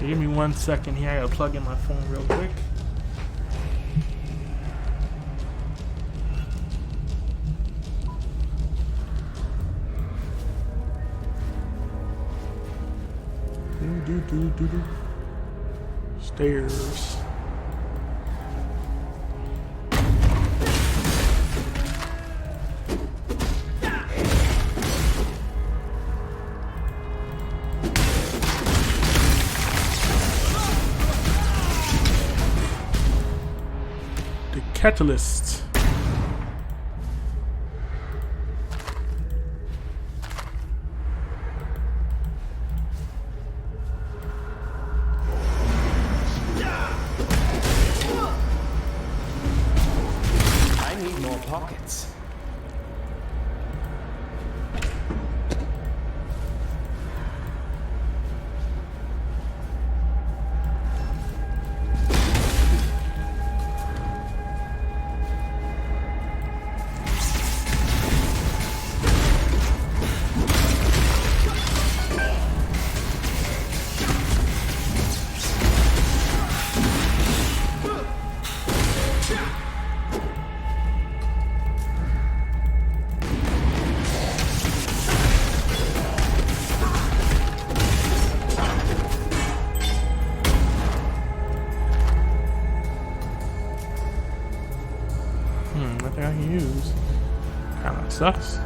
Give me 1 second here. I gotta plug in my phone real quick. Stairs. Catalyst. I need more pockets. Nothing I can use. Kinda sucks.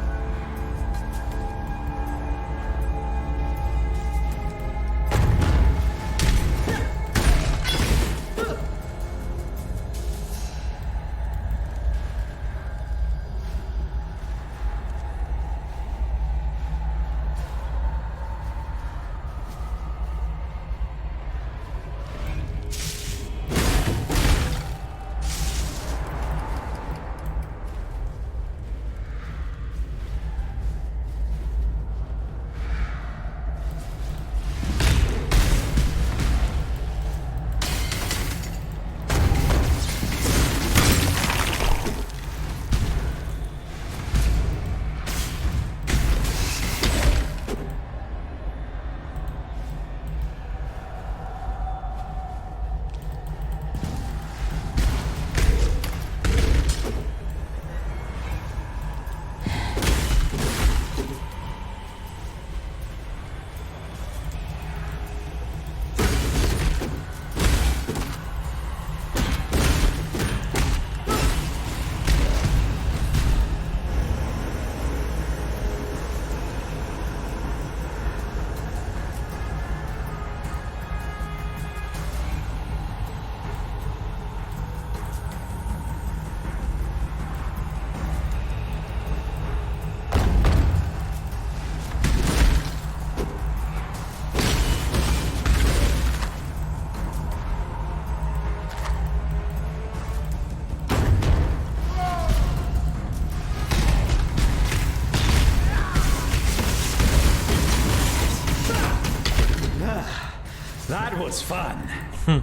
That was fun. I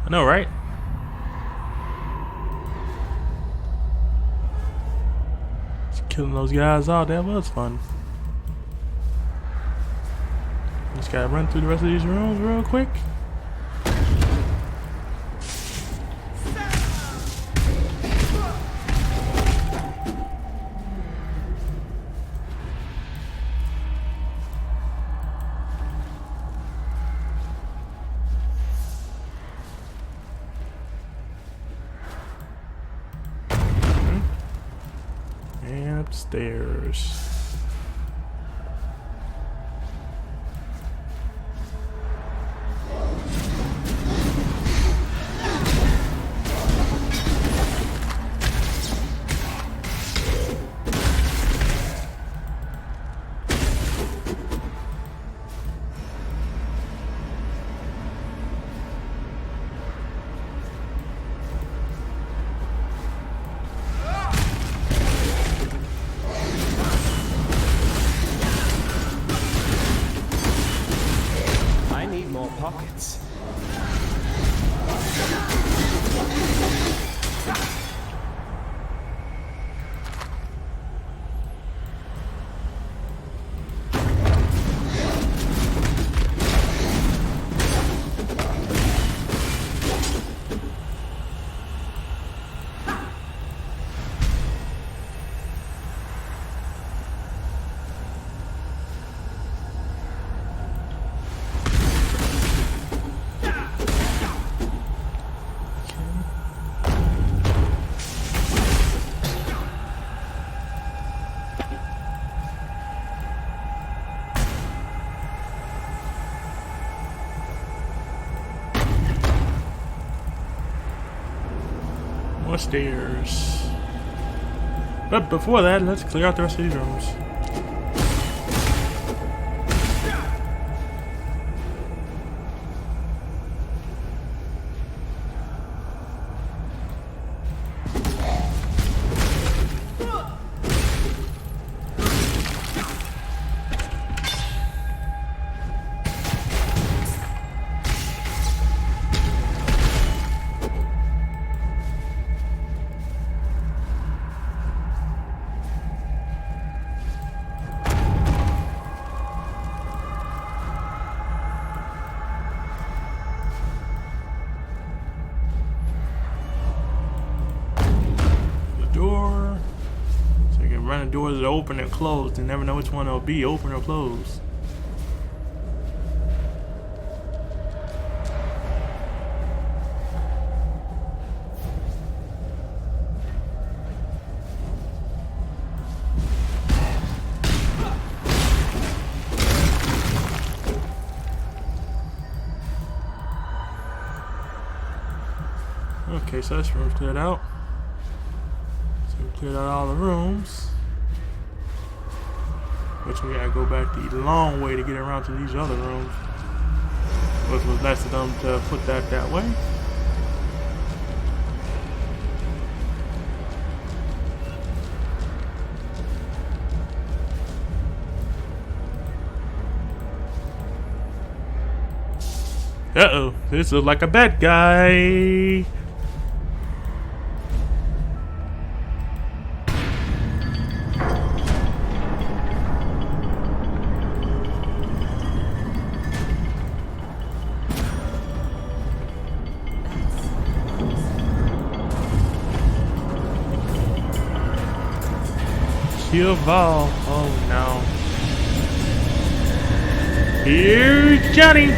know, right? Just killing those guys out, that was fun. Just gotta run through the rest of these rooms real quick. And upstairs. More stairs. But before that, let's clear out the rest of these rooms. Door. So you can run the doors that are open and closed. You never know which one it'll be, open or closed. Okay, so this room's cleared out. Cleared out all the rooms, which we gotta go back the long way to get around to these other rooms, which was nice of them to put that way. Uh-oh, this is like a bad guy. Kill Val. Oh no. Here's Johnny.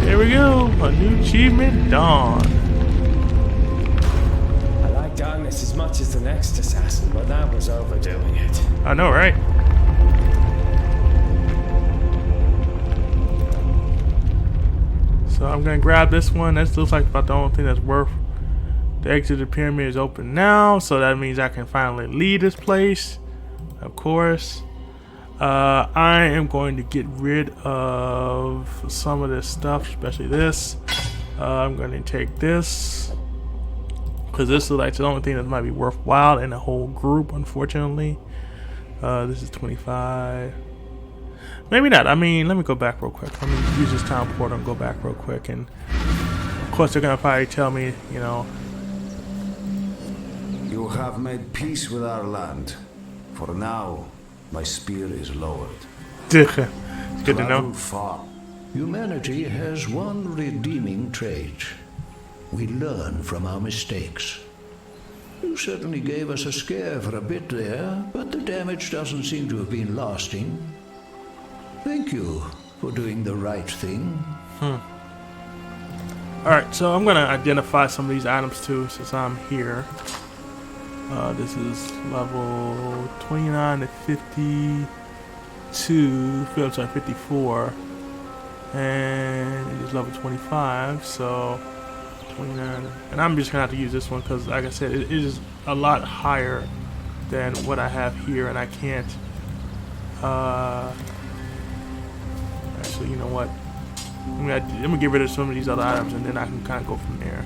There we go, a new achievement, Dawn. I like darkness as much as the next assassin, but that was overdoing it. I know, right? So I'm gonna grab this one. This looks like about the only thing that's worth. The exit of the pyramid is open now, so that means I can finally leave this place. Of course. I am going to get rid of some of this stuff, especially this. I'm going to take this because this is like the only thing that might be worthwhile in the whole group, unfortunately. This is 25. Maybe not. I mean, let me go back real quick. Let me use this town portal and go back real quick. And of course, they're going to probably tell me, you know. You have made peace with our land. For now, my spear is lowered. Good to know. Travel far. Humanity has one redeeming trait. We learn from our mistakes. You certainly gave us a scare for a bit there, but the damage doesn't seem to have been lasting. Thank you for doing the right thing. Alright, so I'm going to identify some of these items too, since I'm here. This is level 29 to 52, I'm sorry, 54. And it is level 25, so 29. And I'm just going to have to use this one because, like I said, it is a lot higher than what I have here, and I can't Actually, you know what? I'm gonna get rid of some of these other items, and then I can kind of go from there.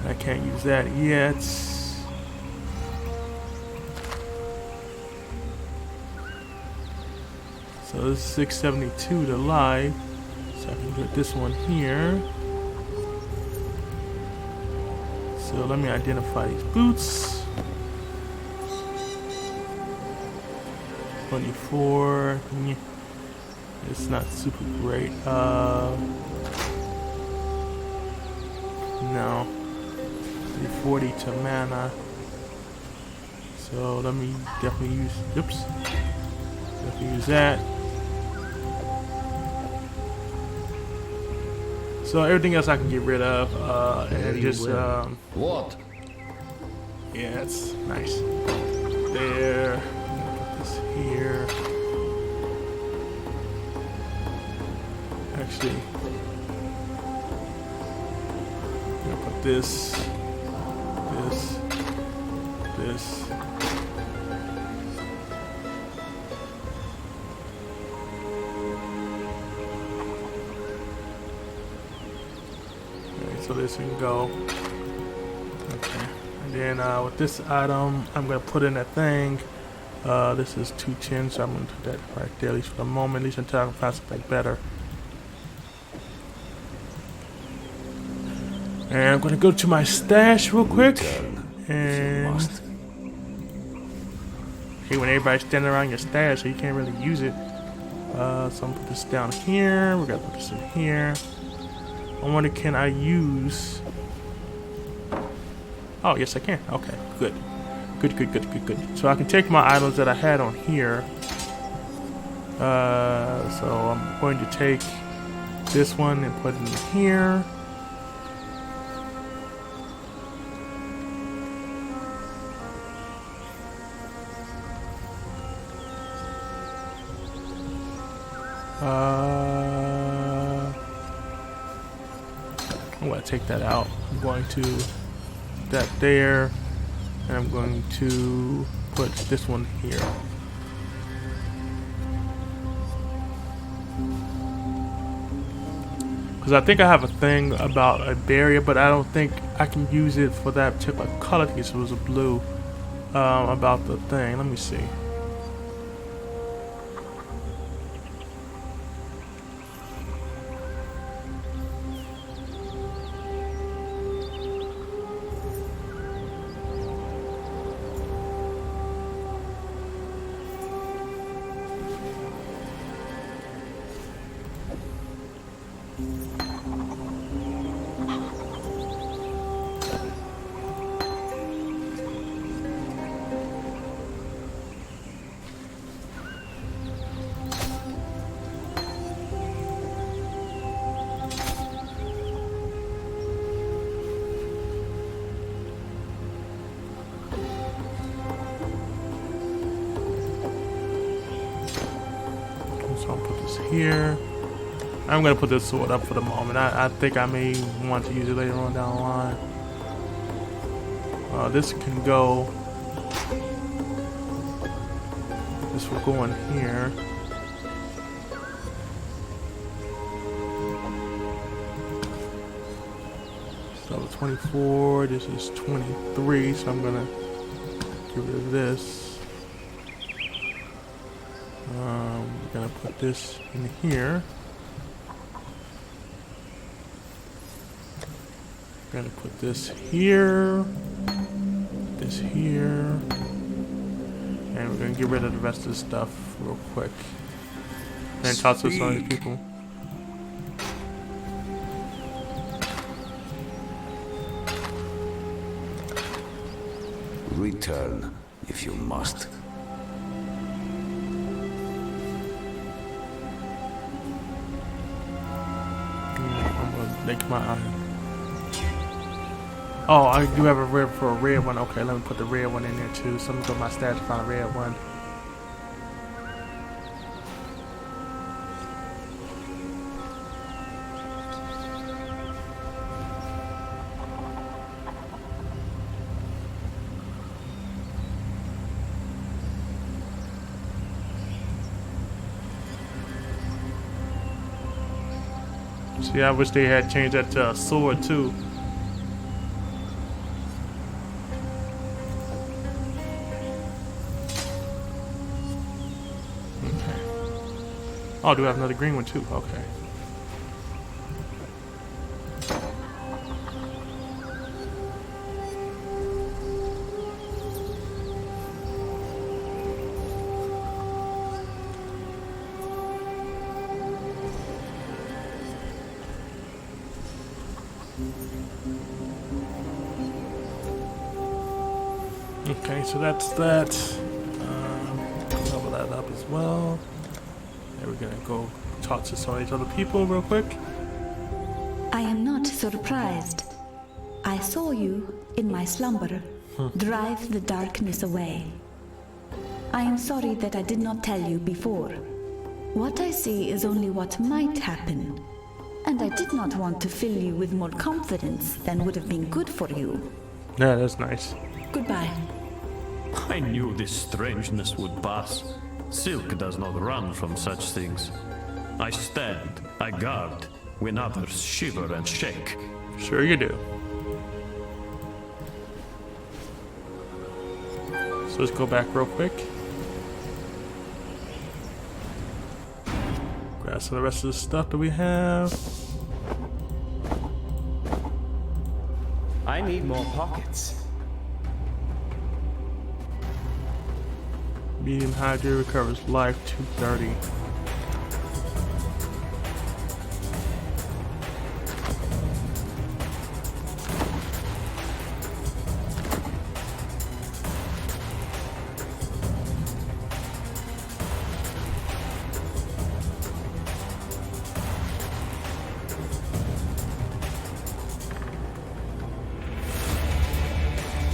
I can't use that yet. So this is 672 to live. So I can put this one here. So let me identify these boots. 24. It's not super great. No. 340 to mana. So let me definitely use. Oops. Definitely use that. So everything else I can get rid of, and just What? Yeah, it's nice. There. Put this here. Actually, I'm gonna put this. So this can go. Okay. And then with this item, I'm gonna put in that thing. This is 210, so I'm gonna put that right there, at least for the moment, at least until I can find something better. And I'm gonna go to my stash real quick. And hey, when everybody's standing around your stash, so you can't really use it. So I'm gonna put this down here. We're gonna put this in here. I wonder, can I use... Oh, yes I can. Okay, good. Good. So I can take my items that I had on here. So I'm going to take this one and put it in here. I'm going to take that out. I'm going to put that there, and I'm going to put this one here. Because I think I have a thing about a barrier, but I don't think I can use it for that particular color. I think it was a blue about the thing. Let me see. So I'll put this here. I'm gonna put this sword up for the moment. I think I may want to use it later on down the line. This can go. This will go in here. So 24. This is 23. So I'm gonna get rid of this. We're gonna put this in here. We're gonna put this here, this here, and we're gonna get rid of the rest of the stuff real quick. And toss this on these people. Return if you must. I'm gonna make my iron. Oh, I do have a red for a red one. Okay, let me put the red one in there too. So I'm gonna go to my stash and find a red one. See, I wish they had changed that to a sword too. Okay. Oh, do I have another green one too? Okay. Okay, so that's that. Level that up as well. And we're gonna go talk to some of these other people real quick. I am not surprised. I saw you, in my slumber, drive the darkness away. I am sorry that I did not tell you before. What I see is only what might happen, and I did not want to fill you with more confidence than would have been good for you. Yeah, that's nice. Goodbye. I knew this strangeness would pass. Silk does not run from such things. I stand, I guard, when others shiver and shake. Sure you do. So let's go back real quick. Grab some of the rest of the stuff that we have. I need more pockets. Medium Hydra recovers life 230.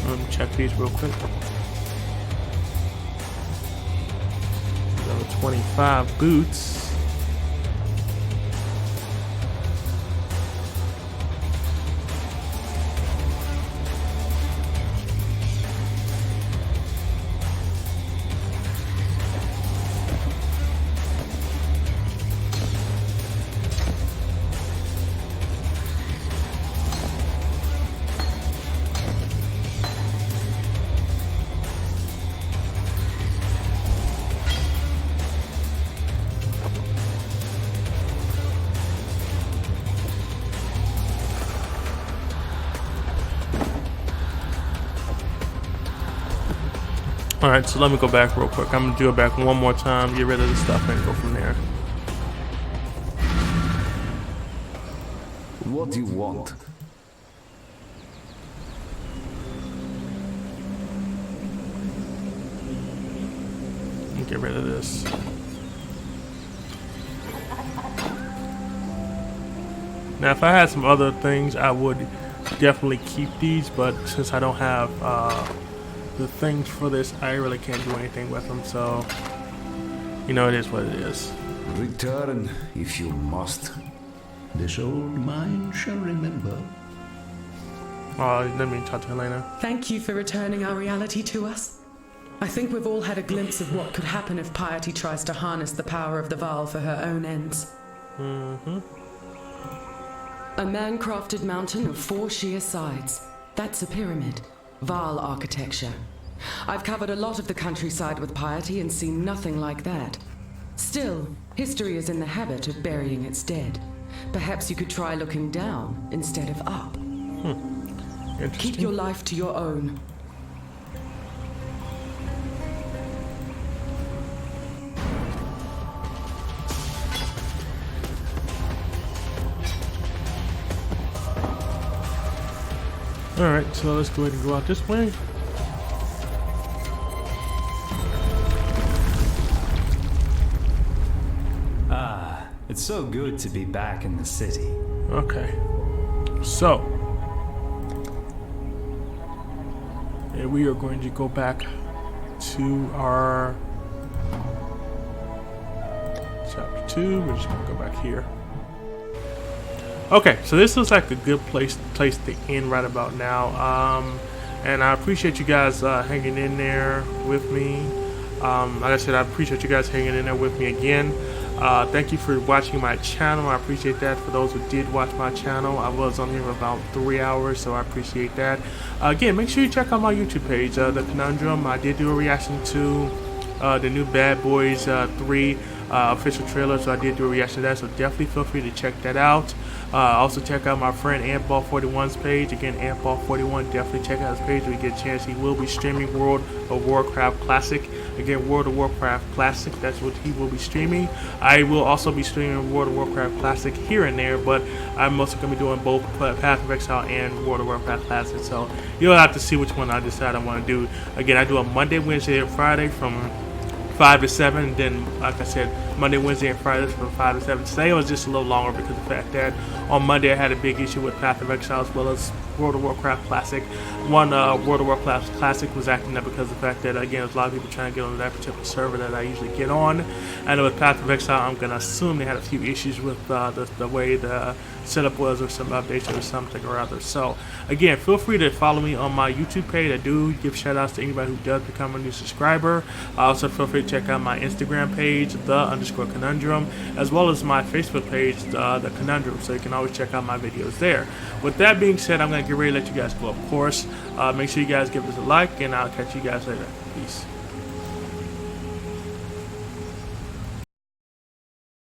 Let me check these real quick. Level 25 boots. Alright, so let me go back real quick. I'm gonna do it back one more time, get rid of the stuff, and go from there. What do you want? Let me get rid of this. Now, if I had some other things, I would definitely keep these, but since I don't have the things for this, I really can't do anything with them, so you know, it is what it is. Return if you must. This old mind shall remember. Let me talk to Helena. Thank you for returning our reality to us. I think we've all had a glimpse of what could happen if Piety tries to harness the power of the Vaal for her own ends. A man-crafted mountain of 4 sheer sides. That's a pyramid. Vaal architecture. I've covered a lot of the countryside with Piety and seen nothing like that. Still, history is in the habit of burying its dead. Perhaps you could try looking down instead of up. Keep your life to your own. Alright, so let's go ahead and go out this way. Ah, it's so good to be back in the city. Okay. So, and we are going to go back to our chapter 2. We're just going to go back here. Okay, so this looks like a good place to end right about now. And I appreciate you guys hanging in there with me. Like I said, I appreciate you guys hanging in there with me again. Thank you for watching my channel. I appreciate that. For those who did watch my channel, I was on here about 3 hours, so I appreciate that. Again, make sure you check out my YouTube page, The Conundrum. I did do a reaction to the new Bad Boys 3 official trailer, so I did do a reaction to that, so definitely feel free to check that out. Also check out my friend Antball41's page. Again, Antball41, definitely check out his page when you get a chance. He will be streaming World of Warcraft Classic. Again, World of Warcraft Classic, that's what he will be streaming. I will also be streaming World of Warcraft Classic here and there, but I'm mostly going to be doing both Path of Exile and World of Warcraft Classic, so you'll have to see which one I decide I want to do. Again, I do a Monday, Wednesday, and Friday from 5 to 7, and then, like I said, Monday, Wednesday, and Friday from 5 to 7. Today was just a little longer because of the fact that on Monday I had a big issue with Path of Exile as well as World of Warcraft Classic. One World of Warcraft Classic was acting up because of the fact that, again, there's a lot of people trying to get on that particular server that I usually get on. And with Path of Exile, I'm going to assume they had a few issues with the way the setup was, or some updates or something or other. So, again, feel free to follow me on my YouTube page. I do give shout outs to anybody who does become a new subscriber. Also, feel free to check out my Instagram page, _conundrum, as well as my Facebook page, the Conundrum, so you can always check out my videos there. With that being said, I'm going to get ready to let you guys go, of course. Make sure you guys give us a like, and I'll catch you guys later. Peace.